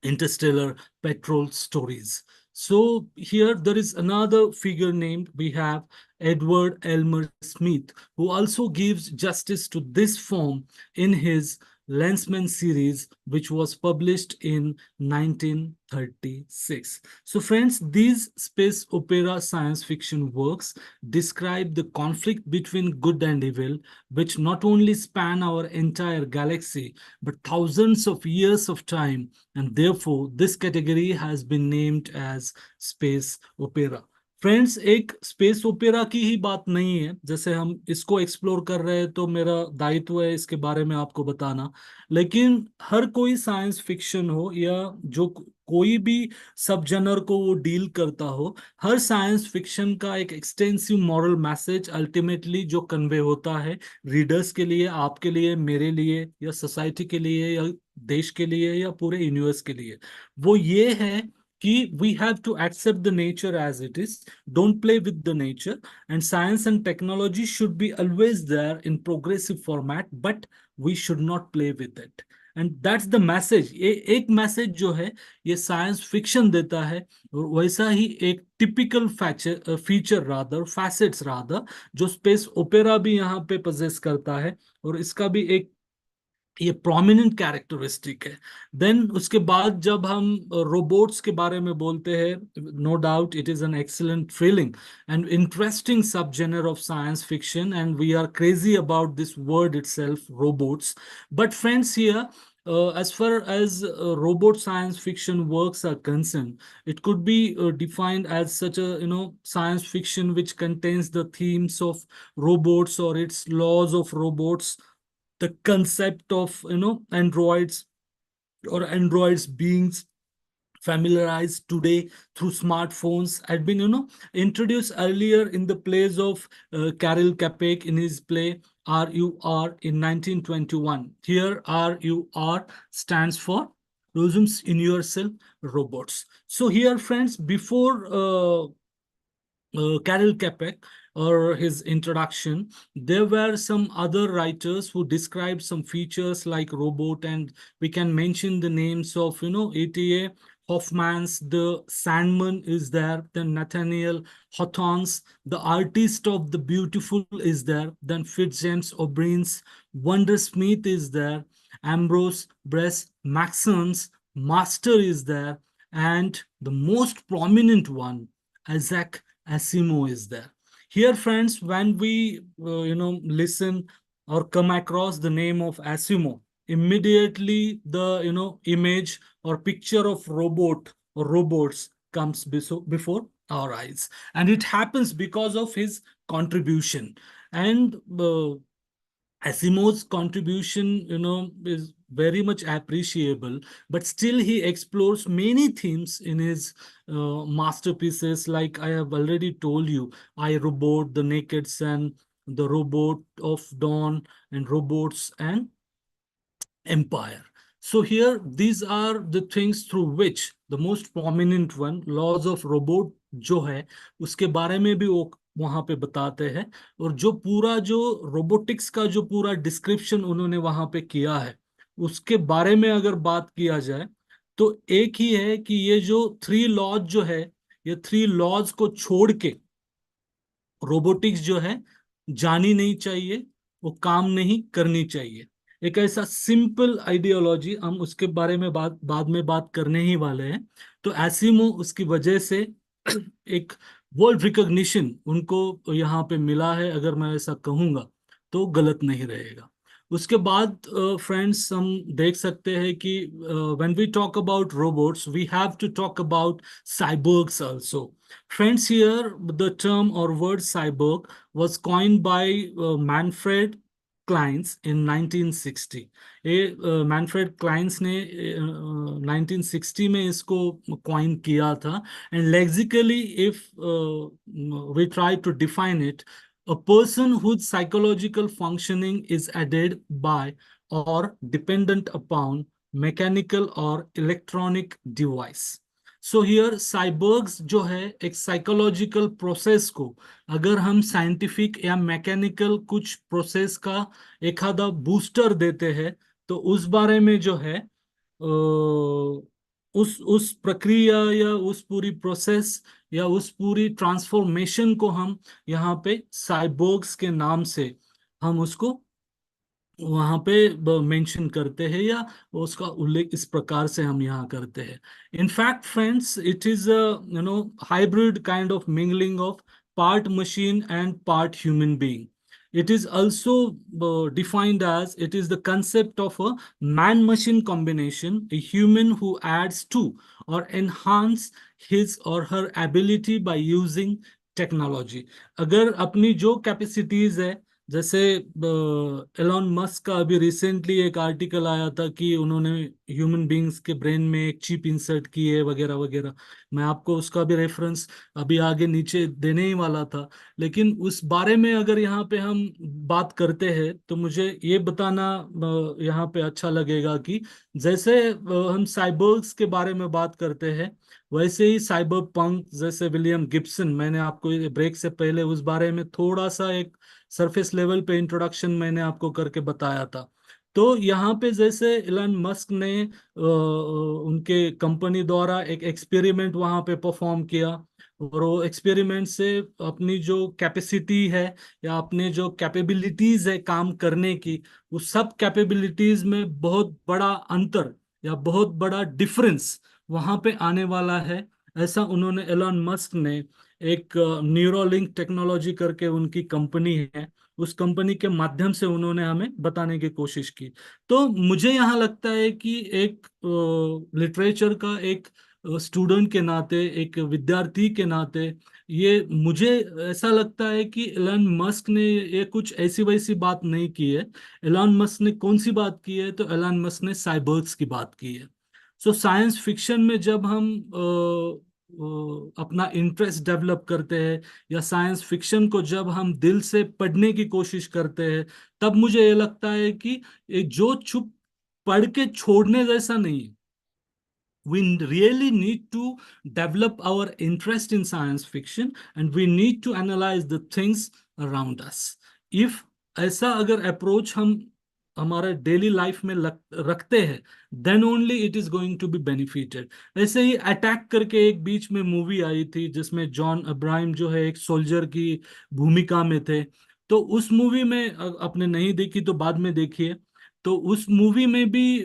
Interstellar Petrol Stories. So here there is another figure named, we have Edward Elmer Smith, who also gives justice to this form in his Lensman series, which was published in 1936. So friends, these space opera science fiction works describe the conflict between good and evil, which not only span our entire galaxy, but thousands of years of time, and therefore this category has been named as space opera. Friends, एक space opera की ही बात नहीं है, जैसे हम इसको explore कर रहे हैं तो मेरा दायित्व है इसके बारे में आपको बताना, लेकिन हर कोई साइंस फिक्शन हो या जो कोई भी सब जनर को वो डील करता हो, हर साइंस फिक्शन का एक एक्सटेंसिव मॉरल मैसेज अल्टीमेटली जो कन्वे होता है रीडर्स के लिए, आपके लिए, मेरे लिए, या सोसाइटी के लिए, या देश के लिए, या पूरे यूनिवर्स के लिए, वो ये है कि we have to accept the nature as it is, don't play with the nature, and science and technology should be always there in progressive format, but we should not play with it. And that's the message. एक message जो है ये science fiction देता है, और वैसा ही एक typical feature rather, facets rather, जो स्पेस ओपेरा भी यहाँ पे पोजेस करता है, और इसका भी एक ये प्रोमिनेंट कैरेक्टरिस्टिक है. देन उसके बाद जब हम रोबोट्स के बारे में बोलते हैं, no doubt it is an excellent thrilling and interesting sub genre of science fiction, and we are crazy about this word itself, robots. But friends, here as far as robot science fiction works are concerned, it could be defined as such a science fiction which contains the themes of robots or its laws of robots, the concept of androids beings familiarized today through smartphones had been introduced earlier in the plays of Karel Capek in his play RUR in 1921. Here RUR stands for Resumes in Yourself Robots. So here, friends, before Karel Capek or his introduction, there were some other writers who described some features like robot, and we can mention the names of ETA Hoffman's The Sandman is there, then Nathaniel Hawthorne's The Artist of the Beautiful is there, then Fitzjames O'Brien's Wondersmith is there, Ambrose Bierce Maxon's Master is there, and the most prominent one, Isaac Asimov is there. Here, friends, when we listen or come across the name of Asimov, immediately the image or picture of robot or robots comes before our eyes, and it happens because of his contribution. And Asimov's contribution is very much appreciable, but still he explores many themes in his masterpieces. Like I have already told you, I Robot, The Naked Sun, The Robot of Dawn, and Robots and Empire. So here, these are the things through which the most prominent one, laws of robot जो है, उसके बारे में भी वो वहां पे बताते हैं। और जो पूरा जो रोबोटिक्स का जो पूरा डिस्क्रिप्शन उन्होंने वहां पे किया है, उसके बारे में अगर बात किया जाए, तो एक ही है कि ये जो थ्री लॉज जो है, ये थ्री लॉज को छोड़ के रोबोटिक्स जो है जानी नहीं चाहिए, वो काम नहीं करनी चाहिए। एक ऐसा सिंपल आइडियोलॉजी, हम उसके बारे में बाद में बात करने ही वाले हैं। तो एसिमो उसकी वजह से एक वर्ल्ड रिकॉग्निशन उनको यहाँ पे मिला है, अगर मैं ऐसा कहूँगा तो गलत नहीं रहेगा। उसके बाद फ्रेंड्स, हम देख सकते हैं कि when we talk about robots, we have to talk about cyborgs also. Friends, here the term or word cyborg was coined by Manfred Kleins in 1960. ये मैनफ्रेड क्लाइंस ने 1960 में इसको कॉइन किया था। And lexically if we try to define it, a person whose psychological functioning is aided by or dependent upon mechanical or electronic device. So here cyborgs जो है एक psychological process को, अगर हम साइंटिफिक या मैकेनिकल कुछ प्रोसेस का एक आधा बूस्टर देते हैं, तो उस बारे में जो है उस प्रक्रिया या उस पूरी प्रोसेस या उस पूरी ट्रांसफॉर्मेशन को हम यहाँ पे साइबोर्ग्स के नाम से हम उसको वहां पे मेंशन करते हैं, या उसका उल्लेख इस प्रकार से हम यहाँ करते हैं। In fact friends, it is hybrid kind of mingling of part machine and part human being. It is also defined as it is the concept of a man-machine combination, a human who adds to or enhance his or her ability by using technology. अगर अपनी जो capacities है, जैसे Elon Musk का अभी recently एक article आया था कि उन्होंने ह्यूमन बींग्स के ब्रेन में एक चिप इंसर्ट की है वगैरह वगैरह। मैं आपको उसका भी रेफरेंस अभी आगे नीचे देने ही वाला था। लेकिन उस बारे में अगर यहाँ पे हम बात करते हैं, तो मुझे ये बताना यहाँ पे अच्छा लगेगा कि जैसे हम साइबर्ग्स के बारे में बात करते हैं, वैसे ही साइबर पंक जैसे विलियम गिब्सन, मैंने आपको ब्रेक से पहले उस बारे में थोड़ा सा एक सरफेस लेवल पे इंट्रोडक्शन मैंने आपको करके बताया था। तो यहाँ पे जैसे एलन मस्क ने उनके कंपनी द्वारा एक एक्सपेरिमेंट वहां पे परफॉर्म किया, और वो एक्सपेरिमेंट से अपनी जो कैपेसिटी है या अपने जो कैपेबिलिटीज है काम करने की, उस सब कैपेबिलिटीज में बहुत बड़ा अंतर या बहुत बड़ा डिफरेंस वहां पे आने वाला है। ऐसा उन्होंने, एलन मस्क ने एक न्यूरोलिंक टेक्नोलॉजी करके उनकी कंपनी है, उस कंपनी के माध्यम से उन्होंने हमें बताने की कोशिश की। तो मुझे यहाँ लगता है कि एक लिटरेचर का एक स्टूडेंट के नाते, एक विद्यार्थी के नाते, ये मुझे ऐसा लगता है कि एलन मस्क ने ये कुछ ऐसी वैसी बात नहीं की है। एलन मस्क ने कौन सी बात की है? तो एलन मस्क ने साइबर्ग्स की बात की है। सो साइंस फिक्शन में जब हम अपना इंटरेस्ट डेवलप करते हैं, या साइंस फिक्शन को जब हम दिल से पढ़ने की कोशिश करते हैं, तब मुझे ये लगता है कि ये जो चुप पढ़ के छोड़ने जैसा नहीं है। We really need to develop our interest in science fiction, and we need to analyze the things around us. If ऐसा अगर अप्रोच हम हमारे डेली लाइफ में रखते हैं, then only it is going to be benefited. ऐसे ही attack करके एक बीच में मूवी आई थी, जिसमें जॉन अब्राहम जो है एक सोल्जर की भूमिका में थे। तो उस मूवी में आपने नहीं देखी तो बाद में देखिए। तो उस मूवी में भी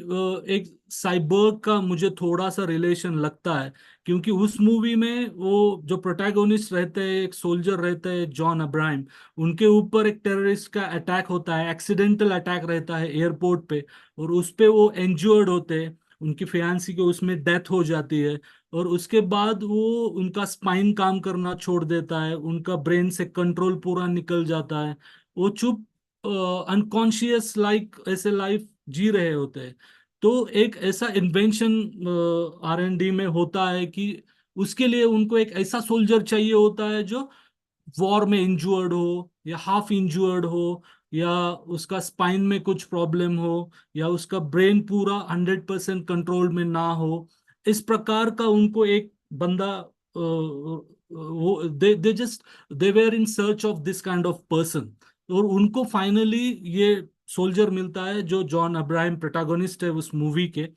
एक साइबर्ग का मुझे थोड़ा सा रिलेशन लगता है, क्योंकि उस मूवी में वो जो प्रोटैगोनिस्ट रहते हैं, एक सोल्जर रहते हैं जॉन अब्राहम, उनके ऊपर एक टेररिस्ट का अटैक होता है, एक्सीडेंटल अटैक रहता है एयरपोर्ट पे, और उस पे वो इंज्योर्ड होते हैं, उनकी फियांसी को उसमें डेथ हो जाती है। और उसके बाद वो उनका स्पाइन काम करना छोड़ देता है, उनका ब्रेन से कंट्रोल पूरा निकल जाता है, वो चुप अनकॉन्शियस लाइक ऐसे लाइफ जी रहे होते हैं। तो एक ऐसा इन्वेंशन R&D में होता है कि उसके लिए उनको एक ऐसा सोल्जर चाहिए होता है जो वॉर में इंजर्ड हो या हाफ इंजर्ड हो, या उसका स्पाइन में कुछ प्रॉब्लम हो, या उसका ब्रेन पूरा 100% कंट्रोल में ना हो। इस प्रकार का उनको एक बंदा वो they just they were in search of this kind of person. और उनको फाइनली ये सोल्जर मिलता है जो जॉन अब्राहम प्रोटैगनिस्ट है उस मूवी के।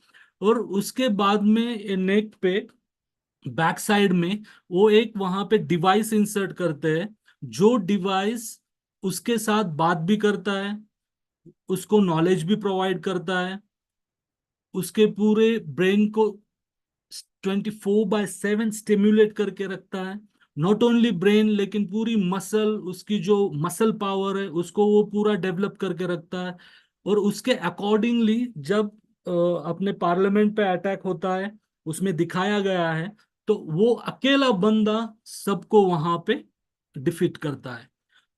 और उसके बाद में नेक पे बैक साइड में वो एक वहां पे डिवाइस इंसर्ट करते हैं, जो डिवाइस उसके साथ बात भी करता है, उसको नॉलेज भी प्रोवाइड करता है, उसके पूरे ब्रेन को 24/7 स्टिम्युलेट करके रखता है। नॉट ओनली ब्रेन लेकिन पूरी मसल, उसकी जो मसल पावर है उसको वो पूरा डेवलप करके रखता है। और उसके अकॉर्डिंगली जब अपने पार्लियामेंट पे अटैक होता है उसमें दिखाया गया है, तो वो अकेला बंदा सबको वहां पे डिफीट करता है।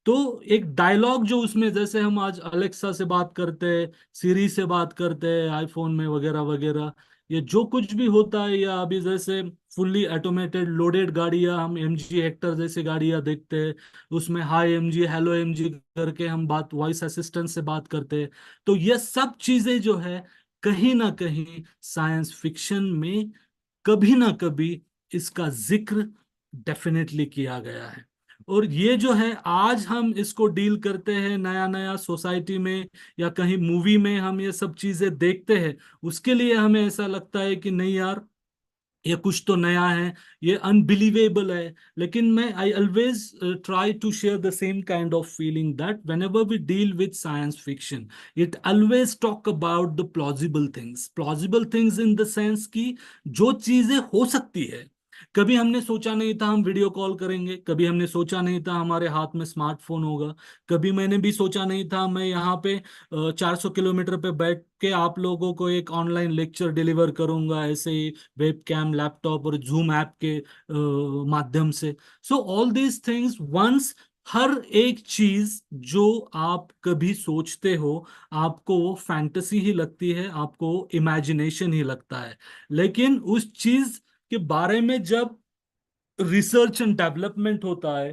तो एक डायलॉग जो उसमें, जैसे हम आज अलेक्सा से बात करते हैं, सीरी से बात करते हैं आईफोन में वगैरह वगैरह, ये जो कुछ भी होता है, या अभी जैसे फुल्ली ऑटोमेटेड लोडेड गाड़ियां, हम MG हेक्टर जैसी गाड़ियां देखते हैं, उसमें हाय MG, हेलो MG करके हम बात वॉइस असिस्टेंट से बात करते हैं। तो ये सब चीजें जो है कहीं ना कहीं साइंस फिक्शन में कभी ना कभी इसका जिक्र डेफिनेटली किया गया है। और ये जो है आज हम इसको डील करते हैं नया नया सोसाइटी में, या कहीं मूवी में हम ये सब चीजें देखते हैं, उसके लिए हमें ऐसा लगता है कि नहीं यार, ये कुछ तो नया है, ये अनबिलीवेबल है। लेकिन मैं I always try to share the same kind of feeling that whenever we deal with science fiction, it always talk about the plausible things in the sense की जो चीजें हो सकती है। कभी हमने सोचा नहीं था हम वीडियो कॉल करेंगे, कभी हमने सोचा नहीं था हमारे हाथ में स्मार्टफोन होगा, कभी मैंने भी सोचा नहीं था मैं यहाँ पे 400 किलोमीटर पे बैठ के आप लोगों को एक ऑनलाइन लेक्चर डिलीवर करूंगा ऐसे ही वेबकैम, लैपटॉप और जूम ऐप के माध्यम से। So all these things once, हर एक चीज जो आप कभी सोचते हो आपको वो फैंटेसी ही लगती है, आपको इमेजिनेशन ही लगता है। लेकिन उस चीज के बारे में जब रिसर्च एंड डेवलपमेंट होता है,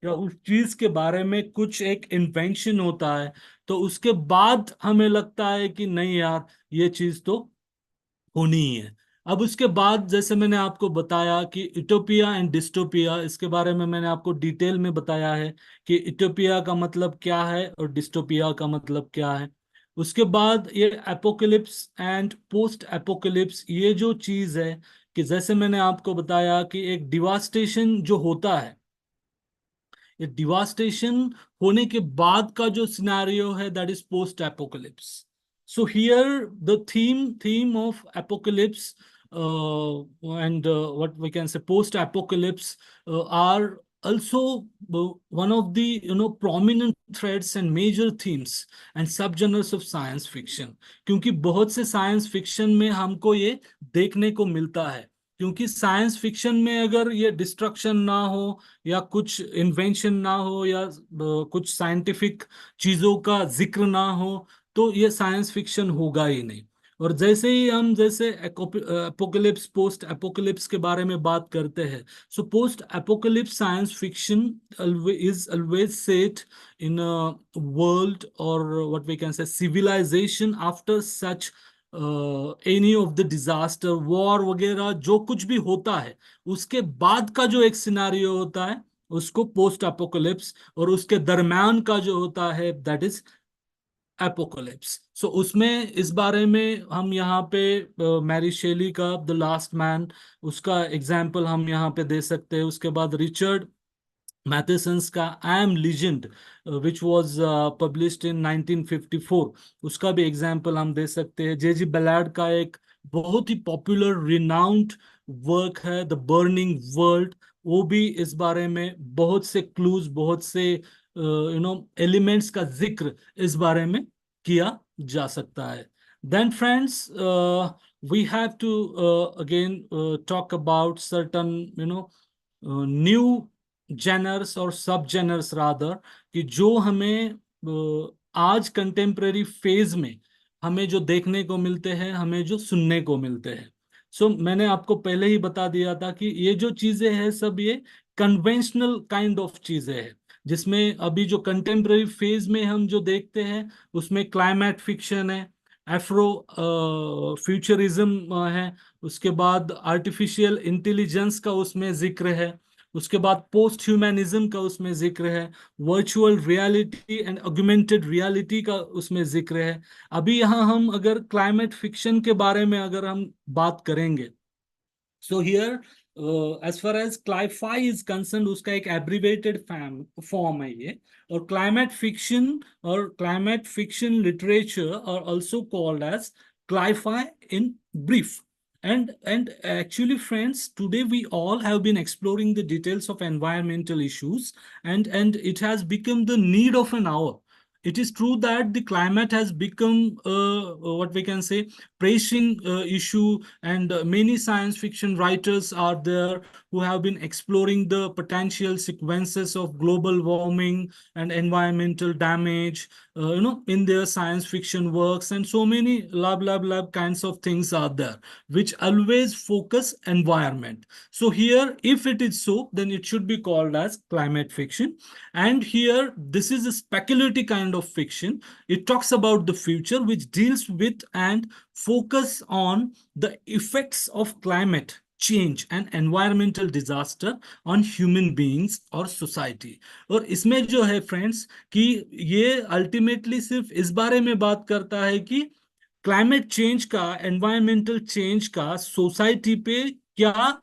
या उस चीज के बारे में कुछ एक इन्वेंशन होता है, तो उसके बाद हमें लगता है कि नहीं यार, ये चीज तो होनी ही है। अब उसके बाद जैसे मैंने आपको बताया कि इटोपिया एंड डिस्टोपिया, इसके बारे में मैंने आपको डिटेल में बताया है कि इटोपिया का मतलब क्या है और डिस्टोपिया का मतलब क्या है। उसके बाद ये एपोकलिप्स एंड पोस्ट एपोकलिप्स, ये जो चीज है कि जैसे मैंने आपको बताया कि एक डिवास्टेशन जो होता है, ये डिवास्टेशन होने के बाद का जो सिनेरियो है that is post apocalypse. So here the theme of apocalypse and what we can say post apocalypse are also one of the prominent threads and major themes and subgenres of science fiction। क्योंकि बहुत से science fiction में हमको ये देखने को मिलता है। क्योंकि साइंस फिक्शन में अगर ये डिस्ट्रक्शन ना हो, या कुछ इन्वेंशन ना हो, या कुछ साइंटिफिक चीजों का जिक्र ना हो, तो ये साइंस फिक्शन होगा ही नहीं। और जैसे ही हम जैसे एपोकलिप्स, पोस्ट एपोकलिप्स के बारे में बात करते हैं, so post apocalypse science fiction is always set in a world और what we can say civilisation after such any of the disaster, war वगैरह जो कुछ भी होता है, उसके बाद का जो एक सिनारियो होता है उसको पोस्ट एपोकलिप्स, और उसके दरम्यान का जो होता है दैट इज एपोकलिप्स। सो उसमें इस बारे में हम यहाँ पे मैरी शेली का द लास्ट मैन, उसका एग्जाम्पल हम यहाँ पे दे सकते हैं। उसके बाद रिचर्ड मैथेसन्स का I am legend which was published in 1954, उसका भी एग्जाम्पल हम दे सकते हैं। J.G. Ballard का एक बहुत ही पॉपुलर रिनाउंड वर्क है द बर्निंग वर्ल्ड, वो भी इस बारे में बहुत से क्लूज, बहुत से एलिमेंट्स का जिक्र इस बारे में किया जा सकता है। Then friends, we have to again talk about certain new genres और सब जेनर्स रादर, कि जो हमें आज कंटेम्प्रेरी फेज में हमें जो देखने को मिलते हैं, हमें जो सुनने को मिलते हैं। सो मैंने आपको पहले ही बता दिया था कि ये जो चीजें हैं सब ये कन्वेंशनल काइंड ऑफ चीजें हैं, जिसमें अभी जो कंटेम्प्रेरी फेज में हम जो देखते हैं उसमें क्लाइमेट फिक्शन है, एफ्रो फ्यूचरिज्म है, उसके बाद आर्टिफिशियल इंटेलिजेंस का उसमें जिक्र है, उसके बाद पोस्ट ह्यूमैनिज्म का उसमें जिक्र है, virtual reality and augmented reality का उसमें जिक्र है। अभी यहाँ हम अगर क्लाइमेट फिक्शन के बारे में अगर हम बात करेंगे, so here as far as cli-fi is concerned, उसका एक एब्रिवेटेड फॉर्म है ये। और climate fiction literature are also called as cli-fi in brief. And actually friends, today we all have been exploring the details of environmental issues, and it has become the need of an hour. It is true that the climate has become what we can say pressing issue, and many science fiction writers are there who have been exploring the potential sequences of global warming and environmental damage, in their science fiction works, and so many lab kinds of things are there which always focus environment. So here, if it is so, then it should be called as climate fiction. And here, this is a speculative kind of fiction. It talks about the future, which deals with and focus on the effects of climate change and environmental disaster on human beings or society. और इसमें जो है friends कि ये ultimately सिर्फ इस बारे में बात करता है कि क्लाइमेट चेंज का, एनवायरमेंटल चेंज का सोसाइटी पे क्या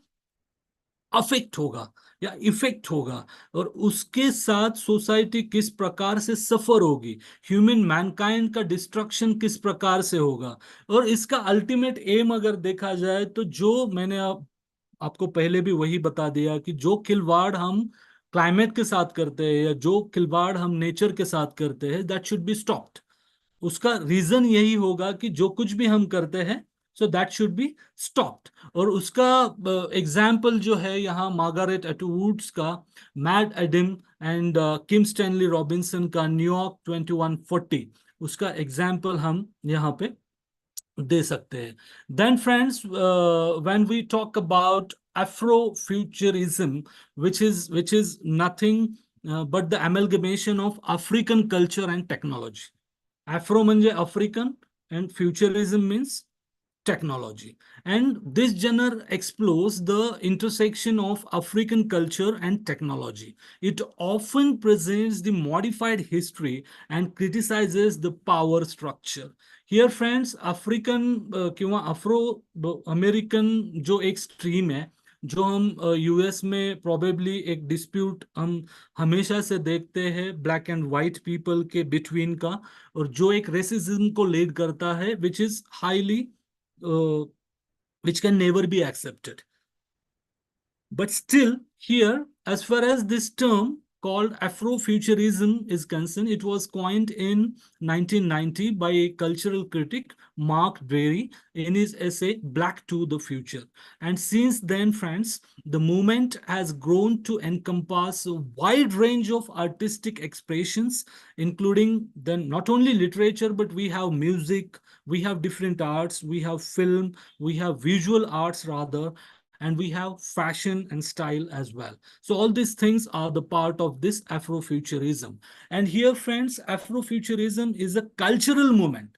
अफेक्ट होगा या इफेक्ट होगा, और उसके साथ सोसाइटी किस प्रकार से सफर होगी, ह्यूमन मैनकाइंड का डिस्ट्रक्शन किस प्रकार से होगा। और इसका अल्टीमेट एम अगर देखा जाए तो जो मैंने आपको पहले भी वही बता दिया कि जो खिलवाड़ हम क्लाइमेट के साथ करते हैं या जो खिलवाड़ हम नेचर के साथ करते हैं, दैट शुड बी स्टॉप्ड। उसका रीजन यही होगा कि जो कुछ भी हम करते हैं, so that should be stopped. और उसका एग्जाम्पल जो है यहाँ मार्गारेट एटवुड्स का mad Adam and Kim Stanley Robinson का न्यूयॉर्क 2140, उसका एग्जाम्पल हम यहाँ पे दे सकते हैं। Then friends, when we talk about Afrofuturism, which is nothing but the amalgamation of African culture and technology. Afro म्हणजे African and futurism means technology. And this genre explores the intersection of African culture and technology. It often presents the modified history and criticizes the power structure. Here friends, African किंवा Afro American जो एक stream है, जो हम US में probably एक dispute हम हमेशा से देखते हैं ब्लैक एंड वाइट पीपल के बिटवीन का, और जो एक रेसिज्म को लीड करता है, which is highly which can never be accepted. But still, here, as far as this term called Afrofuturism is concerned, it was coined in 1990 by a cultural critic, Mark Dreary, in his essay Black to the Future. And since then, friends, the movement has grown to encompass a wide range of artistic expressions, including then not only literature, but we have music, we have different arts, we have film, we have visual arts rather, and we have fashion and style as well. So all these things are the part of this Afrofuturism. And here, friends, Afrofuturism is a cultural movement.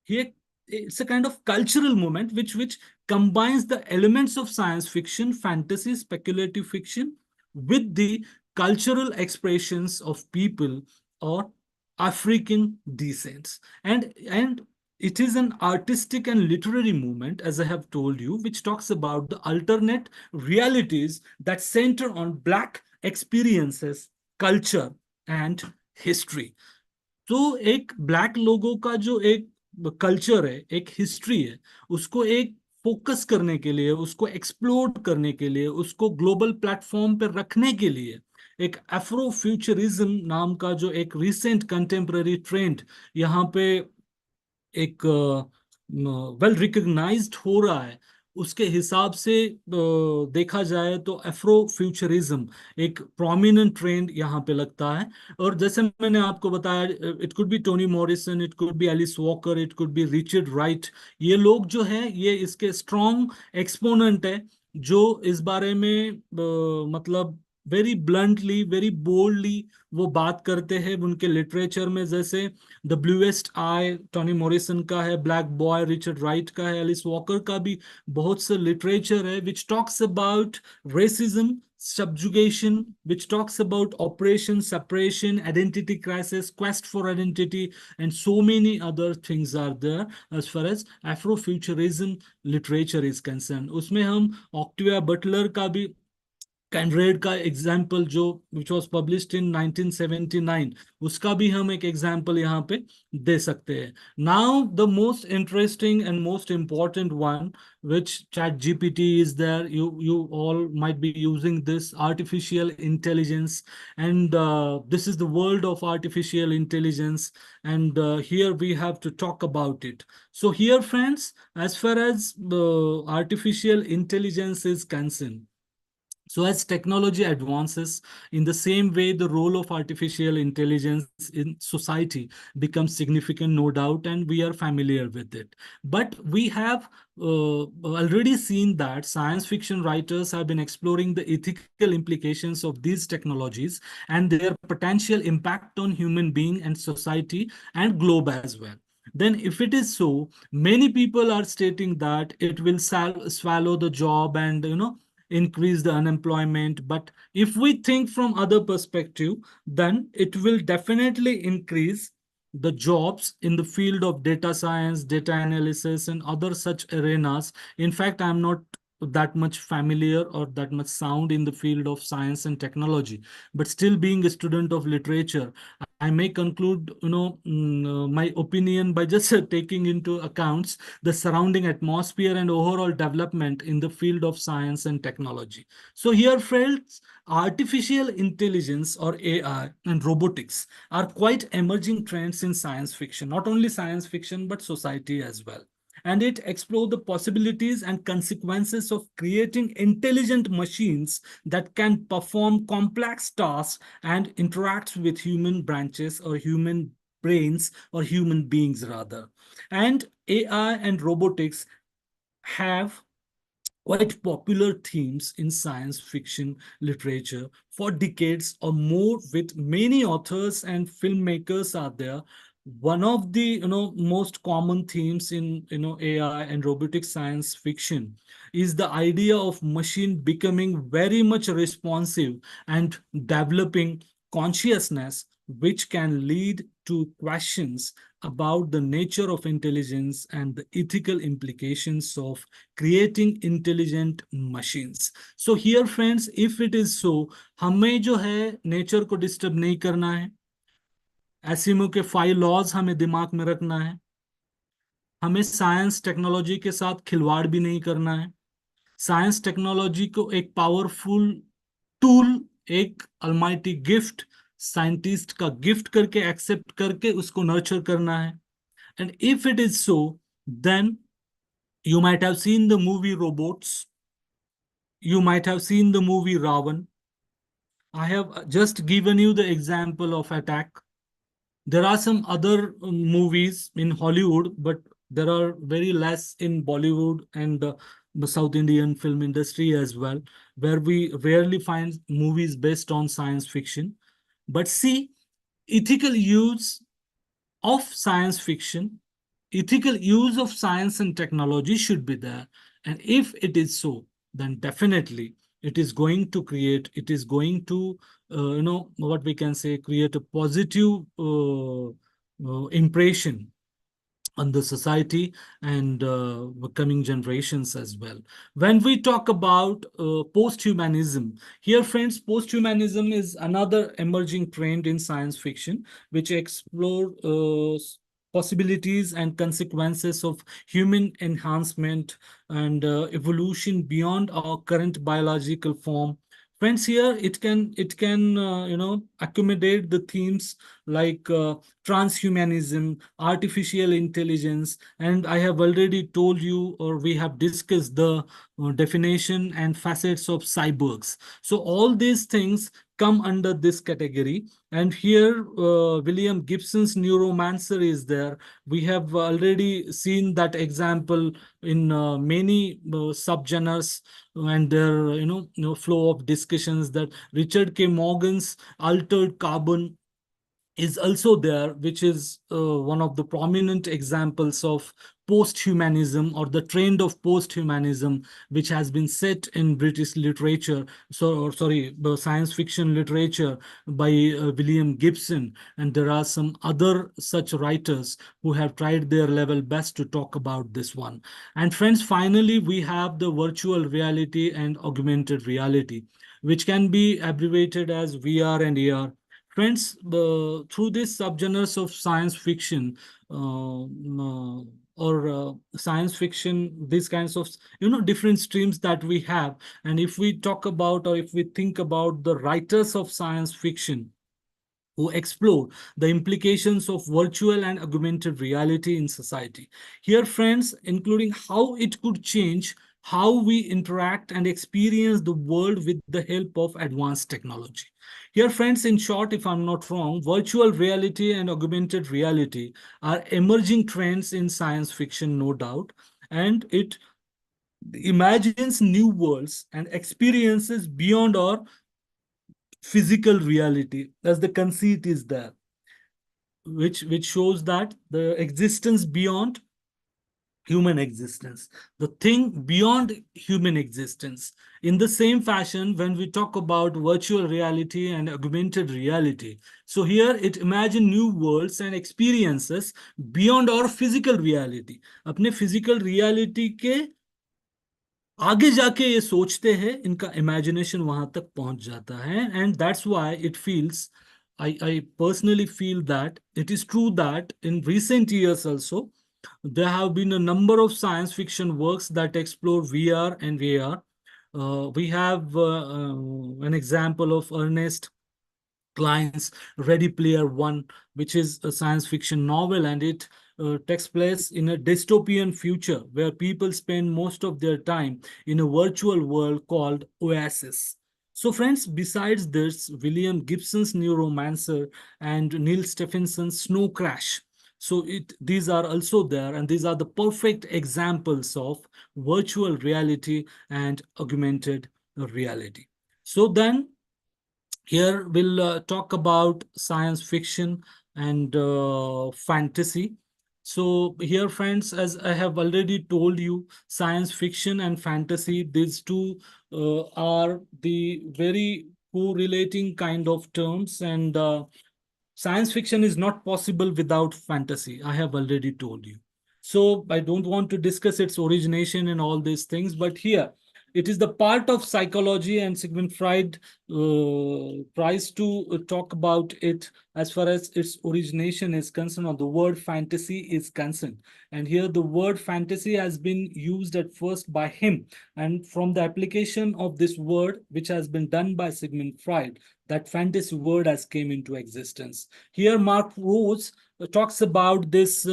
Here, it's a kind of cultural movement which combines the elements of science fiction, fantasy, speculative fiction with the cultural expressions of people or African descent. And it is an artistic and literary movement, as I have told you, which talks about the alternate realities that center on Black experiences, culture, and history. तो एक black लोगों का जो एक culture है, एक history है, उसको एक फोकस करने के लिए, उसको एक्सप्लोर करने के लिए, उसको ग्लोबल प्लेटफॉर्म पे रखने के लिए एक एफ्रोफ्यूचरिज्म नाम का जो एक रिसेंट कंटेम्पररी ट्रेंड यहाँ पे एक वेल रिकग्नाइज्ड हो रहा है, उसके हिसाब से देखा जाए तो एफ्रो फ्यूचरिज्म एक प्रोमिनेंट ट्रेंड यहाँ पे लगता है। और जैसे मैंने आपको बताया, it could be Toni Morrison, it could be Alice Walker, it could be Richard Wright. ये लोग जो है ये इसके स्ट्रॉन्ग एक्सपोनेंट है, जो इस बारे में मतलब वेरी ब्लंटली, वेरी बोल्डली वो बात करते हैं उनके लिटरेचर में। जैसे the bluest I Tony Morrison का है, ब्लैक बॉय रिचर्ड राइट का है, एलिस वॉकर का भी बहुत से लिटरेचर है which talks about racism, subjugation, which talks about oppression, separation, identity crisis, quest for identity, and so many other things are there as far as Afrofuturism literature is concerned. उसमें हम Octavia Buttler का भी कैंड्रेड का example जो which was published in 1979, उसका भी हम एक एग्जाम्पल यहाँ पे दे सकते हैं। Now the most interesting and most important one which chat gpt is there, you all might be using this artificial intelligence, and this is the world of artificial intelligence, and here we have to talk about it. So here friends, as far as artificial intelligence is concerned, so as technology advances, in the same way, the role of artificial intelligence in society becomes significant, no doubt, and we are familiar with it. But we have already seen that science fiction writers have been exploring the ethical implications of these technologies and their potential impact on human being and society and globe as well. Then if it is so, many people are stating that it will swallow the job and, increase the unemployment. But if we think from other perspective, then it will definitely increase the jobs in the field of data science, data analysis, and other such arenas. In fact, I'm not that much familiar or that much sound in the field of science and technology, but still being a student of literature, I may conclude, my opinion by just taking into accounts the surrounding atmosphere and overall development in the field of science and technology. So here, friends, artificial intelligence or AI and robotics are quite emerging trends in science fiction, not only science fiction, but society as well. And it explores the possibilities and consequences of creating intelligent machines that can perform complex tasks and interact with human branches or human brains or human beings rather. And AI and robotics have quite popular themes in science fiction literature for decades or more, with many authors and filmmakers are there. One of the most common themes in AI and robotic science fiction is the idea of machine becoming very much responsive and developing consciousness, which can lead to questions about the nature of intelligence and the ethical implications of creating intelligent machines. So here friends, if it is so, हमें जो है nature को disturb नहीं करना है, एसिमो के 5 laws हमें दिमाग में रखना है, हमें साइंस टेक्नोलॉजी के साथ खिलवाड़ भी नहीं करना है, साइंस टेक्नोलॉजी को एक पावरफुल टूल, एक अलमाइटी गिफ्ट, साइंटिस्ट का गिफ्ट करके एक्सेप्ट करके उसको नर्चर करना है. And if it is so, then you might have seen the movie Robots. You might have seen the movie Ravan. I have just given you the example of Attack. There are some other movies in Hollywood, but there are very less in Bollywood and the South Indian film industry as well, where we rarely find movies based on science fiction. But see, ethical use of science fiction, ethical use of science and technology should be there. And if it is so, then definitely it is going to create, it is going to, what we can say, create a positive impression on the society and coming generations as well. When we talk about post-humanism, here friends, post-humanism is another emerging trend in science fiction, which explore possibilities and consequences of human enhancement and evolution beyond our current biological form. Friends, here it can accommodate the themes like transhumanism, artificial intelligence, and I have already told you, or we have discussed the definition and facets of cyborgs. So all these things come under this category. And here, William Gibson's neuromancer is there. We have already seen that example in many subgenres and their flow of discussions, that Richard K. Morgan's altered carbon is also there, which is one of the prominent examples of post-humanism, or the trend of post-humanism, which has been set in British literature, science fiction literature by William Gibson. And there are some other such writers who have tried their level best to talk about this one. And friends, finally, we have the virtual reality and augmented reality, which can be abbreviated as VR and AR. Friends, through this subgenres of science fiction, science fiction, these kinds of different streams that we have, and if we talk about, or if we think about the writers of science fiction who explore the implications of virtual and augmented reality in society. Here, friends, including how it could change how we interact and experience the world with the help of advanced technology. Here, friends, in short, if I'm not wrong, virtual reality and augmented reality are emerging trends in science fiction, no doubt, and it imagines new worlds and experiences beyond our physical reality, as the conceit is there, which shows that the existence beyond human existence, the thing beyond human existence. In the same fashion, when we talk about virtual reality and augmented reality, so here it imagine new worlds and experiences beyond our physical reality. अपने physical reality के आगे जाके ये सोचते हैं, इनका imagination वहां तक पहुंच जाता है. And that's why it feels, I personally feel that it is true that in recent years also, there have been a number of science fiction works that explore VR and AR. We have an example of Ernest Cline's Ready Player One, which is a science fiction novel, and it takes place in a dystopian future where people spend most of their time in a virtual world called Oasis. So, friends, besides this, William Gibson's Neuromancer and Neil Stephenson's Snow Crash. So these are also there, and these are the perfect examples of virtual reality and augmented reality. So then, here we'll talk about science fiction and fantasy. So here, friends, as I have already told you, science fiction and fantasy, these two are the very correlating kind of terms, and science fiction is not possible without fantasy. I have already told you. So I don't want to discuss its origination and all these things, but here it is the part of psychology, and Sigmund Freud tries to talk about it as far as its origination is concerned, or the word fantasy is concerned. And here the word fantasy has been used at first by him, and from the application of this word, which has been done by Sigmund Freud, that fantasy word has came into existence. Here Mark Rose talks about this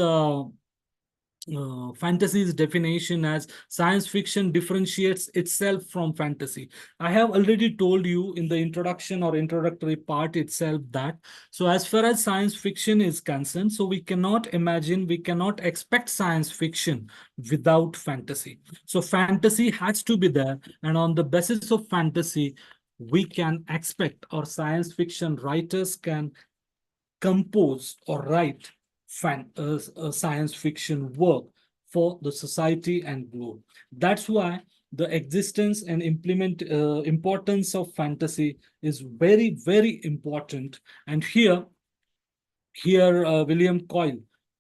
fantasy's definition as science fiction differentiates itself from fantasy. I have already told you in the introduction or introductory part itself that, so as far as science fiction is concerned, so we cannot imagine, we cannot expect science fiction without fantasy. So fantasy has to be there, and on the basis of fantasy, we can expect, or science fiction writers can compose or write science fiction work for the society and globe. That's why the existence and importance of fantasy is very, very important. And here William Coyle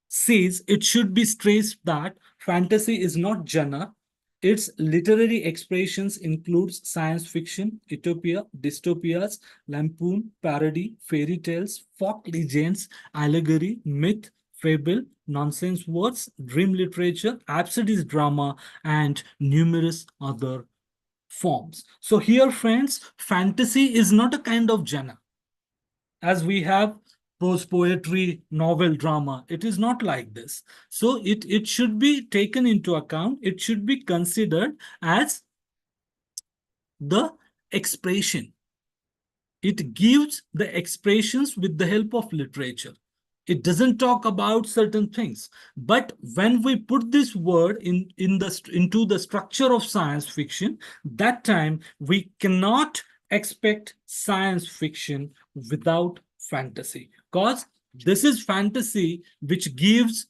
says it should be stressed that fantasy is not genre. Its literary expressions includes science fiction, utopia, dystopias, lampoon, parody, fairy tales, folk legends, allegory, myth, fable, nonsense words, dream literature, absurdist drama, and numerous other forms. So here, friends, fantasy is not a kind of genre. As we have prose poetry, novel, drama. It is not like this. So it should be taken into account. It should be considered as the expression. It gives the expressions with the help of literature. It doesn't talk about certain things. But when we put this word into the structure of science fiction, that time we cannot expect science fiction without fantasy. Because this is fantasy which gives,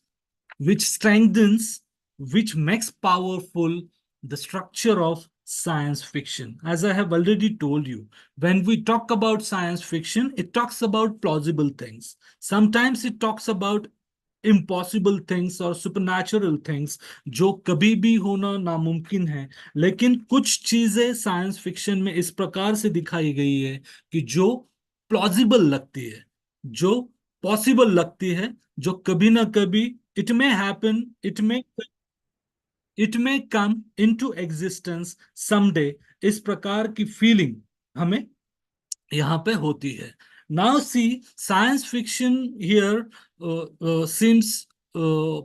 which strengthens, which makes powerful the structure of science fiction. As I have already told you, when we talk about science fiction, it talks about plausible things. Sometimes it talks about impossible things और supernatural things जो कभी भी होना नामुमकिन है, लेकिन कुछ चीजें साइंस फिक्शन में इस प्रकार से दिखाई गई है कि जो प्लॉजिबल लगती है, जो पॉसिबल लगती है, जो कभी ना कभी it may happen, it may come into existence someday. इस प्रकार की फीलिंग हमें यहाँ पे होती है. Now see, science fiction here seems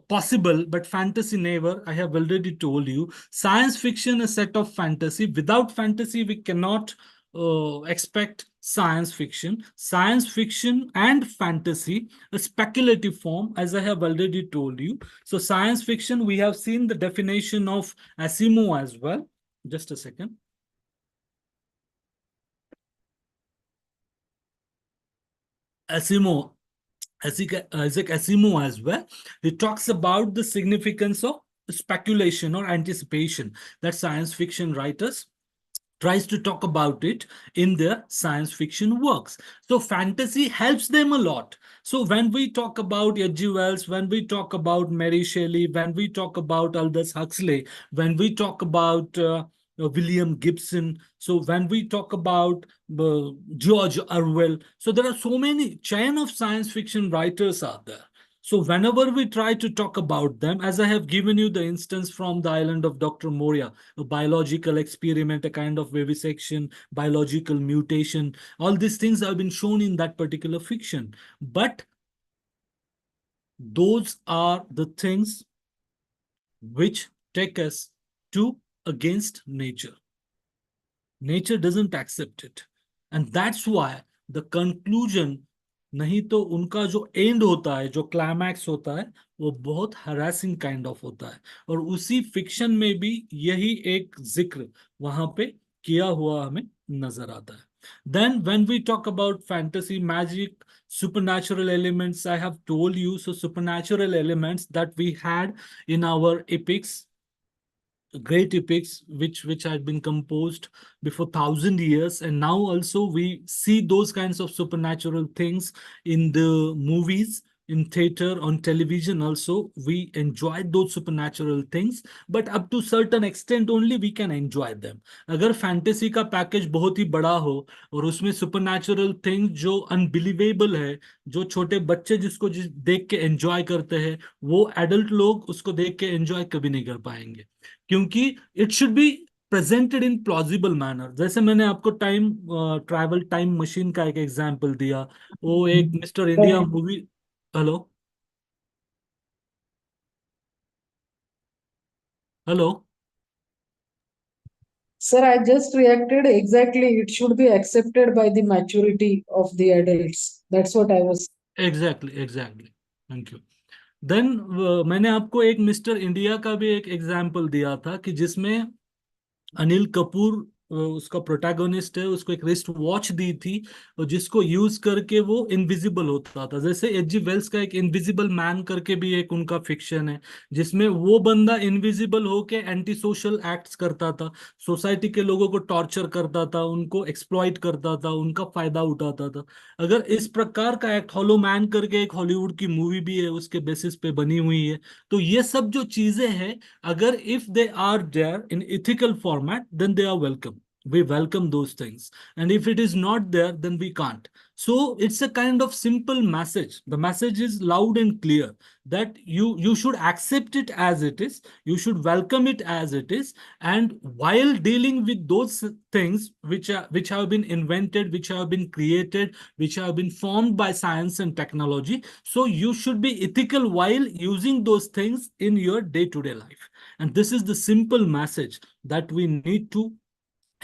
possible, but fantasy never. I have already told you. Science fiction is a set of fantasy. Without fantasy, we cannot expect science fiction. Science fiction and fantasy, a speculative form, as I have already told you. So science fiction, we have seen the definition of Asimov as well. Just a second. Asimov, Isaac Asimov as well. He talks about the significance of speculation or anticipation that science fiction writers tries to talk about it in their science fiction works. So fantasy helps them a lot. So when we talk about H.G. Wells, when we talk about Mary Shelley, when we talk about Aldous Huxley, when we talk about William Gibson, so when we talk about George Orwell, so there are so many chain of science fiction writers out there. So whenever we try to talk about them, as I have given you the instance from the island of Dr. Moria, a biological experiment, a kind of vivisection, biological mutation, all these things have been shown in that particular fiction. But those are the things which take us to against nature. Nature doesn't accept it. And that's why the conclusion, नहीं तो उनका जो and होता है, जो climax होता है, वो बहुत हरासिंग काइंड ऑफ होता है. और उसी फिक्शन में भी यही एक जिक्र वहां पे किया हुआ हमें नजर आता है. Then when we talk about fantasy, magic, supernatural elements, I have told you, so supernatural elements that we had in our epics, great epics which had been composed before 1,000 years, and now also we see those kinds of supernatural things in the movies, in theater, on television also. We enjoy those supernatural things, but up to certain extent only we can enjoy them. अगर fantasy का package बहुत ही बड़ा हो और उसमें supernatural things जो unbelievable है, जो छोटे बच्चे जिसको देख के एंजॉय करते हैं, वो एडल्ट लोग उसको देख के एंजॉय कभी नहीं कर पाएंगे, क्योंकि it should be presented in plausible manner. जैसे मैंने आपको टाइम ट्रैवल टाइम मशीन का एक एग्जांपल दिया, वो एक mister India movie. Hello hello Sir, I just reacted exactly. It should be accepted by the maturity of the adults. That's what I was. Exactly thank you. Then मैंने आपको एक mister India का भी एक example दिया था कि जिसमें अनिल कपूर उसका प्रोटैगोनिस्ट है, उसको एक रिस्ट वॉच दी थी और जिसको यूज करके वो इनविजिबल होता था. जैसे H.G. वेल्स का एक इनविजिबल मैन करके भी एक उनका फिक्शन है, जिसमें वो बंदा इनविजिबल होके एंटी सोशल एक्ट्स करता था, सोसाइटी के लोगों को टॉर्चर करता था, उनको एक्सप्लॉइट करता था, उनका फायदा उठाता था. अगर इस प्रकार का एक्ट, हॉलो मैन करके एक हॉलीवुड की मूवी भी है, उसके बेसिस पे बनी हुई है. तो ये सब जो चीजें हैं, अगर if they are there in ethical format, then they are welcome. We welcome those things. And if it is not there, then we can't. So it's a kind of simple message. The message is loud and clear that you should accept it as it is. You should welcome it as it is. And while dealing with those things which have been invented, which have been created, which have been formed by science and technology, so you should be ethical while using those things in your day-to-day life. And this is the simple message that we need to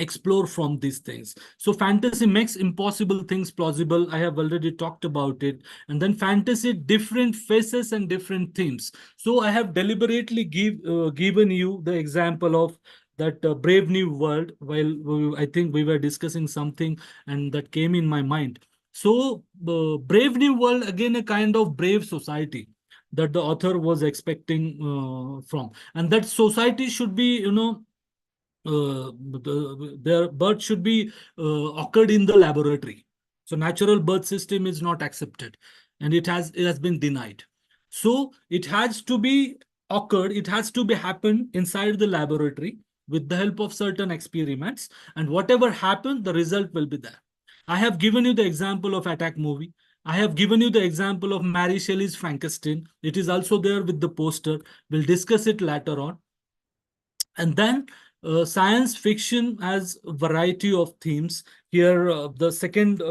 explore from these things. So fantasy makes impossible things plausible. I have already talked about it. And then fantasy, different faces and different themes. So I have deliberately given you the example of that Brave New World while I think we were discussing something and that came in my mind. So Brave New World, again, a kind of brave society that the author was expecting from. And that society should be, their birth should be occurred in the laboratory. So natural birth system is not accepted, and it has been denied. So it has to be occurred. It has to be happened inside the laboratory with the help of certain experiments, and whatever happens, the result will be there. I have given you the example of Attack movie. I have given you the example of Mary Shelley's Frankenstein. It is also there with the poster. We'll discuss it later on. And then science fiction has a variety of themes. Here, the second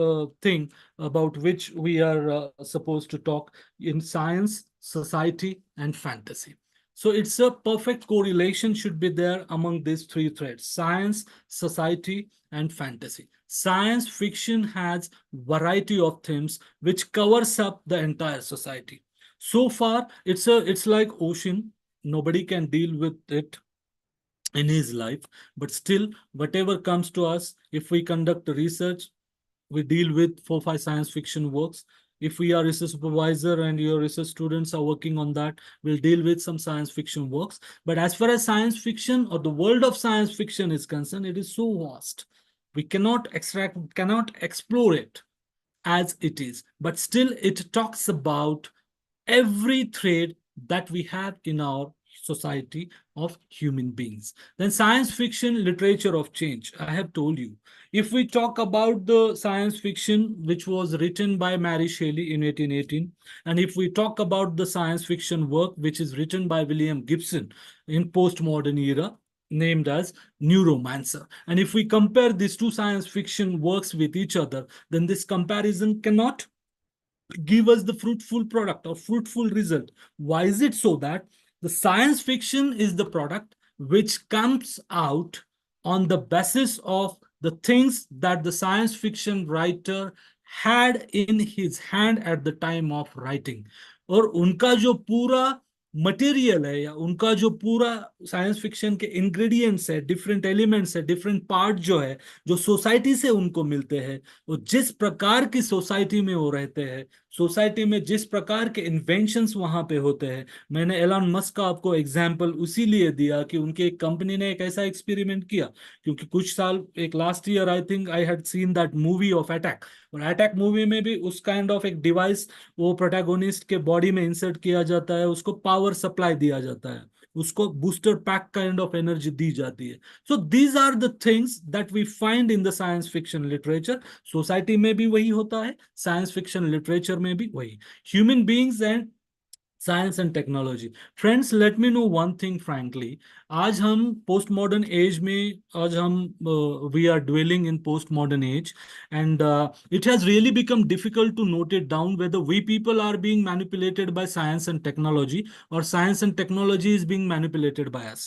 thing about which we are supposed to talk in science, society, and fantasy. So it's a perfect correlation should be there among these three threads: science, society, and fantasy. Science fiction has variety of themes which covers up the entire society. So far, it's like ocean. Nobody can deal with it in his life, but still whatever comes to us, if we conduct research, we deal with 4 5 science fiction works. If we are research supervisor and your research students are working on that, we'll deal with some science fiction works. But as far as science fiction or the world of science fiction is concerned, it is so vast, we cannot explore it as it is, but still it talks about every thread that we have in our society of human beings. Then science fiction, literature of change. I have told you, if we talk about the science fiction which was written by Mary Shelley in 1818, and if we talk about the science fiction work which is written by William Gibson in postmodern era, named as Neuromancer, and if we compare these two science fiction works with each other, then this comparison cannot give us the fruitful product or fruitful result. Why is it so? That the science fiction is the product which comes out on the basis of the things that the science fiction writer had in his hand at the time of writing. और उनका जो पूरा material है या उनका जो पूरा science fiction के इंग्रेडिएंट्स है, डिफरेंट एलिमेंट्स है, डिफरेंट पार्ट जो है, जो सोसाइटी से उनको मिलते हैं, वो जिस प्रकार की सोसाइटी में वो रहते हैं, सोसाइटी में जिस प्रकार के इन्वेंशंस वहां पे होते हैं. मैंने एलन मस्क का आपको एग्जांपल उसी लिए दिया कि उनके एक कंपनी ने एक ऐसा एक्सपेरिमेंट किया, क्योंकि कुछ साल, एक last year I think I had seen that movie of attack, और अटैक मूवी में भी उस काइंड ऑफ एक डिवाइस वो प्रोटैगोनिस्ट के बॉडी में इंसर्ट किया जाता है, उसको पावर सप्लाई दिया जाता है, उसको booster pack kind of energy दी जाती है. So these are the things that we find in the science fiction literature. Society में भी वही होता है, साइंस फिक्शन लिटरेचर में भी वही. Human beings and science and technology. Friends, let me know one thing frankly, आज हम पोस्ट मॉडर्न एज में, आज हम we are dwelling in post modern age, and it has really become difficult to note it down whether we people are being manipulated by science and technology or science and technology is being manipulated by us.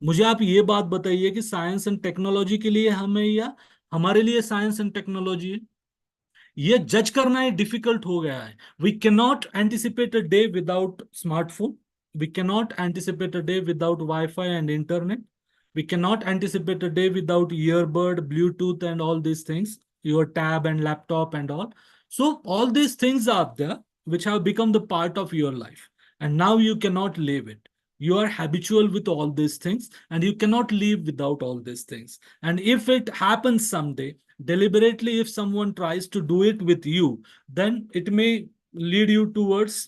मुझे आप ये बात बताइए कि science and technology के लिए हमें या हमारे लिए साइंस एंड टेक्नोलॉजी है, ये जज करना ही डिफिकल्ट हो गया है. We can not anticipate a day without smartphone, we can not anticipate a day without wifi and internet, we cannot anticipate a day without earbud, Bluetooth, and all these things, your tab and laptop and all. So all these things are there which have become the part of your life, and now you cannot live it. You are habitual with all these things and you cannot live without all these things. And if it happens someday, deliberately, if someone tries to do it with you, then it may lead you towards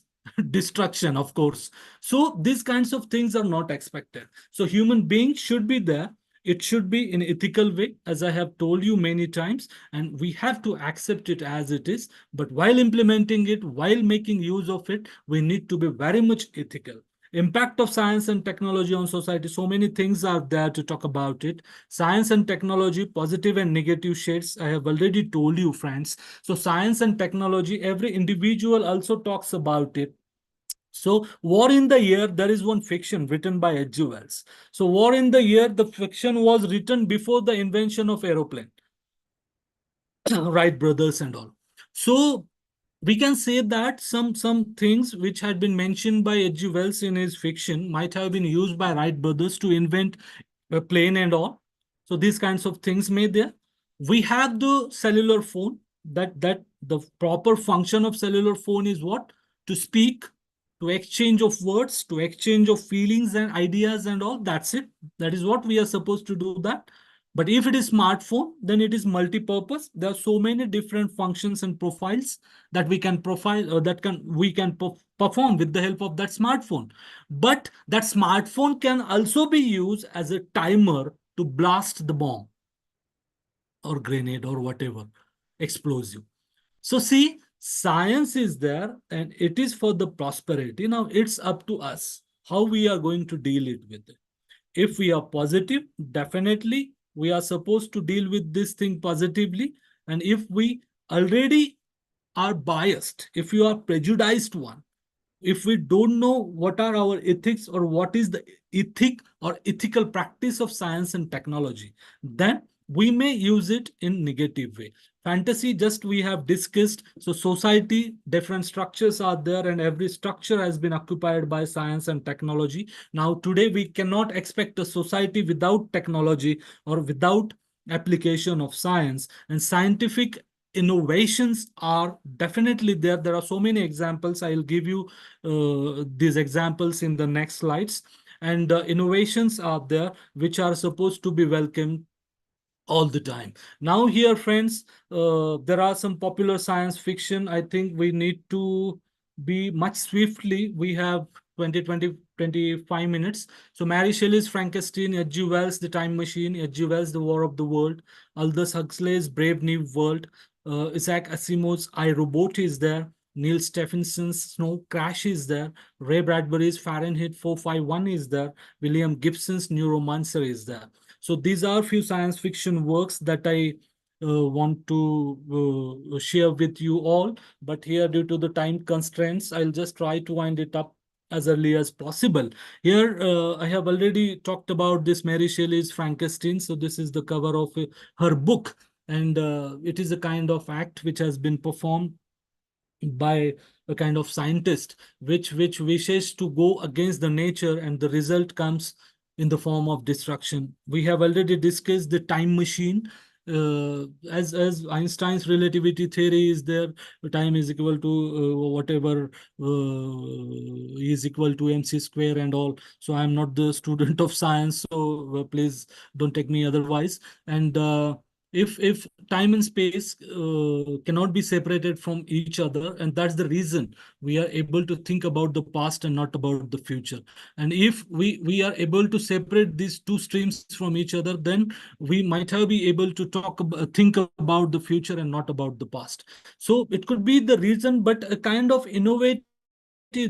destruction, of course. So these kinds of things are not expected. So human beings should be there It should be in ethical way, as I have told you many times, and we have to accept it as it is. But while implementing it, while making use of it, we need to be very much ethical. Impact of science and technology on society. So many things are there to talk about it. Science and technology, positive and negative shades. I have already told you, friends. So science and technology, every individual also talks about it. So War in the Year, there is one fiction written by H.G. Wells. So War in the Year, the fiction was written before the invention of aeroplane. Wright brothers and all. So we can say that some things which had been mentioned by H.G. Wells in his fiction might have been used by Wright brothers to invent a plane and all. So these kinds of things made there. We have the cellular phone. That the proper function of cellular phone is what? To speak, to exchange of words, to exchange of feelings and ideas and all. That's it. That is what we are supposed to do that. But if it is smartphone, then it is multi-purpose. There are so many different functions and profiles that we can profile or we can perform with the help of that smartphone. But that smartphone can also be used as a timer to blast the bomb or grenade or whatever explosive. So see, science is there and it is for the prosperity. Now it's up to us how we are going to deal it with it. If we are positive, definitely we are supposed to deal with this thing positively. And if we already are biased, if you are prejudiced one, if we don't know what are our ethics or what is the ethic or ethical practice of science and technology, then we may use it in negative way. Fantasy, just we have discussed. So society, different structures are there and every structure has been occupied by science and technology. Now today we cannot expect a society without technology or without application of science, and scientific innovations are definitely there. There are so many examples. I'll give you these examples in the next slides. And innovations are there which are supposed to be welcomed all the time. Now here, friends, there are some popular science fiction. I think we need to be much swiftly. We have 25 minutes. So Mary Shelley's Frankenstein, H.G. Wells' The Time Machine, H.G. Wells' The War of the World, Aldous Huxley's Brave New World, Isaac Asimov's I, Robot is there, Neil Stephenson's Snow Crash is there, Ray Bradbury's Fahrenheit 451 is there, William Gibson's Neuromancer is there. So these are few science fiction works that I want to share with you all. But here, due to the time constraints, I'll just try to wind it up as early as possible. Here, I have already talked about this Mary Shelley's Frankenstein. So this is the cover of her book. And it is a kind of act which has been performed by a kind of scientist which wishes to go against the nature, and the result comes in the form of destruction. We have already discussed the time machine. As Einstein's relativity theory is there, time is equal to whatever is equal to mc square and all. So I'm not the student of science, so please don't take me otherwise. And if time and space cannot be separated from each other, and that's the reason we are able to think about the past and not about the future. And if we are able to separate these two streams from each other, then we might have be able to think about the future and not about the past. So it could be the reason, but a kind of innovative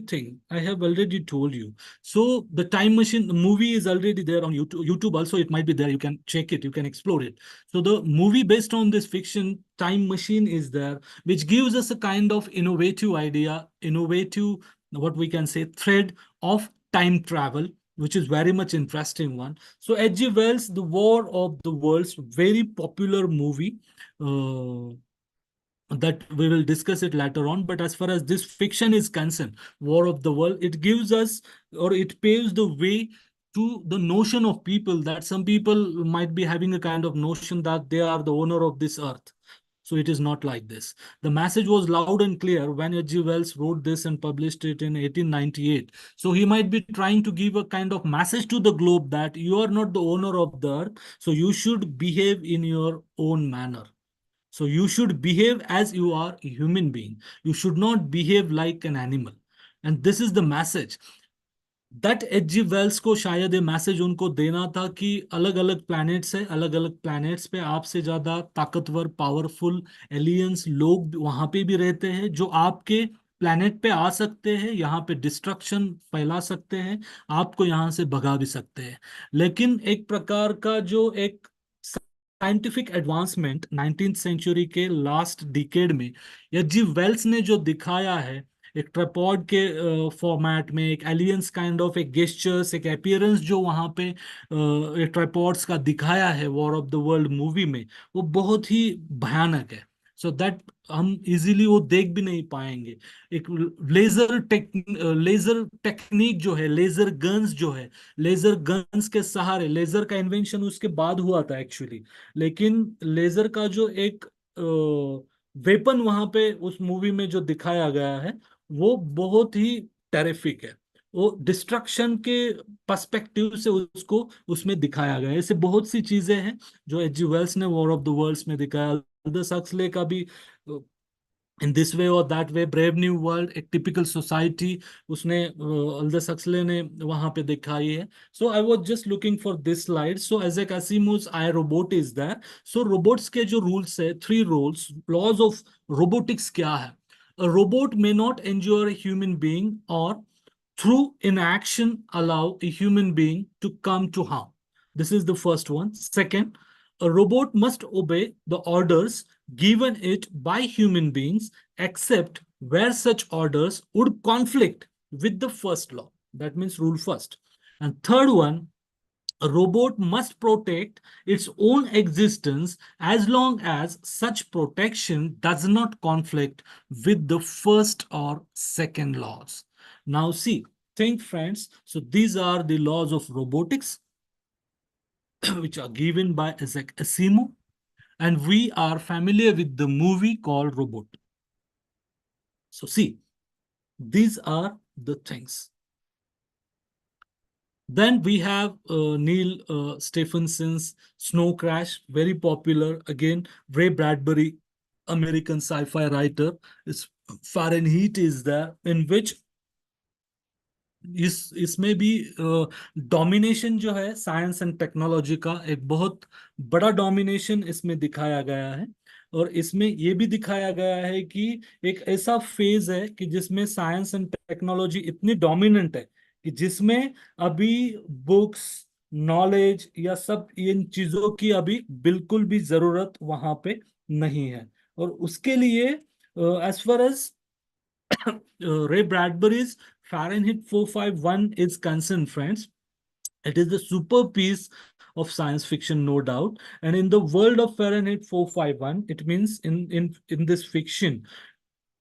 thing I have already told you. So the time machine, the movie is already there on YouTube also. It might be there. You can check it. You can explore it. So the movie based on this fiction, Time Machine, is there, which gives us a kind of innovative idea, innovative, what we can say, thread of time travel, which is very much interesting one. So H.G. Wells, The War of the Worlds, very popular movie. That we will discuss it later on. But as far as this fiction is concerned, War of the World, it gives us, or it paves the way to the notion of people, that some people might be having a kind of notion that they are the owner of this earth. So it is not like this. The message was loud and clear when H.G. Wells wrote this and published it in 1898. So he might be trying to give a kind of message to the globe that you are not the owner of the earth, so you should behave in your own manner. So you should behave as you are a human being. You should not behave like an animal. And this is the message. That H G. Wells को शायद ये message उनको देना था कि अलग अलग planets है, अलग अलग प्लैनेट्स पे आपसे ज्यादा ताकतवर पावरफुल एलियंस लोग वहां पे भी रहते हैं, जो आपके प्लैनेट पे आ सकते हैं, यहाँ पे डिस्ट्रक्शन फैला सकते हैं, आपको यहाँ से भगा भी सकते हैं। लेकिन एक प्रकार का जो एक साइंटिफिक एडवांसमेंट 19th सेंचुरी के लास्ट डिकेड में एच.जी. वेल्स ने जो दिखाया है, एक ट्राइपॉड के फॉर्मेट में, एक एलियंस काइंड ऑफ एक गेस्चर्स, एक अपीयरेंस जो वहां पे एक ट्राइपॉड्स का दिखाया है war of the world movie में, वो बहुत ही भयानक है। सो दैट हम इजीली वो देख भी नहीं पाएंगे। एक लेजर टेक्निक जो है, लेजर गन्स जो है, लेजर गन्स के सहारे, लेजर का इन्वेंशन उसके बाद हुआ था एक्चुअली, लेकिन लेजर का जो एक वेपन वहां पे उस मूवी में जो दिखाया गया है, वो बहुत ही टेरिफिक है। वो डिस्ट्रक्शन के पर्सपेक्टिव से उसको उसमें दिखाया गया है। ऐसे बहुत सी चीजें हैं जो एच.जी. वेल्स ने वॉर ऑफ द वर्ल्ड्स में दिखाया। अल्दस हक्सले का भी इन दिस वे और that way, brave new world, एक टिपिकल सोसाइटी उसने अल्दस हक्सले ने वहां पे दिखाई है। So I was just looking for this slide. So as a Asimov's I robot is that. So robots के जो रूल्स है, 3 रूल्स, लॉज ऑफ रोबोटिक्स क्या है? A robot may not injure a human being or through inaction allow a human being to come to harm. This is the first one. Second, a robot must obey the orders given it by human beings except where such orders would conflict with the first law. That means rule first. And third one, a robot must protect its own existence as long as such protection does not conflict with the first or second laws. Now, see, think, friends. So, these are the laws of robotics, which are given by Isaac Asimov, and we are familiar with the movie called Robot. So, see, these are the things. Then we have Neil Stephenson's Snow Crash, very popular. Again, Ray Bradbury, American sci-fi writer. It's Fahrenheit is there, in which इसमें भी domination जो है science and technology का, एक बहुत बड़ा domination इसमें दिखाया गया है। और इसमें ये भी दिखाया गया है कि एक ऐसा फेज है कि जिसमें साइंस एंड टेक्नोलॉजी इतनी डोमिनेंट है कि जिसमें अभी बुक्स, नॉलेज या सब इन चीजों की अभी बिल्कुल भी जरूरत वहां पे नहीं है। और उसके लिए as far as Ray Bradbury's Fahrenheit 451 is concerned, friends, it is a super piece of science fiction, no doubt. And in the world of Fahrenheit 451, it means in this fiction,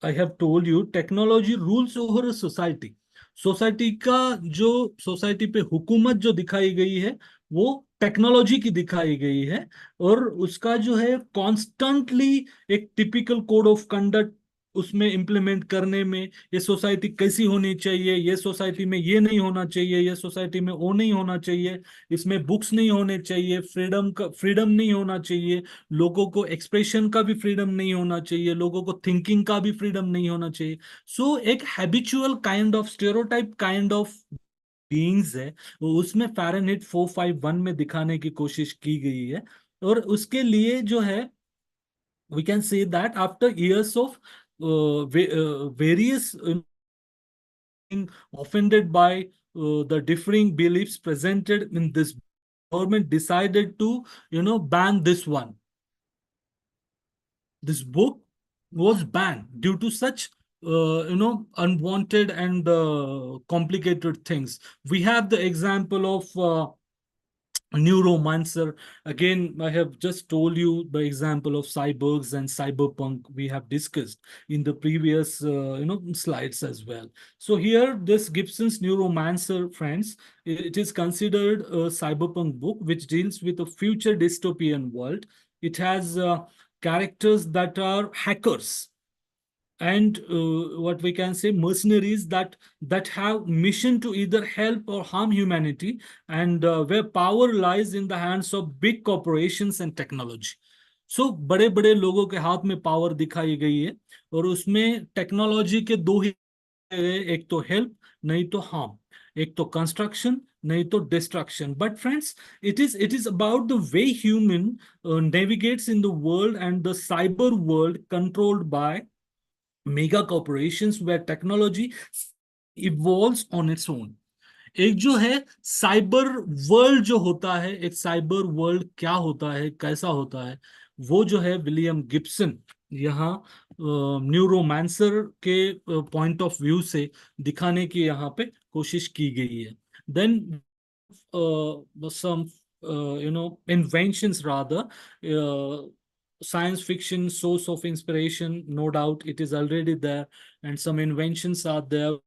I have told you, technology rules over a society. Society का जो society पे हुकूमत जो दिखाई गई है, वो technology की दिखाई गई है। और उसका जो है कॉन्स्टेंटली एक टिपिकल कोड ऑफ कंडक्ट उसमें इंप्लीमेंट करने में, ये सोसाइटी कैसी होनी चाहिए, ये सोसाइटी में ये नहीं होना चाहिए, ये सोसाइटी में वो नहीं होना चाहिए, इसमें बुक्स नहीं होने चाहिए, फ्रीडम नहीं होना चाहिए, लोगों को एक्सप्रेशन का भी फ्रीडम नहीं होना चाहिए, लोगों को थिंकिंग का भी फ्रीडम नहीं होना चाहिए। सो एक habitual kind of stereotype kind of beings है, वो उसमें फ़ारेनहीट 451 में दिखाने की कोशिश की गई है। और उसके लिए जो है, we can say that after years of various offended by the differing beliefs presented in this, government decided to ban this one. This book was banned due to such unwanted and complicated things. We have the example of neuromancer. Again, I have just told you the example of cyborgs and cyberpunk we have discussed in the previous slides as well. So here, this Gibson's neuromancer, friends, it is considered a cyberpunk book which deals with a future dystopian world. It has characters that are hackers and what we can say mercenaries that have mission to either help or harm humanity, and where power lies in the hands of big corporations and technology. So बड़े बड़े लोगों के हाथ में power दिखाई गई है, और उसमें टेक्नोलॉजी के दो ही, एक तो हेल्प नहीं तो हार्म। एक तो कंस्ट्रक्शन, नहीं तो destruction. But friends, it is about the way human navigates in the world and the cyber world controlled by mega corporations where technology evolves on its own. एक जो है साइबर वर्ल्ड जो होता है, एक साइबर वर्ल्ड क्या होता है, कैसा होता है, वो जो है विलियम गिब्सन यहाँ न्यूरोमांसर के पॉइंट ऑफ व्यू से दिखाने की यहाँ पे कोशिश की गई है. Then some inventions rather, science fiction source of inspiration, no doubt it is already there, and some inventions are there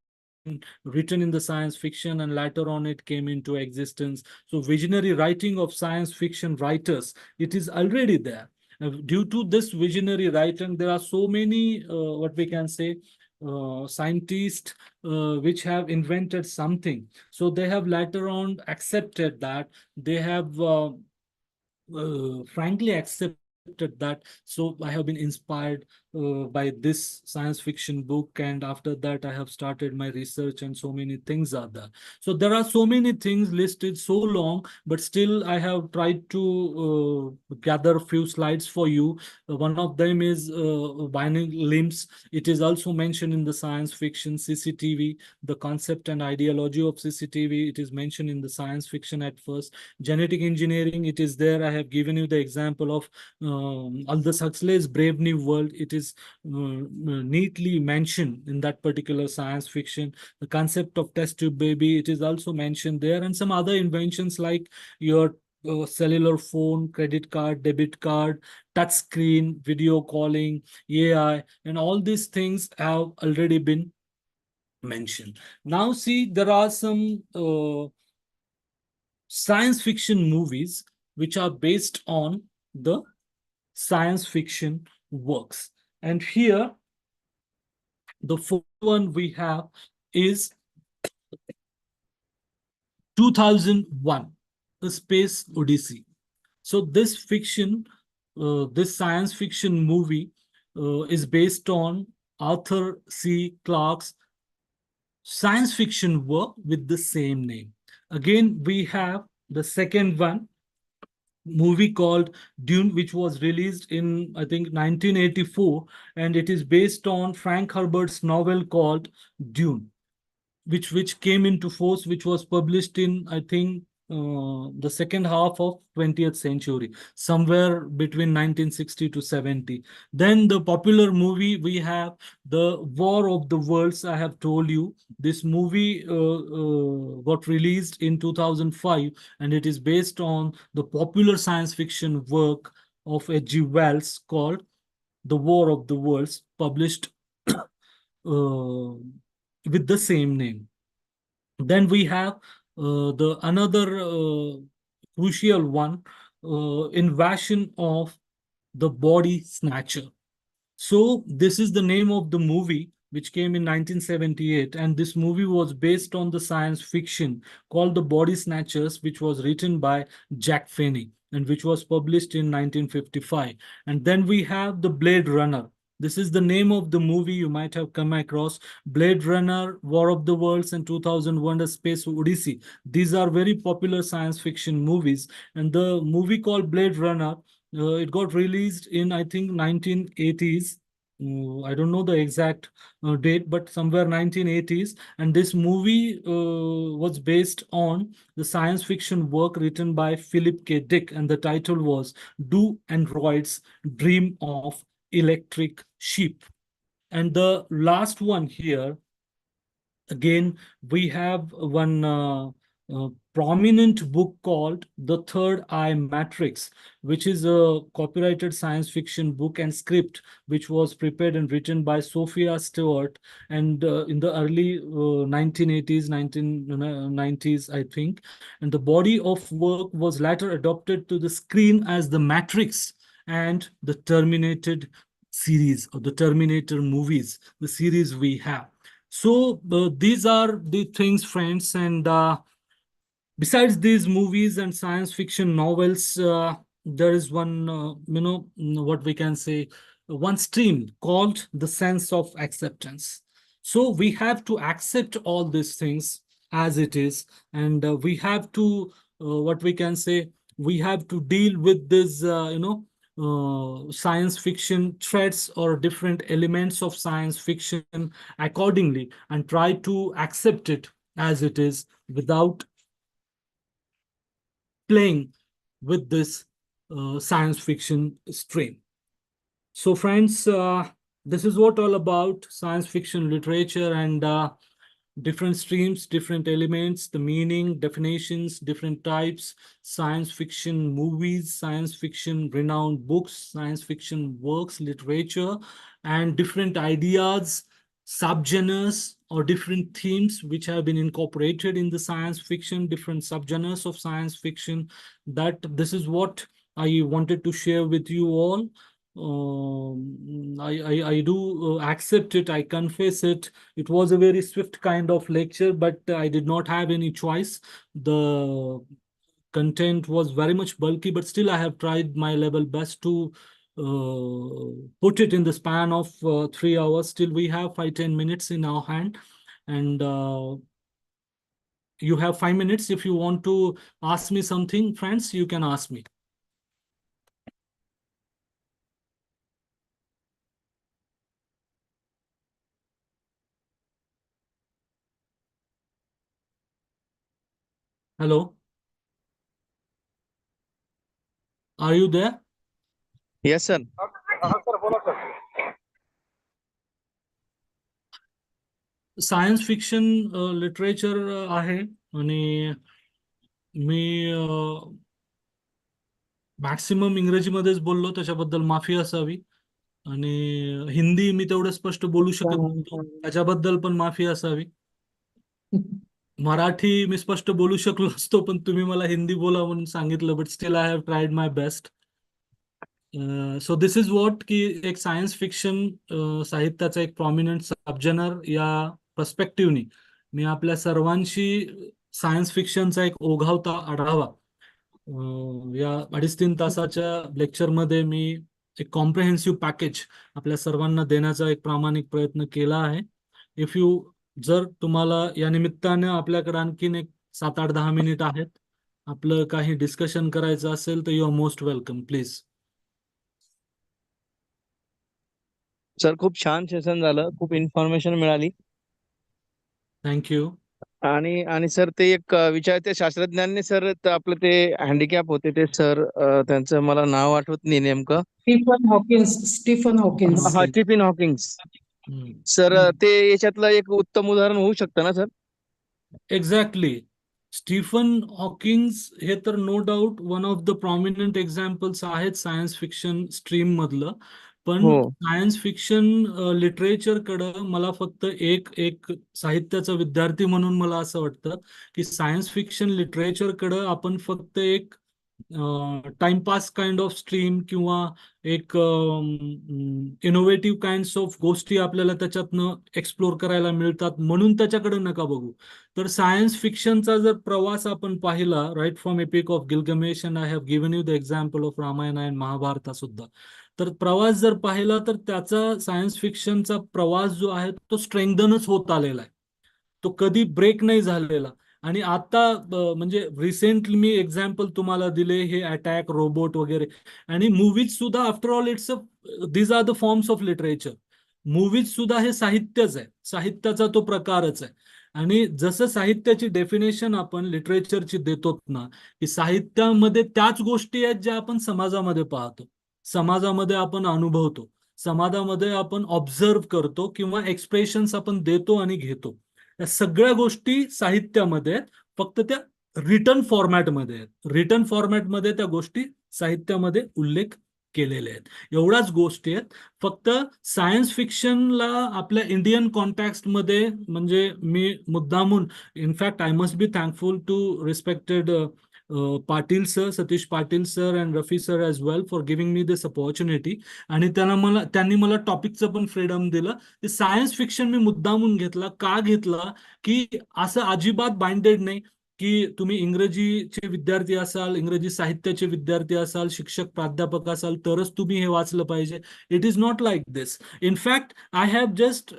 written in the science fiction and later on it came into existence. So visionary writing of science fiction writers, it is already there. Due to this visionary writing, there are so many what we can say scientists which have invented something. So they have later on accepted that, they have frankly accepted that. So I have been inspired by this science fiction book, and after that I have started my research, and so many things are there. So there are so many things listed, so long, but still I have tried to gather a few slides for you. One of them is bionic limbs. It is also mentioned in the science fiction. CCTV, the concept and ideology of CCTV, it is mentioned in the science fiction at first. Genetic engineering, it is there. I have given you the example of Aldous Huxley's Brave New World. It is neatly mentioned in that particular science fiction. The concept of test tube baby, it is also mentioned there, and some other inventions like your cellular phone, credit card, debit card, touch screen, video calling, AI, and all these things have already been mentioned. Now see, there are some science fiction movies which are based on the science fiction works. And here, the first one we have is 2001, The Space Odyssey. So this fiction, this science fiction movie is based on Arthur C. Clarke's science fiction work with the same name. Again, we have the second one, movie called Dune, which was released in, I think, 1984, and it is based on Frank Herbert's novel called Dune, which came into force, which was published in, I think, the second half of 20th century, somewhere between 1960 to 70. Then the popular movie, we have the War of the Worlds. I have told you this movie got released in 2005, and it is based on the popular science fiction work of H.G. Wells called The War of the Worlds, published with the same name. Then we have the another crucial one, invasion of the body snatcher. So this is the name of the movie which came in 1978, and this movie was based on the science fiction called The Body Snatchers, which was written by Jack Finney and which was published in 1955. And then we have the Blade Runner. This is the name of the movie you might have come across. Blade Runner, War of the Worlds, and 2001: A Space Odyssey. These are very popular science fiction movies. And the movie called Blade Runner, it got released in, I think, 1980s. I don't know the exact date, but somewhere 1980s. And this movie was based on the science fiction work written by Philip K. Dick, and the title was Do Androids Dream of Electric Sheep? And the last one here, again, we have one prominent book called The Third Eye Matrix, which is a copyrighted science fiction book and script, which was prepared and written by Sophia Stewart, and in the early 1980s, 1990s, I think. And the body of work was later adopted to the screen as The Matrix and the Terminated series, or the Terminator movies, the series we have. So these are the things, friends, and besides these movies and science fiction novels, there is one, what we can say, one stream called the sense of acceptance. So we have to accept all these things as it is, and we have to, what we can say, we have to deal with this, science fiction threads or different elements of science fiction accordingly, and try to accept it as it is without playing with this science fiction stream. So friends, this is what all about science fiction literature, and different streams, different elements, the meaning, definitions, different types, science fiction movies, science fiction renowned books, science fiction works, literature, and different ideas, subgenres, or different themes which have been incorporated in the science fiction, different subgenres of science fiction. That this is what I wanted to share with you all. I do accept it, I confess it. It was a very swift kind of lecture, but I did not have any choice. The content was very much bulky, but still I have tried my level best to put it in the span of 3 hours. Still, we have 5-10 minutes in our hand, and you have 5 minutes. If you want to ask me something, friends, you can ask me. Hello, are you there? Yes, sir. sir, बोला sir. Science fiction literature आहे, आणि मी maximum इंग्रजीमध्येच बोललो, त्याच्याबद्दल माफी असावी. आणि हिंदी मी तेवढं स्पष्ट बोलू शकत नव्हतो, त्याच्याबद्दल पण माफी असावी. मराठी मी स्पष्ट बोलू शकलो असतो, पण तुम्ही मला हिंदी बोला म्हणून सांगितलं. But still I have tried my best. So this is what की एक सायन्स फिक्शन साहित्याचा एक प्रॉमिनंट सबजनर या पर्स्पेक्टिव्हनी मी आपल्या सर्वांशी सायन्स फिक्शनचा एक ओघावता आढावा या 2.5-3 तासाच्या लेक्चरमध्ये मी एक कॉम्प्रिहेन्सिव्ह पॅकेज आपल्या सर्वांना देण्याचा एक प्रामाणिक प्रयत्न केला आहे. इफ यू जर तुम्हाला या निमित्ताने आपल्याकडे आणखीन एक 7-8-10 मिनिट आहेत, आपलं काही डिस्कशन करायचं असेल तर you are most welcome, please. Sir खूप छान सेशन झालं, खूप इन्फॉर्मेशन मिळाली. थँक्यू. आणि सर ते एक विचारते शास्त्रज्ञांनी सर आपलं ते हँडिकॅप होते ते सर, त्यांचं मला नाव आठवत नाही नेमकं. Stephen Hawkins. हा, स्टीफन हॉकिंग्स सर. ते याच्यातलं एक उत्तम उदाहरण होऊ शकतं ना सर? एक्झॅक्टली. स्टीफन हॉकिंग्स हे तर no doubt one of the prominent examples आहेत सायन्स फिक्शन स्ट्रीम मधलं. पण सायन्स फिक्शन लिटरेचरकडं मला फक्त एक साहित्याचा विद्यार्थी म्हणून मला असं वाटतं की सायन्स फिक्शन लिटरेचरकडं आपण फक्त एक टाइमपास काइंड ऑफ स्ट्रीम किंवा एक इनोव्हेटिव्ह काइंड ऑफ गोष्टी आपल्याला त्याच्यातनं एक्सप्लोर करायला मिळतात म्हणून त्याच्याकडे नका बघू. तर सायन्स फिक्शनचा जर प्रवास आपण पाहिला, right from epic of Gilgamesh, and I have given you the example of Ramayan and Mahabharata सुद्धा, तर प्रवास जर पाहिला तर त्याचा सायन्स फिक्शनचा प्रवास जो आहे तो स्ट्रेंथनच होत आलेला आहे, तो कधी ब्रेक नाही झालेला. आणि आता म्हणजे रिसेंटली मी एक्झाम्पल तुम्हाला दिले हे अटॅक रोबोट वगैरे, आणि मूवीज सुद्धा after all it's these are the forms of literature. Movies सुद्धा हे साहित्यच आहे, साहित्याचा तो प्रकारच आहे. आणि जसं साहित्याची डेफिनेशन आपण लिटरेचरची देतो ना, की साहित्यामध्ये त्याच गोष्टी आहेत ज्या आपण समाजामध्ये पाहतो, समाजामध्ये आपण अनुभवतो, समाजामध्ये आपण ऑब्झर्व करतो किंवा एक्सप्रेशन्स आपण देतो आणि घेतो. या सगळ्या गोष्टी साहित्यामध्ये आहेत, फक्त त्या रिटन फॉर्मॅटमध्ये आहेत. रिटन फॉर्मॅटमध्ये त्या गोष्टी साहित्यामध्ये उल्लेख केलेले आहेत. एवढ्याच गोष्टी आहेत. फक्त सायन्स फिक्शनला आपल्या इंडियन कॉन्टॅक्स्टमध्ये म्हणजे मी मुद्दामून, in fact I must be thankful to respected Patil sir, Satish Patil sir and Rafi sir as well for giving me this opportunity. आणि त्यांनी मला टॉपिकचं पण फ्रीडम दिलं. ते सायन्स फिक्शन मी मुद्दामून घेतला. का घेतला की असं अजिबात बाइंडेड नाही की तुम्ही इंग्रजीचे विद्यार्थी असाल, इंग्रजी साहित्याचे विद्यार्थी असाल, शिक्षक प्राध्यापक असाल तरच तुम्ही हे वाचलं पाहिजे. It is not like this. In fact I have just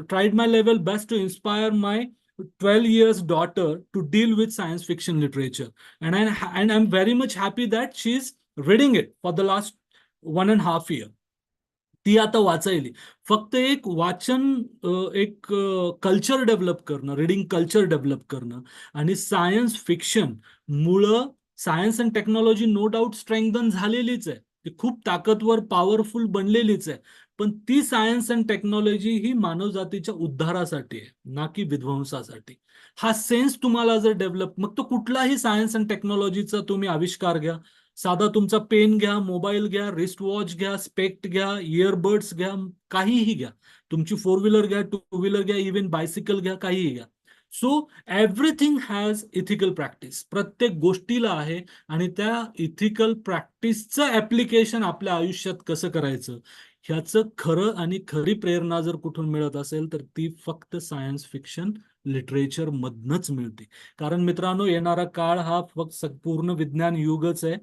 tried my level best to inspire my 12 years daughter to deal with science fiction literature. And I'm very much happy that she's reading it for the last 1.5 year. ती आता वाचायली. फक्त एक वाचन, एक culture develop करणं, reading culture develop करणं आणि science fiction मुळं science and technology no doubt strengthen झालेलीच आहे. ती खूप ताकदवर पॉवरफुल बनलेलीच आहे. पण ती सायन्स अँड टेक्नॉलॉजी ही मानवजातीच्या उद्धारासाठी आहे, ना की विध्वंसासाठी. हा सेन्स तुम्हाला जर डेव्हलप, मग तो कुठलाही सायन्स अँड टेक्नॉलॉजीचा तुम्ही आविष्कार घ्या, साधा तुमचा पेन घ्या, मोबाईल घ्या, रिस्ट वॉच घ्या, स्पेक्ट घ्या, इयरबड्स घ्या, काहीही घ्या, तुमची 4 व्हीलर घ्या, 2 व्हीलर घ्या, इव्हन बायसिकल घ्या, काहीही घ्या. So everything has ethical practice. प्रत्येक गोष्टीला आहे. आणि त्या इथिकल प्रॅक्टिसचं ऍप्लिकेशन आपल्या आयुष्यात कसं करायचं, ह्याचं खरं आणि खरी प्रेरणा जर कुठून मिळत असेल तर ती फक्त सायन्स फिक्शन लिटरेचर मधनच मिळते. कारण मित्रांनो, येणारा काळ हा फक्त पूर्ण विज्ञान युगच आहे.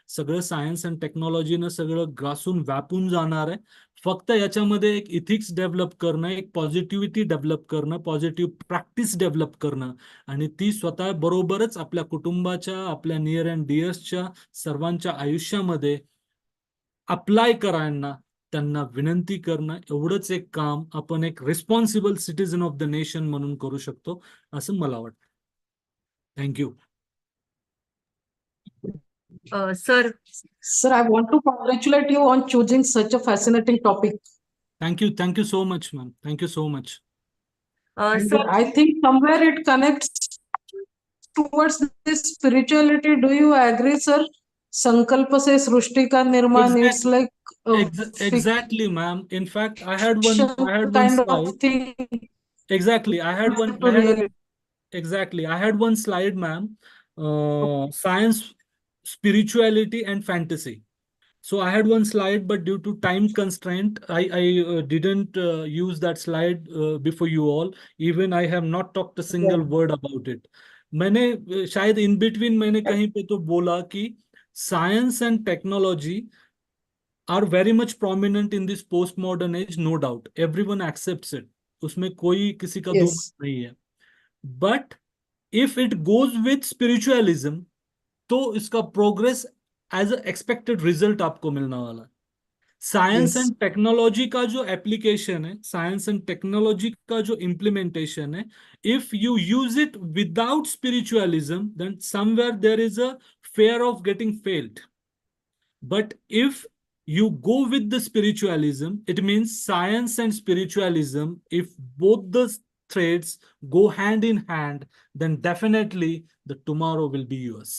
सगळं सायन्स अँड टेक्नॉलॉजीनं सगळं ग्रासून व्यापून जाणार आहे. फक्त याच्यामध्ये एक इथिक्स डेव्हलप करणं, एक पॉझिटिव्हिटी डेव्हलप करणं, पॉझिटिव्ह प्रॅक्टिस डेव्हलप करणं आणि ती स्वतः बरोबरच आपल्या कुटुंबाच्या, आपल्या नियर अँड डिअर्सच्या सर्वांच्या आयुष्यामध्ये अप्लाय करायला त्यांना विनंती करणं, एवढंच एक काम आपण एक responsible citizen of the nation म्हणून करू शकतो, असं मला वाटतं. Thank you. Sir, Sir, I want to congratulate you on choosing such a fascinating topic. Thank you so much, ma'am. Thank you so much. And sir, I think somewhere it connects towards this spirituality. Do you agree, sir? Sankalpa se Srushti ka nirman. It's Exactly. like a Exactly, ma'am. In fact, I had fiction one kind slide. of thing Exactly. I had one. to really. Exactly. I had one slide, ma'am. Science, spirituality, and fantasy. So I had one slide, but due to time constraint, I didn't use that slide before you all. Even I have not talked a single word about it. मैंने शायद in between मैंने कहीं पे तो बोला कि science and technology are very much prominent in this postmodern age, no doubt. Everyone accepts it. उसमें कोई किसी का दो मत Yes. नहीं है. But if it goes with spiritualism, तो इसका progress as a expected result आपको मिलने वाला है. Science Yes. एंड टेक्नोलॉजी का जो एप्लीकेशन है, साइंस एंड टेक्नोलॉजी का जो इम्प्लीमेंटेशन है, if you use it without spiritualism, then somewhere there is a fear of getting failed. But if you go with the spiritualism, it means science and spiritualism, if both the threads go hand in hand, then definitely the tomorrow will be yours.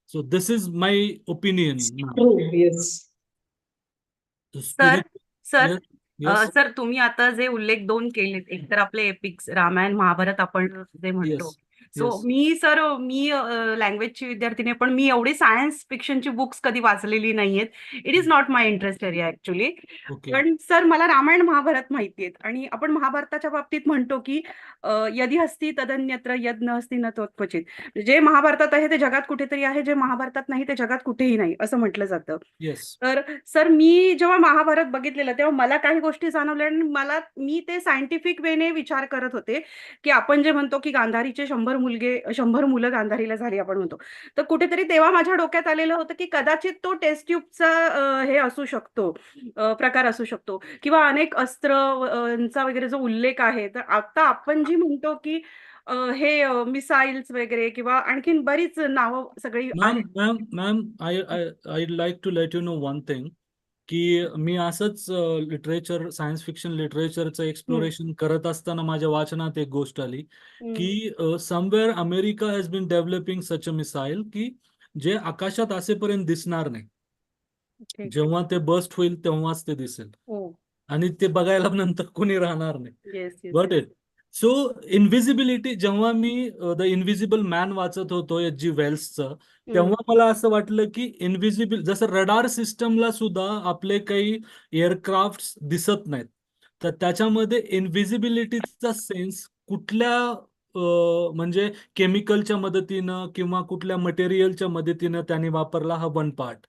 So this is my opinion, ma'am. True. Yes. The sir, spirit, yes, sir, तुम्ही आता जे उल्लेख दोन केलेत, एक तर आपले epics Ramayan Mahabharat आपण जे म्हणतो. yes, सो yes. मी लँग्वेजची विद्यार्थीने, पण मी एवढी सायन्स फिक्शनची बुक्स कधी वाचलेली नाहीयेत. It is not my interest area actually. Okay. पण सर, मला रामायण महाभारत माहिती आहेत. आणि आपण महाभारताच्या बाबतीत म्हणतो की यदि हस्ती तदन्यत्र यद न हस्ती न त्वचित. जे महाभारतात आहे ते जगात कुठेतरी आहे, जे महाभारतात नाही ते जगात कुठेही नाही, असं म्हटलं जातं. Yes. तर सर, मी जेव्हा महाभारत बघितलेलं तेव्हा मला काही गोष्टी जाणवल्या आणि मी ते सायंटिफिक वेने विचार करत होते की आपण जे म्हणतो की गांधारीचे 100 मुलं गांधारीला झाली आपण म्हणतो, तर कुठेतरी तेव्हा माझ्या डोक्यात आलेलं होतं की कदाचित तो टेस्ट ट्यूबचा हे असू शकतो, प्रकार असू शकतो, किंवा अनेक अस्त्रांचा वगैरे जो उल्लेख आहे. तर आता आपण जी म्हणतो की हे मिसाईल्स वगैरे किंवा आणखीन बरीच नावं सगळी आहेत. Ma'am, I'd like to let you know one thing, की मी असंच लिटरेचर, सायन्स फिक्शन लिटरेचरचं एक्सप्लोरेशन करत असताना माझ्या वाचनात एक गोष्ट आली की somewhere America has been developing such a missile की जे आकाशात असेपर्यंत दिसणार नाही. ठीक. जेव्हा ते बस्ट होईल तेव्हाच ते दिसेल हो. आणि ते बघायला नंतर कोणी राहणार नाही. Yes, yes, got yes. It. So invisibility, जेव्हा मी द इनव्हिजिबल मॅन वाचत होतो H.G. वेल्सचं, तेव्हा मला असं वाटलं की इनव्हिजिबल, जसं रडार सिस्टमला सुद्धा आपले काही एअरक्राफ्ट दिसत नाहीत, तर त्याच्यामध्ये इनव्हिजिबिलिटीचा सेन्स कुठल्या म्हणजे केमिकलच्या मदतीनं किंवा कुठल्या मटेरियलच्या मदतीनं त्यांनी वापरला, हा one part.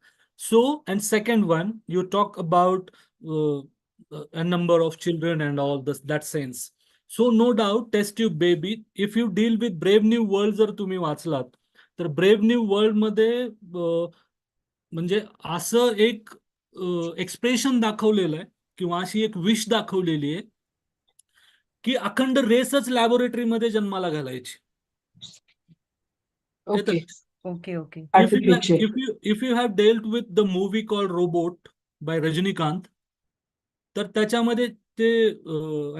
So and second one, you talk about a number of children and all this, that sense. So no doubt test tube baby, if you deal with brave new world जर तुम्ही वाचलात तर brave new world मध्ये म्हणजे असं एक expression दाखवलेलं आहे किंवा अशी एक विश दाखवलेली आहे की अखंड रेसच लॅबोरेटरीमध्ये जन्माला घालायची. Okay. Okay okay. If you have dealt with the movie called Robot by Rajinikanth, तर त्याच्यामध्ये ते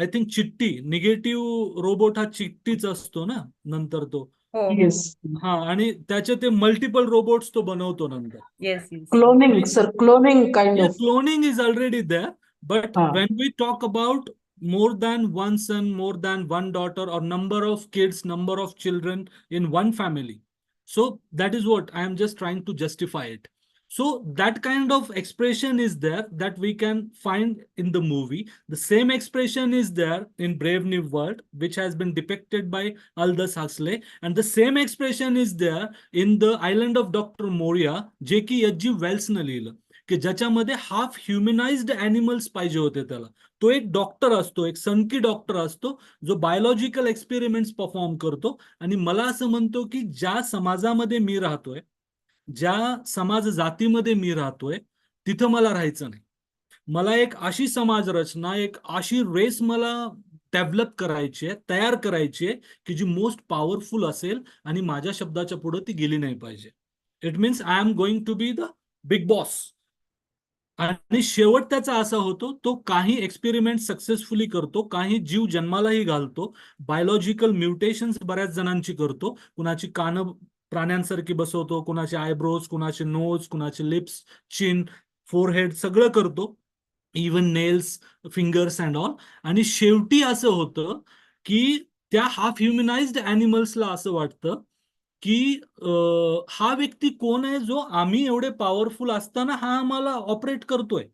आय थिंक चिठ्ठी, निगेटिव्ह रोबोट हा चिठ्ठीच असतो ना नंतर तो. हो येस. हा, आणि त्याचे ते मल्टिपल रोबोट्स तो बनवतो नंतर. Yes yes. Cloning sir, cloning kind Yeah, of. cloning is already there, but Ah. when we talk about more than one son, more than one daughter, or number of kids, number of children in one family, so that is what I am just trying to justify it. So that kind of expression is there that we can find in the movie. The same expression is there in Brave New World, which has been depicted by Aldous Huxley, and the same expression is there in The Island of Dr. Moria, जे की H.G. Wells ने लिहिलं, की ज्याच्यामध्ये half ह्युमनाइज्ड animals पाहिजे होते त्याला. तो एक डॉक्टर असतो, एक सनकी डॉक्टर असतो, जो बायोलॉजिकल एक्सपेरिमेंट्स परफॉर्म करतो. आणि मला असं म्हणतो की ज्या समाजामध्ये मी राहतोय, ज्या समाज जातीमध्ये मी राहतोय, तिथं मला राहायचं नाही. मला एक अशी समाज रचना, एक अशी रेस मला डेव्हलप करायची आहे, तयार करायची आहे, की जी मोस्ट पॉवरफुल असेल आणि माझ्या शब्दाच्या पुढे ती गेली नाही पाहिजे. It means I am going to be the big boss. आणि शेवट त्याचा असा होतो, तो काही एक्सपेरिमेंट सक्सेसफुली करतो, काही जीव जन्मालाही घालतो, बायोलॉजिकल म्युटेशन्स बऱ्याच जणांची करतो, कुणाची कानं प्राण्यांसारखी बसवतो, कुणाचे आयब्रोज, कुणाचे नोज, कुणाचे लिप्स, चिन, फोरहेड सगळं करतो, even nails, fingers and all. आणि शेवटी असं होतं की त्या हाफ ह्युमनाइज्ड ॲनिमल्सला असं वाटतं की हा व्यक्ती कोण आहे जो आम्ही एवढे पॉवरफुल असताना हा आम्हाला ऑपरेट करतोय.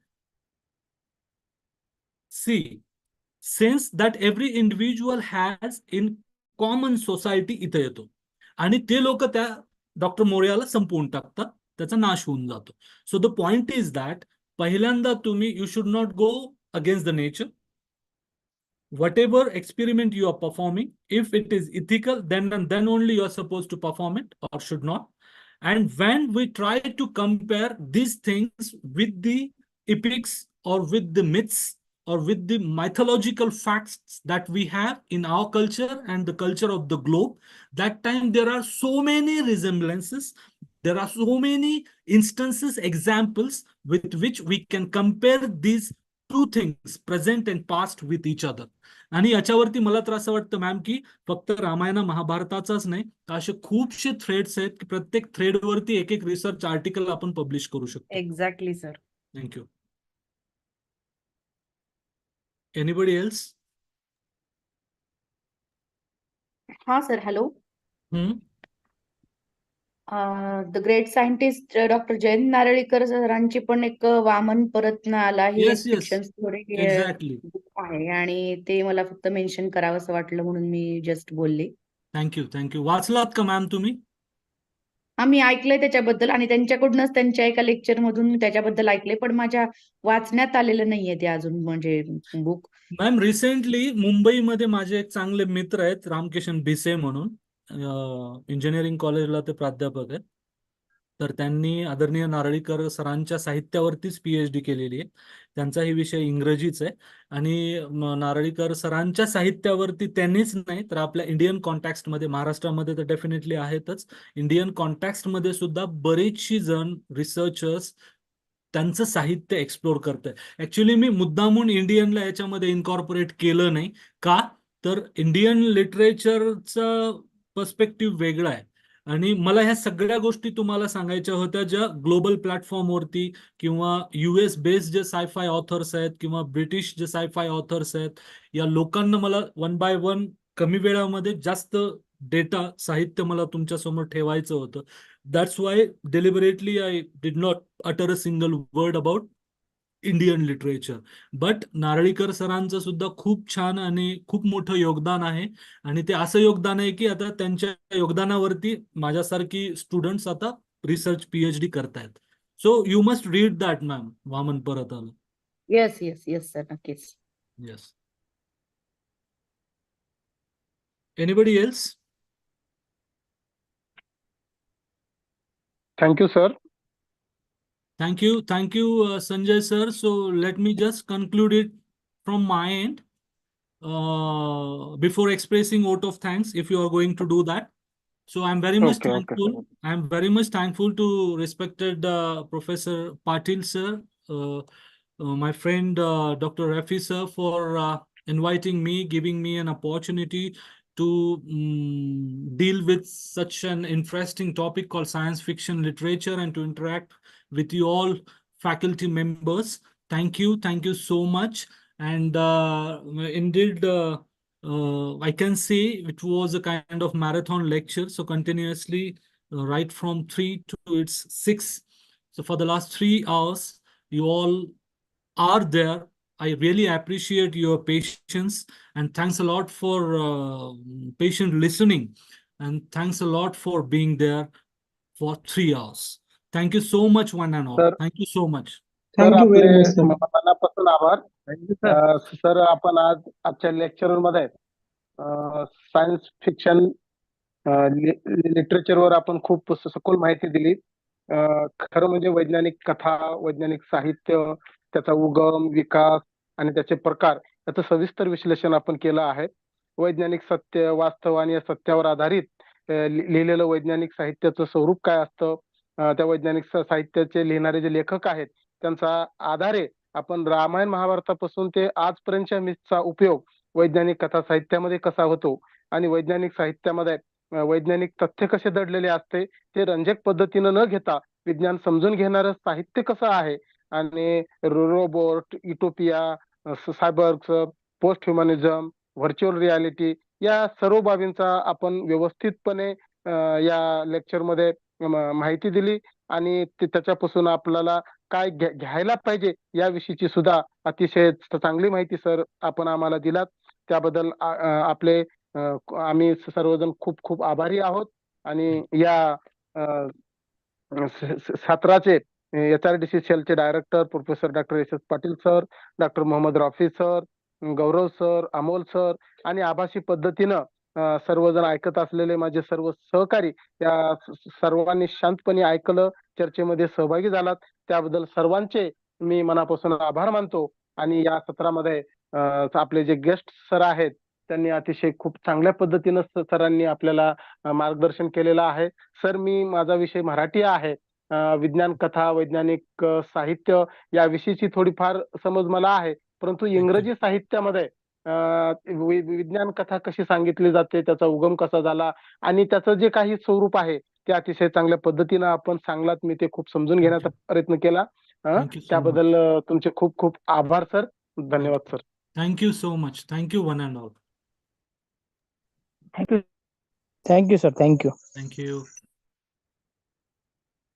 See, sense that every individual has in common society इथं येतो. आणि ते लोक त्या डॉक्टर मोरियाला संपवून टाकतात, त्याचा नाश होऊन जातो. So the point is that पहिल्यांदा तुम्ही you should not go against the nature. Whatever experiment you are performing, if it is ethical, then only you are supposed to perform it, or should not. And when we try to compare these things with the epics or with the myths or with the mythological facts that we have in our culture and the culture of the globe, that time there are so many resemblances, there are so many instances, examples with which we can compare these two things, present and past, with each other. आणि याच्यावरती मला तर असं वाटतं ma'am की फक्त रामायण महाभारताचाच नाही, तर असे खूपशे थ्रेड्स आहेत की प्रत्येक थ्रेडवरती एक एक रिसर्च आर्टिकल आपण पब्लिश करू शकतो. Exactly sir. Thank you. Anybody else? हा sir, hello. Hmm. The great scientist doctor Jayant Narlikar सरांची पण एक वामन परत न आला ही Yes, एक yes. Fiction story exactly. आहे आणि ते मला फक्त मेन्शन करावं असं वाटलं म्हणून मी जस्ट बोलले. थँक्यू. वाचलात का मॅम तुम्ही? मी ऐकलंय त्याच्याबद्दल आणि त्यांच्याकडूनच त्यांच्या एका लेक्चर मधून मी त्याच्याबद्दल ऐकलंय, पण माझ्या वाचण्यात आलेलं नाहीये ते अजून, म्हणजे बुक. मॅम रिसेंटली मुंबईमध्ये माझे एक चांगले मित्र आहेत, रामकिशन भिसे म्हणून, इंजिनिअरिंग कॉलेजला ते प्राध्यापक आहेत. तर त्यांनी आदरणीय नारळीकर सरांच्या साहित्यावरतीच PhD केलेली आहे. त्यांचाही विषय इंग्रजीच आहे. आणि नारळीकर सरांच्या साहित्यावरती त्यांनीच नाही तर आपल्या इंडियन कॉन्टॅक्स्टमध्ये, महाराष्ट्रामध्ये तर डेफिनेटली आहेतच, इंडियन कॉन्टॅक्स्टमध्ये सुद्धा बरेचशी जण रिसर्चर्स त्यांचं साहित्य एक्सप्लोर करतोय. ऍक्च्युली मी मुद्दामून इंडियनला याच्यामध्ये इन्कॉर्पोरेट केलं नाही. का तर इंडियन लिटरेचरचा पर्स्पेक्टिव्ह वेगळा आहे. आणि मला ह्या सगळ्या गोष्टी तुम्हाला सांगायच्या होत्या ज्या ग्लोबल प्लॅटफॉर्मवरती किंवा US बेस्ड जे सायफाय ऑथर्स आहेत किंवा ब्रिटिश जे सायफाय ऑथर्स आहेत, या लोकांना मला वन बाय वन कमी वेळामध्ये जास्त डेटा, साहित्य मला तुमच्या समोर ठेवायचं होतं. That's why deliberately I did not utter a single word about Indian literature. But Narlikar सरांचं सुद्धा खूप छान आणि खूप मोठं योगदान आहे. आणि ते असं योगदान आहे की आता त्यांच्या योगदानावरती माझ्यासारखी स्टुडंट्स आता रिसर्च PhD करतायत. So you must read that ma'am, Vaman परत आलं. येस येस येस सर, नक्कीच. Yes. Anybody else? Thank you, sir. Thank you, Sanjay sir. So let me just conclude it from my end. Before expressing vote of thanks, if you are going to do that. So I'm very much Okay, thankful. sir. I'm very much thankful to respected Professor Patil sir, my friend Dr. Rafi sir, for inviting me, giving me an opportunity to deal with such an interesting topic called science fiction literature and to interact with you all faculty members. Thank you so much. And indeed, I can say it was a kind of marathon lecture. So continuously, right from 3 to it's 6. So for the last 3 hours, you all are there. I really appreciate your patience, and thanks a lot for patient listening, and thanks a lot for being there for 3 hours. Thank you so much, one and all. Sir, Thank you so much. Sir Thank you आपले very much, sir. मनापासून आभार. Thank you sir. Sir आपण आजच्या lecture मध्ये science fiction लिटरेचरवर आपण खूप सखोल माहिती दिली. खरं म्हणजे वैज्ञानिक कथा, वैज्ञानिक साहित्य, त्याचा उगम, विकास आणि त्याचे प्रकार याचं सविस्तर विश्लेषण आपण केलं आहे. वैज्ञानिक सत्य, वास्तव आणि या सत्यावर आधारित लिहिलेलं वैज्ञानिक साहित्याचं स्वरूप काय असतं, त्या वैज्ञानिक साहित्याचे लिहिणारे जे लेखक आहेत त्यांचा आधारे आपण रामायण महाभारतापासून ते आजपर्यंतच्या मिथचा उपयोग वैज्ञानिक कथा साहित्यामध्ये कसा होतो आणि वैज्ञानिक साहित्यामध्ये वैज्ञानिक तथ्य कसे दडलेले असते ते रंजक पद्धतीनं न घेता विज्ञान समजून घेणारं साहित्य कसं आहे आणि robot, utopia, cyborgs, post humanism, virtual reality या सर्व बाबींचा आपण व्यवस्थितपणे या लेक्चरमध्ये माहिती दिली आणि त्याच्यापासून आपल्याला काय घ्यायला पाहिजे याविषयीची सुद्धा अतिशय चांगली माहिती सर आपण आम्हाला दिलात. त्याबद्दल आपले आम्ही सर्वजण खूप खूप आभारी आहोत. आणि या सत्राचे HRDC सेलचे director professor doctor S Patil sir, doctor Mohammad Rafi sir, Gaurav sir, Amol sir आणि आभासी पद्धतीनं सर्वजण ऐकत असलेले माझे सर्व सहकारी या सर्वांनी शांतपणे ऐकलं, चर्चेमध्ये सहभागी झालात त्याबद्दल सर्वांचे मी मनापासून आभार मानतो. आणि या सत्रामध्ये आपले जे गेस्ट सर आहेत त्यांनी अतिशय खूप चांगल्या पद्धतीनं सरांनी आपल्याला मार्गदर्शन केलेलं आहे. सर माझा विषय मराठी आहे. विज्ञान कथा, वैज्ञानिक साहित्य याविषयीची थोडीफार समज मला आहे, परंतु इंग्रजी साहित्यामध्ये विज्ञान कथा कशी सांगितली जाते, त्याचा उगम कसा झाला आणि त्याचं जे काही स्वरूप आहे ते अतिशय चांगल्या पद्धतीनं आपण सांगलात. मी ते खूप समजून घेण्याचा प्रयत्न केला. त्याबद्दल तुमचे खूप खूप आभार सर. धन्यवाद sir. Thank you so much. Thank you one and all. Thank you sir. Thank you. Thank you.